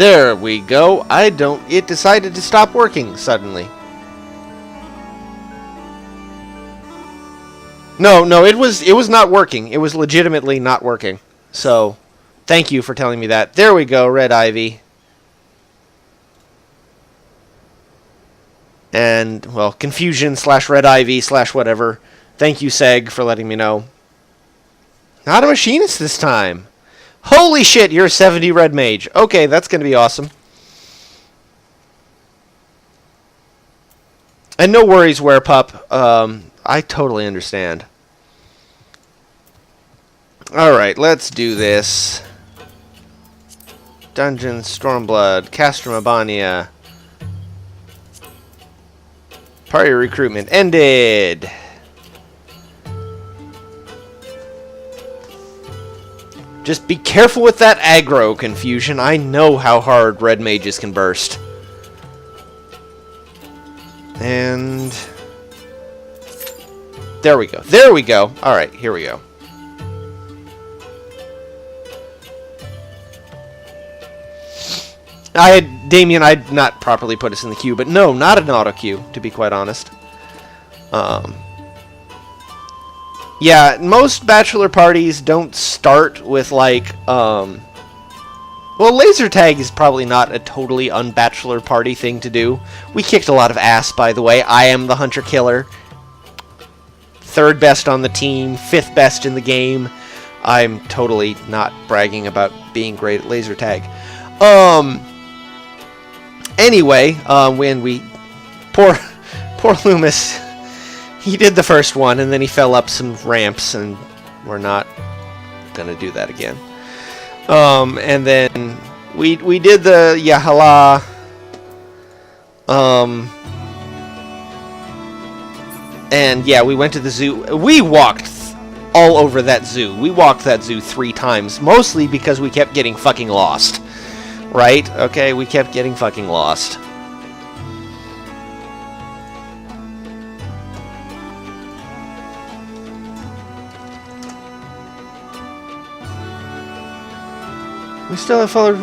There we go. It decided to stop working suddenly. No, it was not working. It was legitimately not working. So, thank you for telling me that. There we go, Red Ivy. And, well, confusion / Red Ivy / whatever. Thank you, Seg, for letting me know. Not a machinist this time. Holy shit, you're a 70 red mage. Okay, that's going to be awesome. And no worries, Werepup. I totally understand. Alright, let's do this. Dungeon, Stormblood, Castramabania. Party recruitment ended. Just be careful with that aggro, Confusion. I know how hard red mages can burst. And there we go. There we go. Alright, here we go. Damien, I'd not properly put us in the queue, but no, not an auto queue, to be quite honest. Yeah, most bachelor parties don't start with, like, well, laser tag is probably not a totally unbachelor party thing to do. We kicked a lot of ass, by the way. I am the hunter-killer. 3rd best on the team, 5th best in the game. I'm totally not bragging about being great at laser tag. Anyway, when we... Poor Loomis... He did the first one, and then he fell up some ramps, and we're not gonna do that again. And then we did the Yahala. And yeah, we went to the zoo. We walked all over that zoo. We walked that zoo 3 times, mostly because we kept getting fucking lost. Right? Okay, we kept getting fucking lost. We still have followed.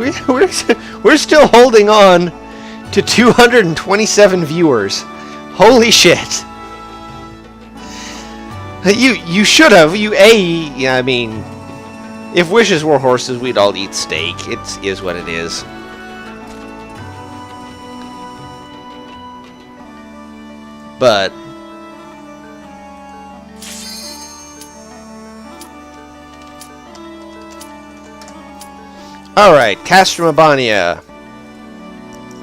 We're still holding on to 227 viewers. Holy shit! You should have. I mean, if wishes were horses, we'd all eat steak. It is what it is. But alright, Castramabania.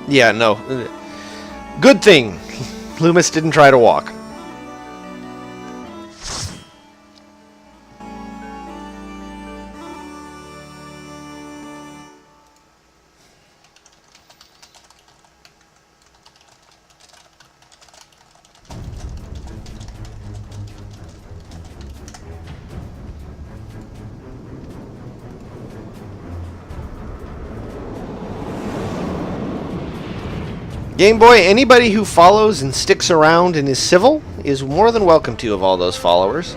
Yeah, no. Good thing Loomis didn't try to walk. Game Boy, anybody who follows and sticks around and is civil is more than welcome to of all those followers.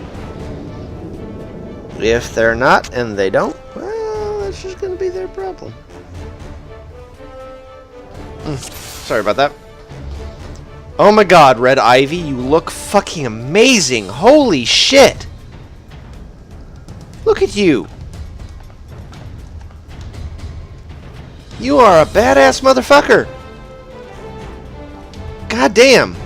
If they're not and they don't, well, that's just going to be their problem. Sorry about that. Oh my god, Red Ivy, you look fucking amazing. Holy shit. Look at you. You are a badass motherfucker. God damn.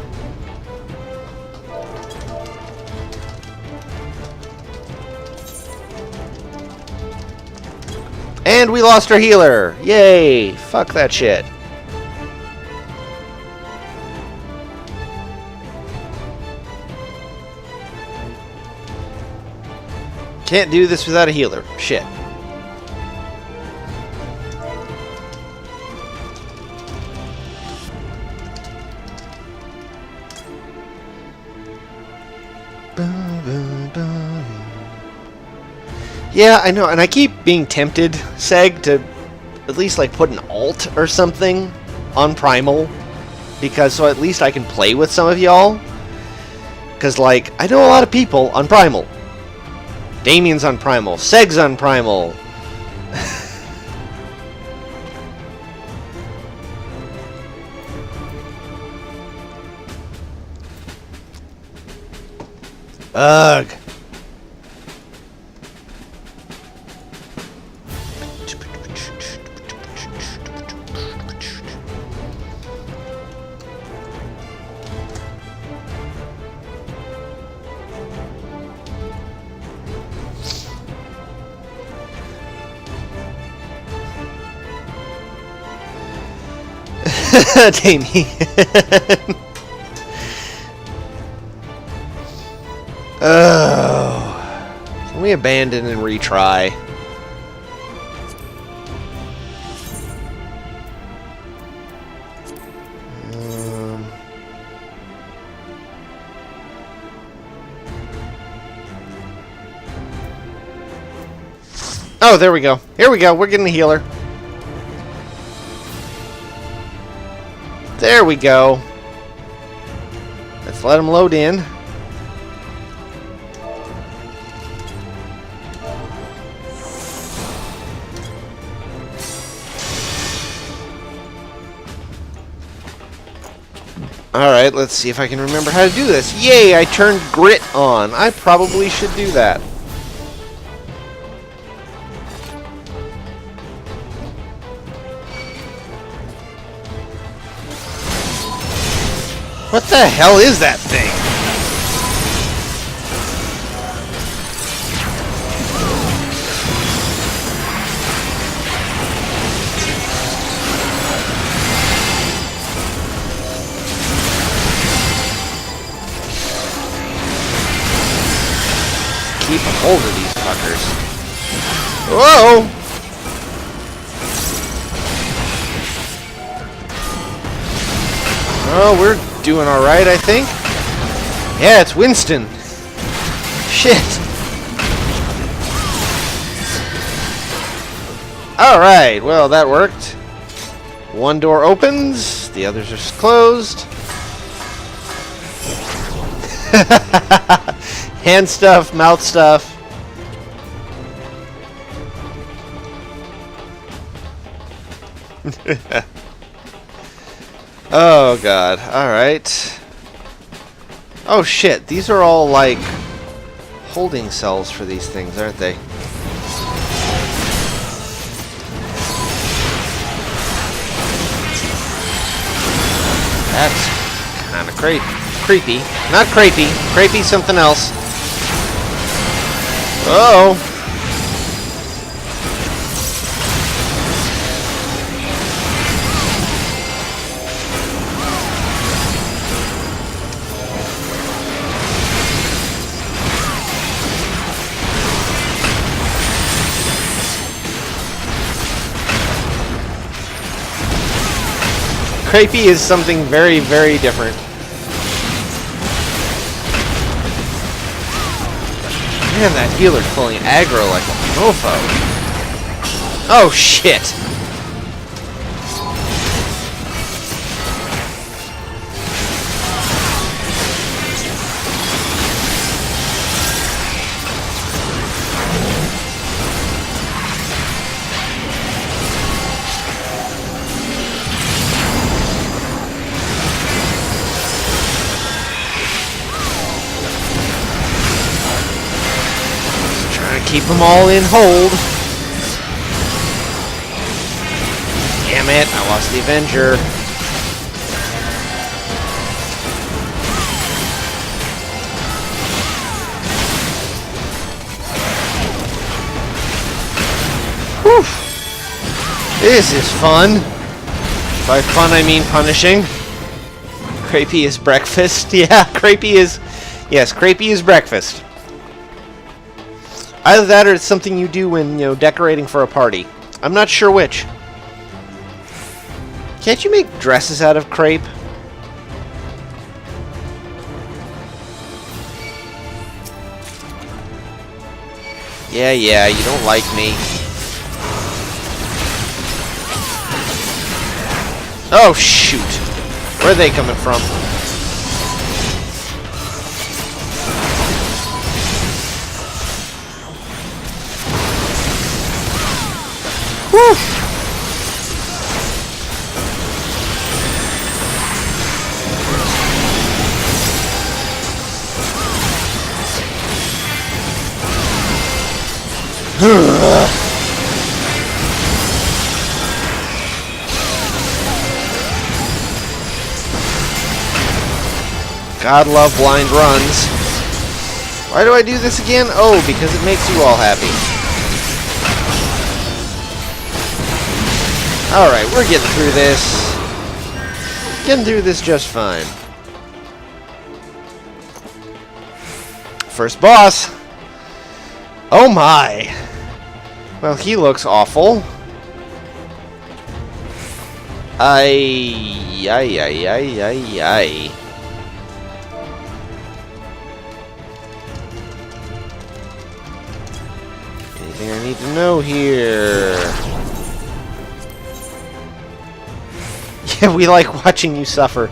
And we lost our healer. Yay. Fuck that shit. Can't do this without a healer. Shit. Yeah, I know, and I keep being tempted, Seg, to at least like put an alt or something on Primal, because so at least I can play with some of y'all. Because like I know a lot of people on Primal. Damien's on Primal, Seg's on Primal. Ugh. Damien. Oh. Can we abandon and retry? Oh, there we go. Here we go. We're getting a healer. There we go. Let's let him load in. Alright, let's see if I can remember how to do this. Yay, I turned grit on. I probably should do that. What the hell is that thing? Keep a hold of these fuckers. Whoa! Oh, we're doing alright, I think. Yeah, it's Winston. Shit. Alright, well, that worked. One door opens, the others are closed. Hand stuff, mouth stuff. Oh god, alright. Oh shit, these are all like holding cells for these things, aren't they? That's kinda creepy. Not creepy. Creepy something else. Oh! Creepy is something very, very different. Man, that healer's pulling aggro like a mofo. Oh, shit. Keep them all in hold. Damn it, I lost the Avenger. Whew. This is fun. By fun, I mean punishing. Crepey is breakfast. Yeah, Crepey is... Yes, Crepey is breakfast. Either that or it's something you do when, you know, decorating for a party. I'm not sure which. Can't you make dresses out of crepe? Yeah, you don't like me. Oh, shoot. Where are they coming from? Woo! God love blind runs. Why do I do this again? Oh, because it makes you all happy. Alright, we're getting through this. Getting through this just fine. First boss. Oh my. Well, he looks awful. Ay. Anything I need to know here? Yeah, we like watching you suffer.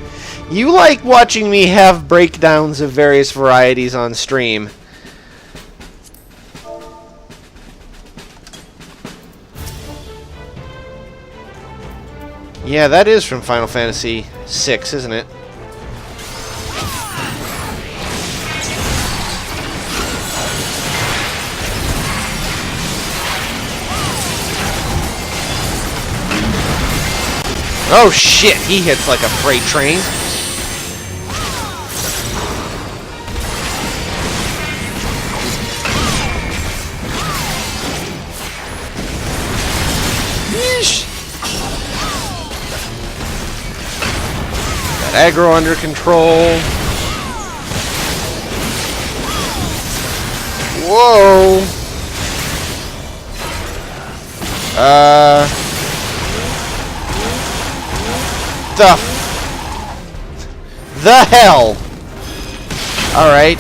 You like watching me have breakdowns of various varieties on stream. Yeah, that is from Final Fantasy VI, isn't it? Oh shit, he hits like a freight train. Yeesh. Got aggro under control. Whoa. The hell? Alright.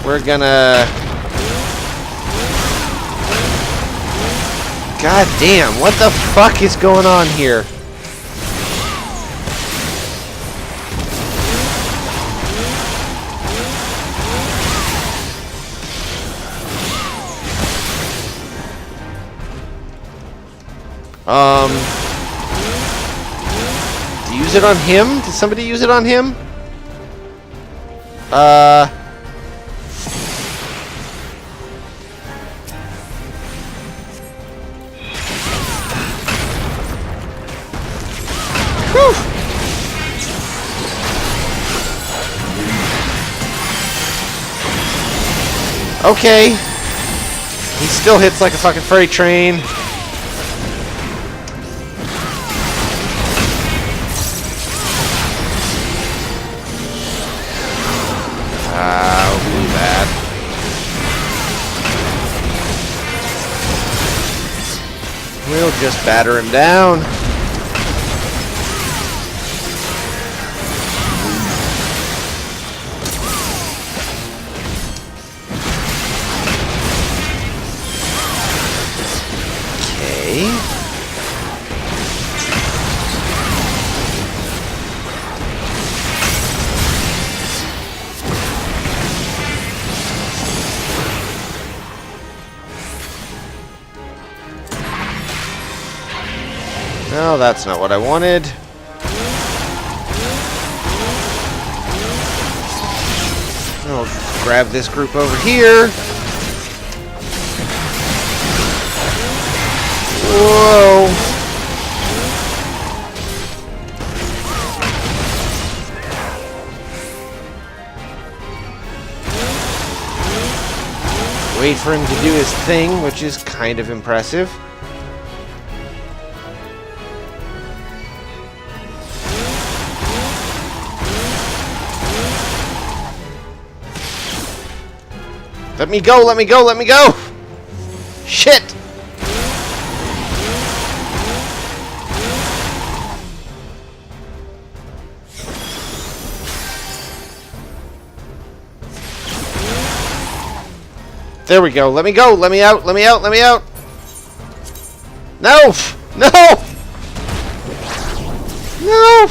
We're gonna... God damn, what the fuck is going on here? Use it on him? Did somebody use it on him? Whew. Okay. He still hits like a fucking freight train. We'll just batter him down. Okay. No, that's not what I wanted. I'll grab this group over here. Whoa. Wait for him to do his thing, which is kind of impressive. Let me go, let me go, let me go! Shit! There we go, let me go, let me out, let me out, let me out! No! No! No!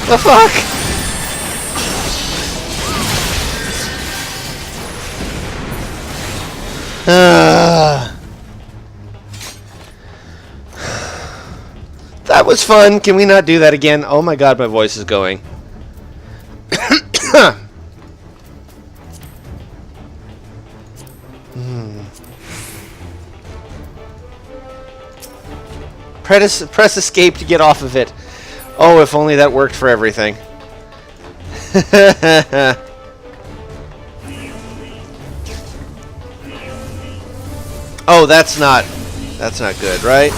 The fuck? That was fun. Can we not do that again? Oh my god, my voice is going. Press escape to get off of it. Oh, if only that worked for everything. Oh, that's not good, right?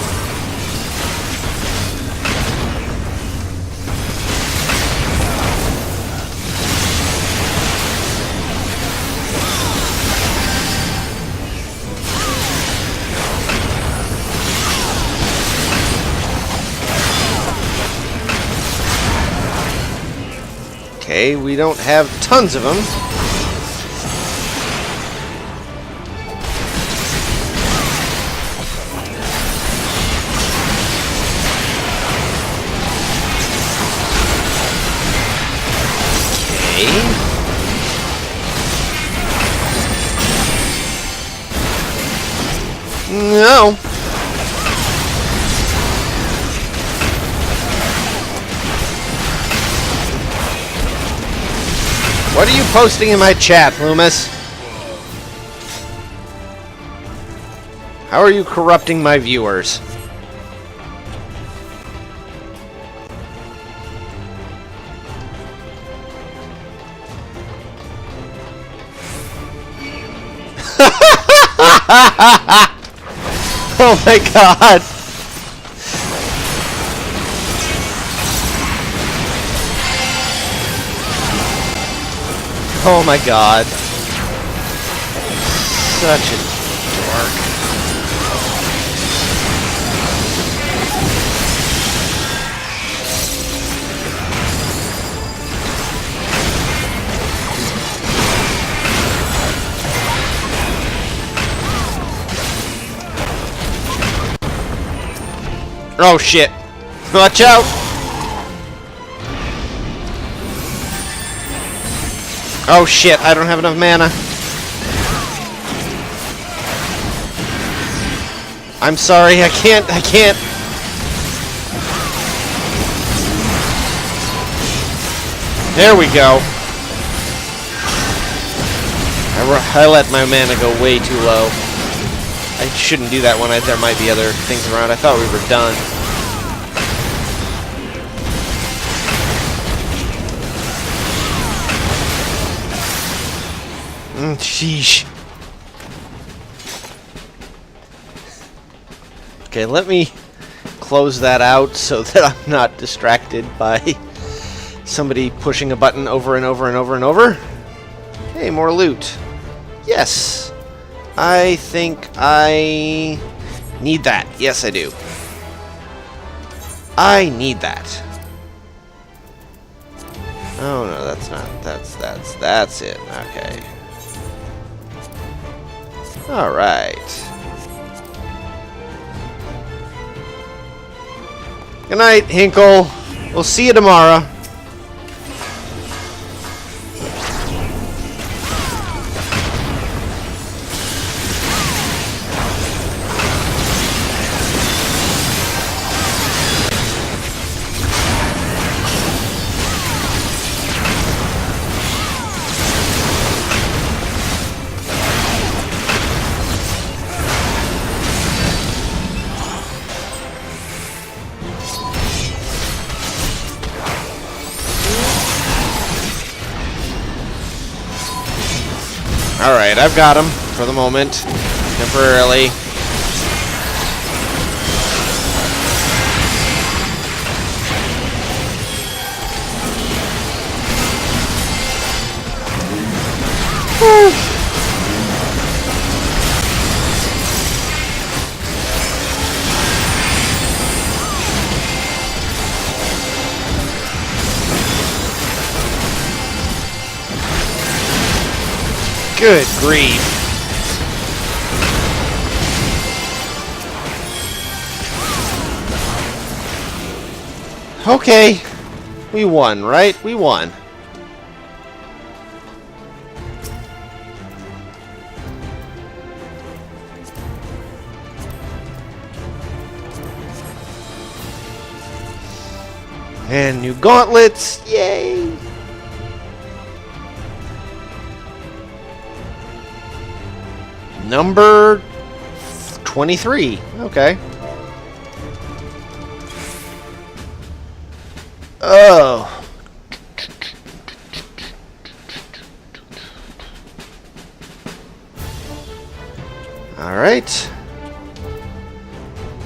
Okay, we don't have tons of them. No. What are you posting in my chat, Loomis? How are you corrupting my viewers? Oh my god! Oh my god. Such a dork. Oh shit. Watch out! Oh shit, I don't have enough mana. I'm sorry, I can't. There we go. I let my mana go way too low. I shouldn't do that when there might be other things around. I thought we were done. Sheesh. Okay, let me close that out so that I'm not distracted by somebody pushing a button over and over and over and over. Hey, more loot. Yes. I think I need that. Yes, I do. I need that. Oh no, that's not. That's it. Okay. All right. Good night, Hinkle. We'll see you tomorrow. Alright, I've got him for the moment, temporarily. Good grief. Okay. We won, right? We won. And new gauntlets. Yay! Number 23. Okay. Oh. Alright.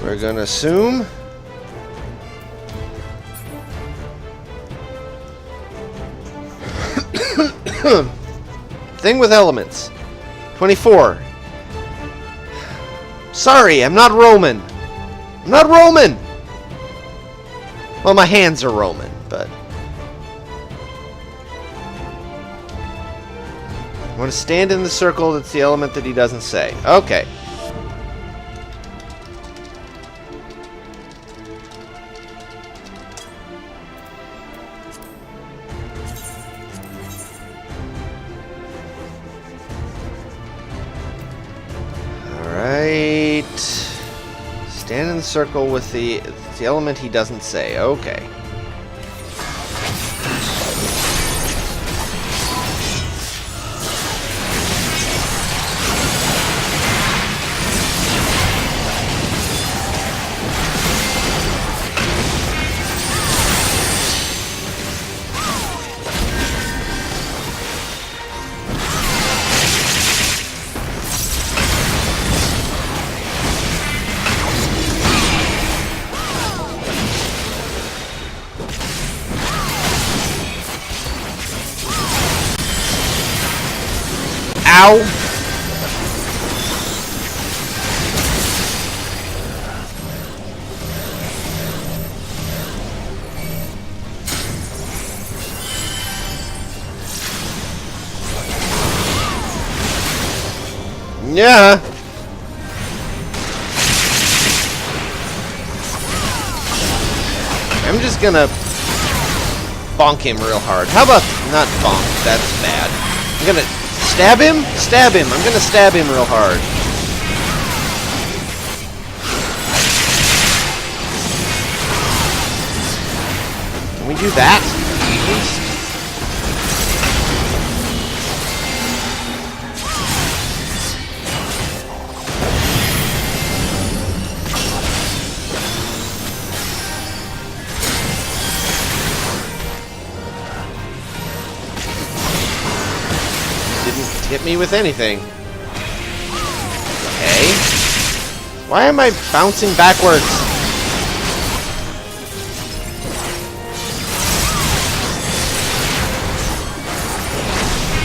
We're gonna assume. Thing with elements. 24. Sorry, I'm not Roman. I'm not Roman! Well, my hands are Roman, but... I want to stand in the circle that's the element that he doesn't say. Okay. Alright. Stand in the circle with the element he doesn't say. Okay. Ow! Yeah. I'm just gonna bonk him real hard. How about not bonk? That's bad. I'm gonna stab him? Stab him. I'm gonna stab him real hard. Can we do that? At least? Hit me with anything. Okay. Why am I bouncing backwards?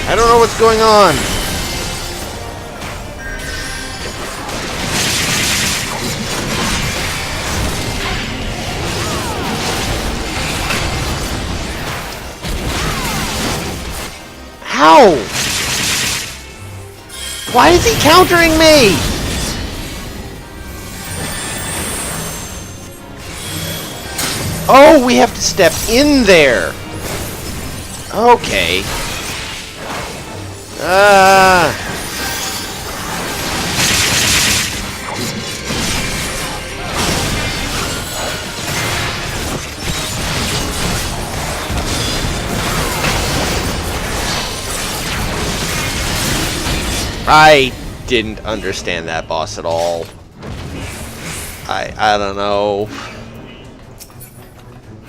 I don't know what's going on. Ow! Why is he countering me? Oh, we have to step in there. Okay. I didn't understand that boss at all. I don't know.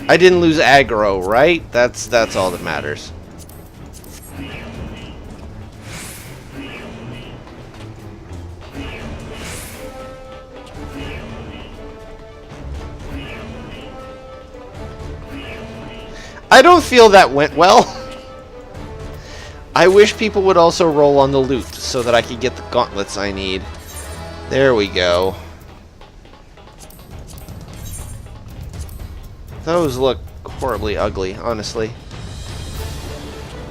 I didn't lose aggro, right? That's all that matters. I don't feel that went well. I wish people would also roll on the loot so that I could get the gauntlets I need. There we go. Those look horribly ugly, honestly.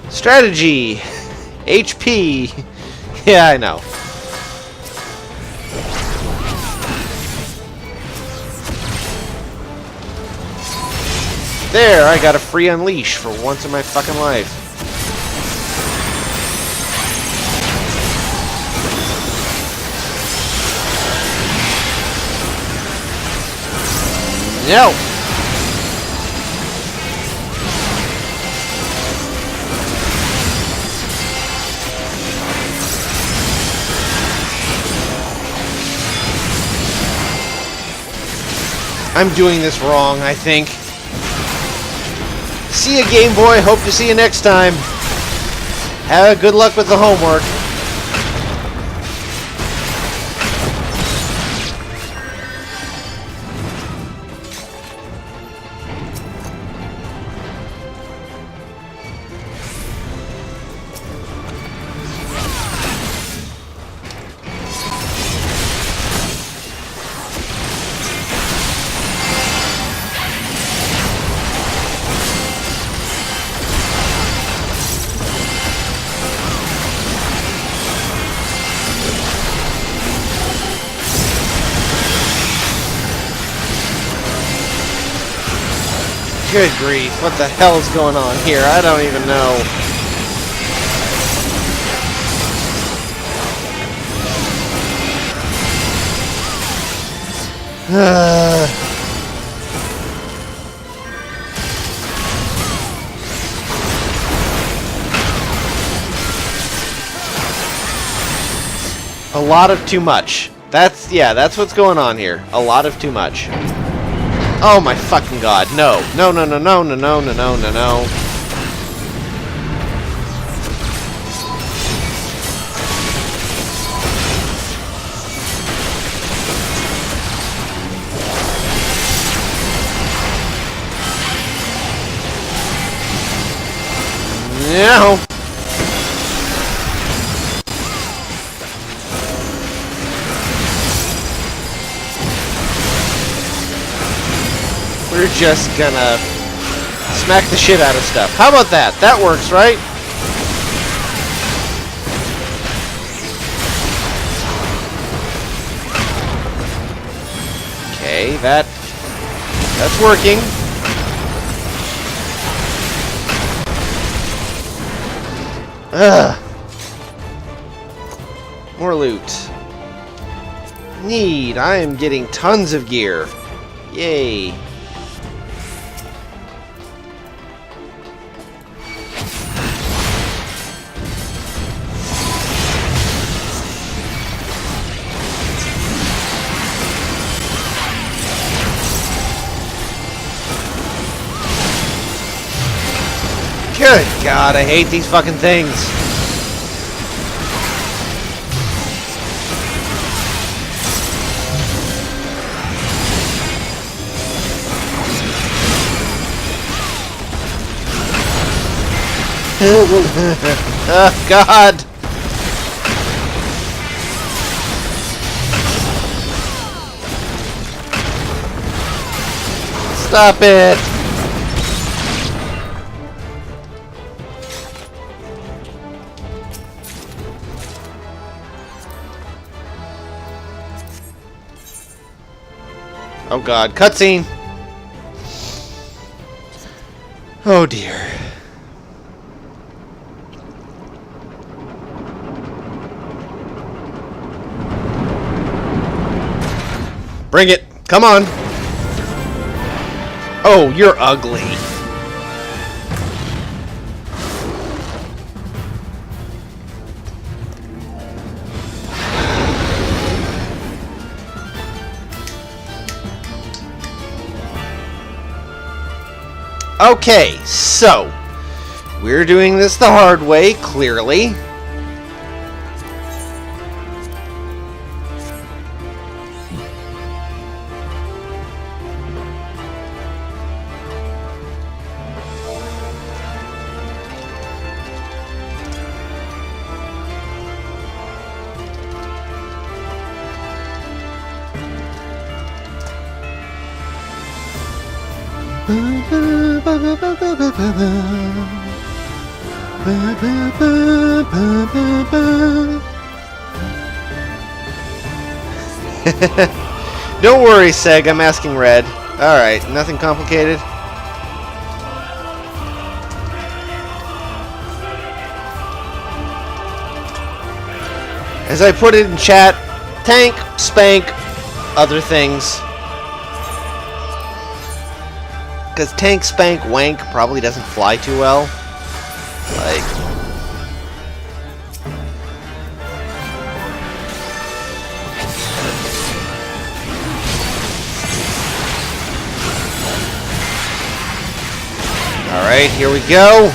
Strategy! HP! Yeah, I know. There, I got a free unleash for once in my fucking life. No! I'm doing this wrong, I think. See you, Game Boy. Hope to see you next time. Have good luck with the homework. Good grief, what the hell is going on here? I don't even know. A lot of too much. That's what's going on here. A lot of too much. Oh my fucking god, no. No, no, no, no, no, no, no, no, no, no. No. We're just gonna smack the shit out of stuff. How about that? That works, right? Okay, that's working. Ugh. More loot. Need. I am getting tons of gear. Yay. Good God, I hate these fucking things. Oh God. Stop it. Oh God, cutscene! Oh dear. Bring it! Come on! Oh, you're ugly. Okay, so we're doing this the hard way, clearly. Don't worry, Seg, I'm asking Red. Alright, nothing complicated. As I put it in chat, tank, spank, other things. Because tank, spank, wank probably doesn't fly too well. Like... Alright, here we go.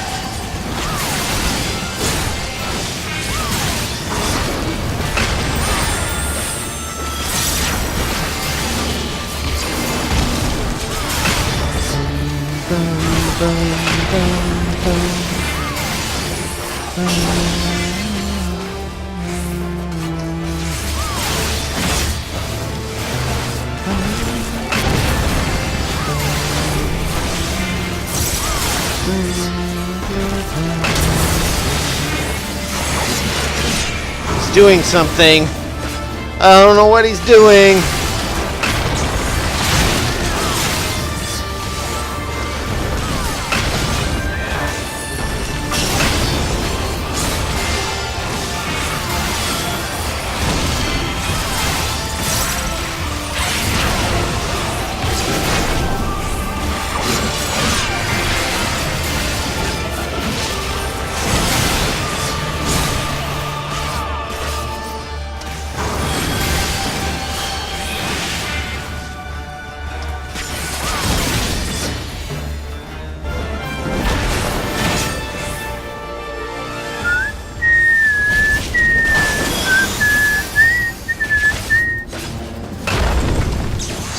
He's doing something. I don't know what he's doing.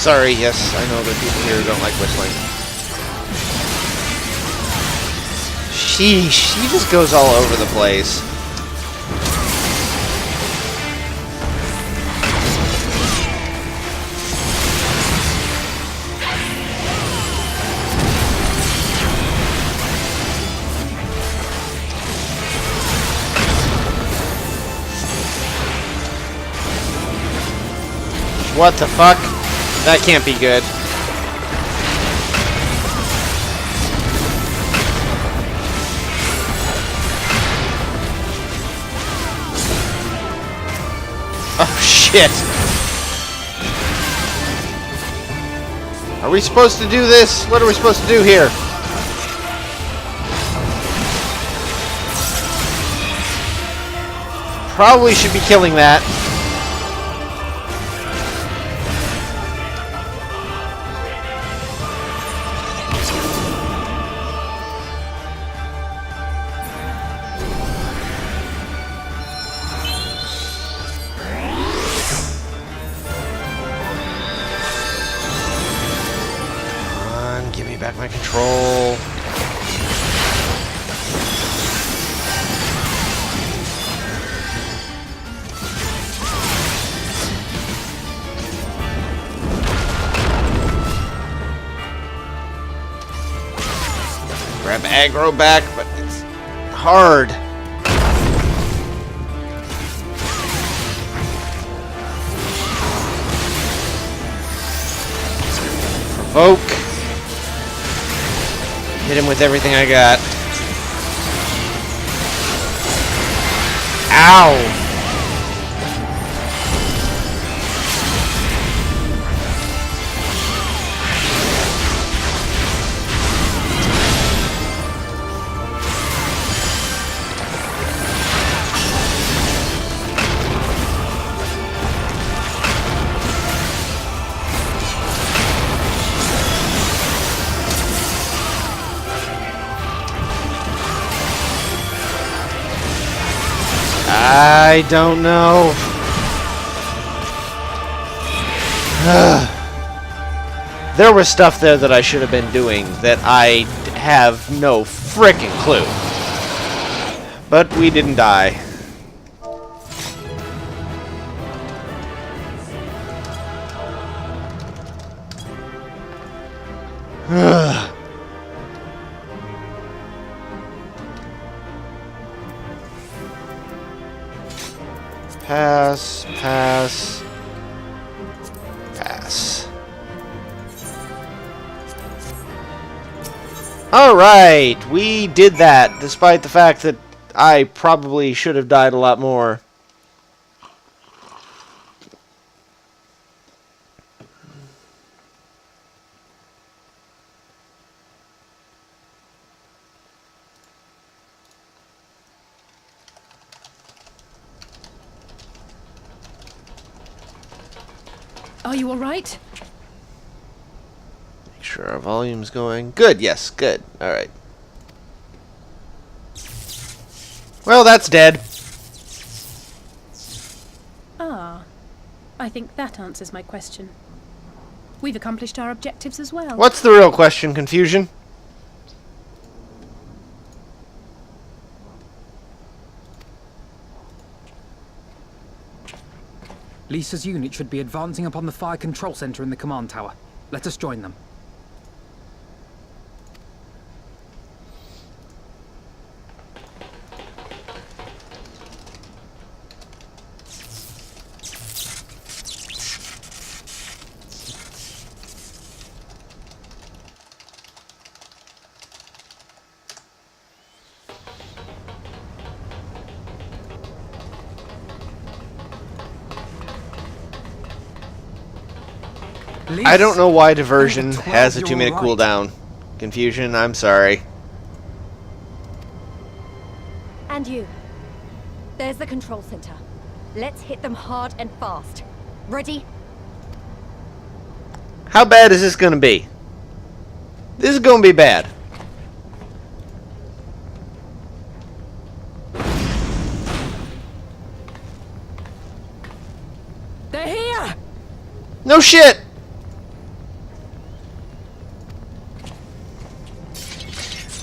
Sorry, yes, I know there are people here who don't like whistling. She just goes all over the place. What the fuck? That can't be good. Oh, shit. Are we supposed to do this? What are we supposed to do here? Probably should be killing that. Give me back my control. Grab aggro back, but it's hard. Provoke. Hit him with everything I got. Ow! I don't know. There was stuff there that I should have been doing that I have no frickin' clue. But we didn't die. Pass, pass, pass. Alright, we did that, despite the fact that I probably should have died a lot more. Are you alright? Make sure our volume's going. Good, yes, good. Alright. Well, that's dead. Ah, I think that answers my question. We've accomplished our objectives as well. What's the real question, Confusion? Lisa's unit should be advancing upon the fire control center in the command tower. Let us join them. I don't know why diversion Over 12, has a you're 2-minute right. cooldown. Confusion, I'm sorry. And you. There's the control center. Let's hit them hard and fast. Ready? How bad is this going to be? This is going to be bad. They're here! No shit!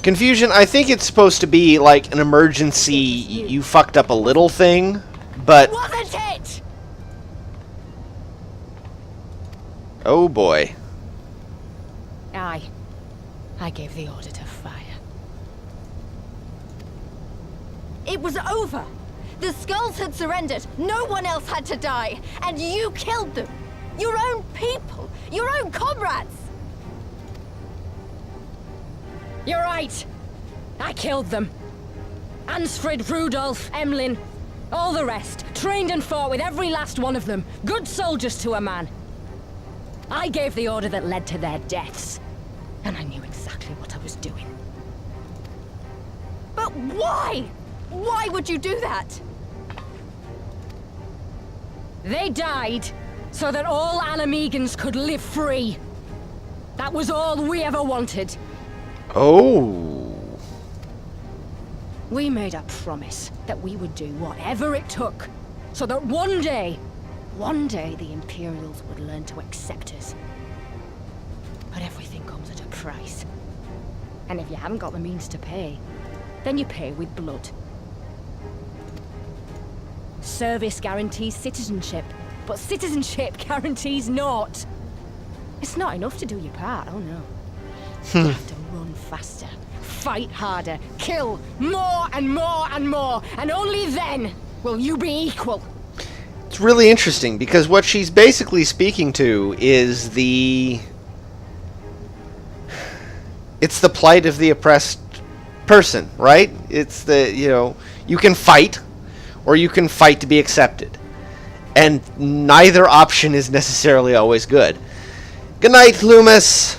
Confusion, I think it's supposed to be like an emergency, you fucked up a little thing, but... Wasn't it? Oh boy. Aye. I gave the order to fire. It was over! The Skulls had surrendered. No one else had to die. And you killed them. Your own people. Your own comrades. You're right. I killed them. Ansfrid, Rudolph, Emlyn, all the rest. Trained and fought with every last one of them. Good soldiers to a man. I gave the order that led to their deaths. And I knew exactly what I was doing. But why? Why would you do that? They died so that all Alamegans could live free. That was all we ever wanted. Oh. We made a promise that we would do whatever it took, so that one day the Imperials would learn to accept us. But everything comes at a price. And if you haven't got the means to pay, then you pay with blood. Service guarantees citizenship, but citizenship guarantees naught. It's not enough to do your part, oh no. You have to run faster, fight harder, kill more and more and more, and only then will you be equal. It's really interesting because what she's basically speaking to is it's the plight of the oppressed person, right? It's the, you can fight or you can fight to be accepted. And neither option is necessarily always good. Good night, Loomis.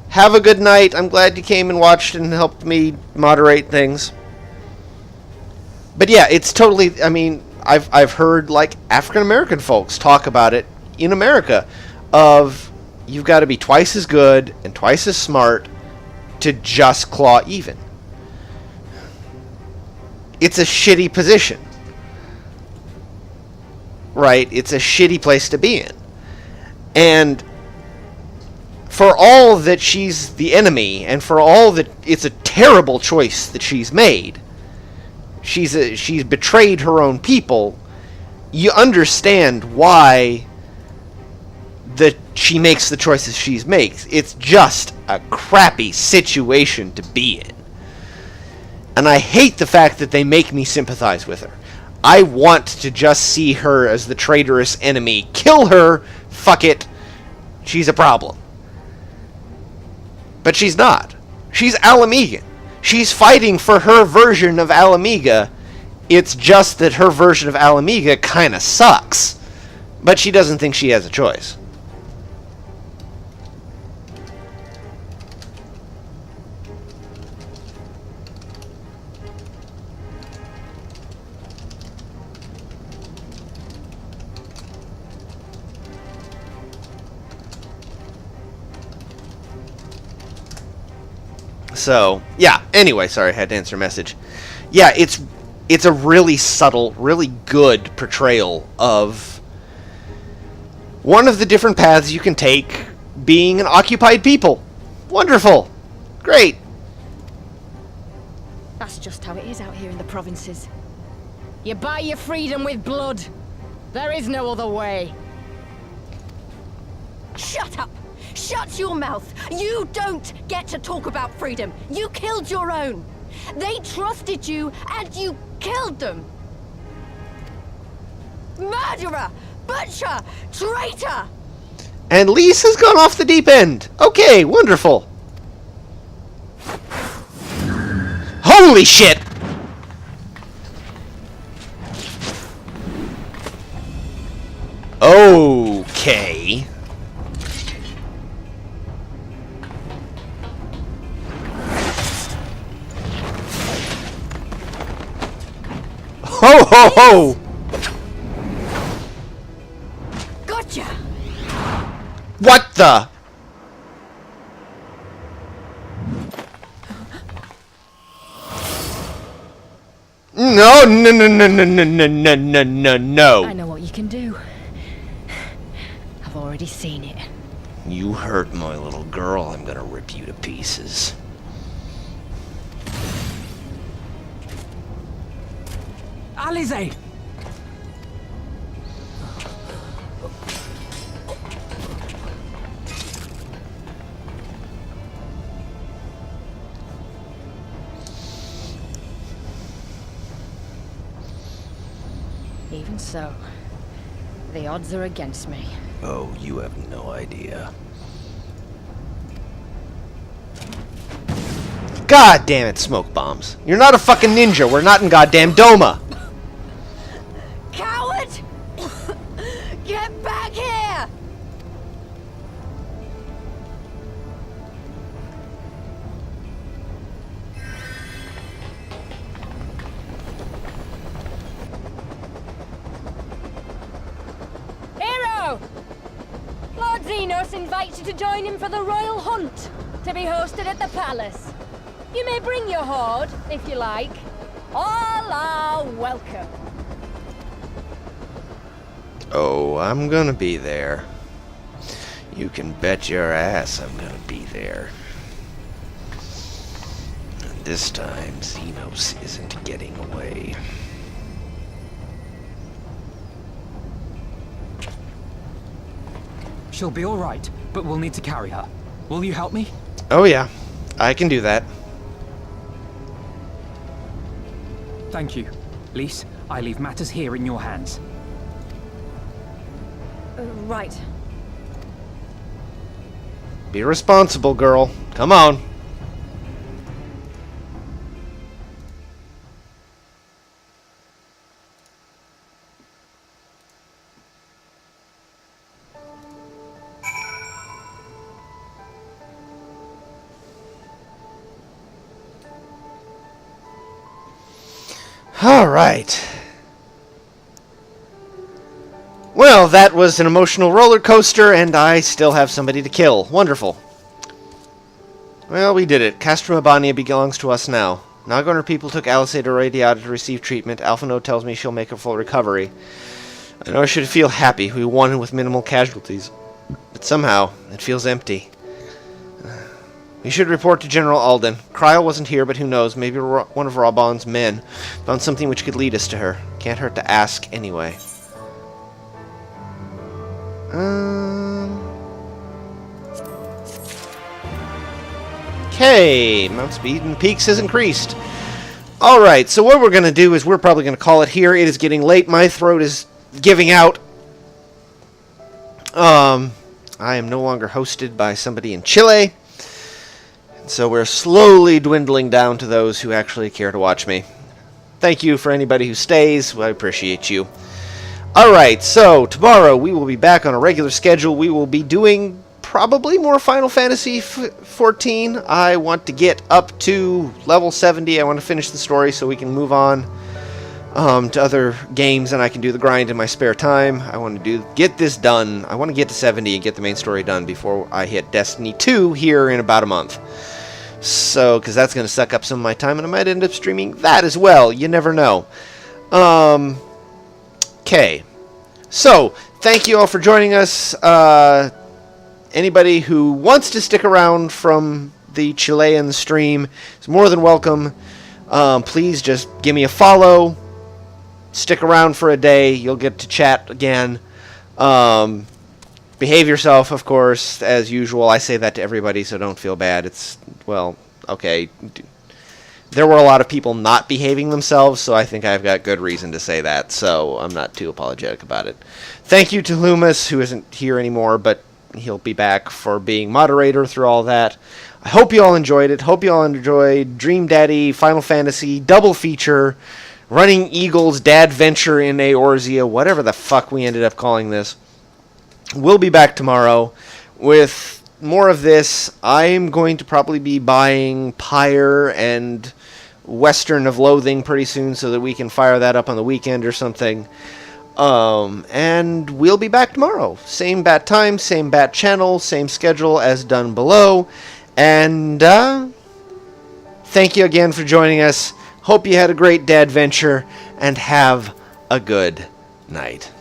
Have a good night. I'm glad you came and watched and helped me moderate things. But yeah, it's totally, I mean, I've heard like African American folks talk about it in America of you've got to be twice as good and twice as smart to just claw even. It's a shitty position. Right? It's a shitty place to be in. And for all that she's the enemy, and for all that it's a terrible choice that she's made, she's betrayed her own people, you understand why she makes the choices she makes. It's just a crappy situation to be in. And I hate the fact that they make me sympathize with her. I want to just see her as the traitorous enemy. Kill her! Fuck it. She's a problem. But she's not. She's Alamegan. She's fighting for her version of Alamega. It's just that her version of Alamega kind of sucks. But she doesn't think she has a choice. So, yeah, anyway, sorry, I had to answer a message. Yeah, it's a really subtle, really good portrayal of one of the different paths you can take being an occupied people. Wonderful. Great. That's just how it is out here in the provinces. You buy your freedom with blood. There is no other way. Shut up! Shut your mouth! You don't get to talk about freedom. You killed your own. They trusted you, and you killed them. Murderer! Butcher! Traitor! And Lise has gone off the deep end. Okay, wonderful. Holy shit! Okay. Ho ho ho! Gotcha! What the? No, no, no, no, no, no, no, no, no, no, no. I know what you can do. I've already seen it. You hurt my little girl, I'm gonna rip you to pieces. Alize! Even so, the odds are against me. Oh, you have no idea. God damn it, smoke bombs. You're not a fucking ninja. We're not in goddamn Doma. Coward! Get back here! Hero! Lord Xenos invites you to join him for the royal hunt, to be hosted at the palace. You may bring your horde, if you like. All are welcome. Oh, I'm gonna be there. You can bet your ass I'm gonna be there. And this time, Xenos isn't getting away. She'll be all right, but we'll need to carry her. Will you help me? Oh yeah, I can do that. Thank you. Lise, I leave matters here in your hands. Right. Be responsible, girl. Come on. All right. Well, that was an emotional roller coaster, and I still have somebody to kill. Wonderful. Well, we did it. Castrum Abania belongs to us now. Naga and her people took Alice to Radiata to receive treatment. Alphano tells me she'll make a full recovery. I know I should feel happy. We won with minimal casualties. But somehow, it feels empty. We should report to General Alden. Kryl wasn't here, but who knows? Maybe one of Raban's men found something which could lead us to her. Can't hurt to ask anyway. Okay, Mount Speed and Peaks has increased. Alright, so what we're going to do is we're probably going to call it here. It is getting late. My throat is giving out. I am no longer hosted by somebody in Chile. So we're slowly dwindling down to those who actually care to watch me. Thank you for anybody who stays. I appreciate you. Alright, so tomorrow we will be back on a regular schedule. We will be doing probably more Final Fantasy XIV. I want to get up to level 70. I want to finish the story so we can move on to other games and I can do the grind in my spare time. I want to get this done. I want to get to 70 and get the main story done before I hit Destiny 2 here in about a month. So, because that's going to suck up some of my time, and I might end up streaming that as well. You never know. Okay. So, thank you all for joining us. Anybody who wants to stick around from the Chilean stream is more than welcome. Please just give me a follow. Stick around for a day. You'll get to chat again. Behave yourself, of course, as usual. I say that to everybody, so don't feel bad. It's, well, okay. There were a lot of people not behaving themselves, so I think I've got good reason to say that, so I'm not too apologetic about it. Thank you to Loomis, who isn't here anymore, but he'll be back for being moderator through all that. I hope you all enjoyed it. Hope you all enjoyed Dream Daddy, Final Fantasy, double feature, Running Eagles, Dad Venture in Eorzea, whatever the fuck we ended up calling this. We'll be back tomorrow with more of this. I'm going to probably be buying Pyre and Western of Loathing pretty soon so that we can fire that up on the weekend or something. And we'll be back tomorrow. Same bat time, same bat channel, same schedule as done below. And thank you again for joining us. Hope you had a great Dad Venture, and have a good night.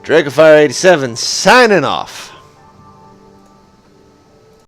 DracoFire87's signing off.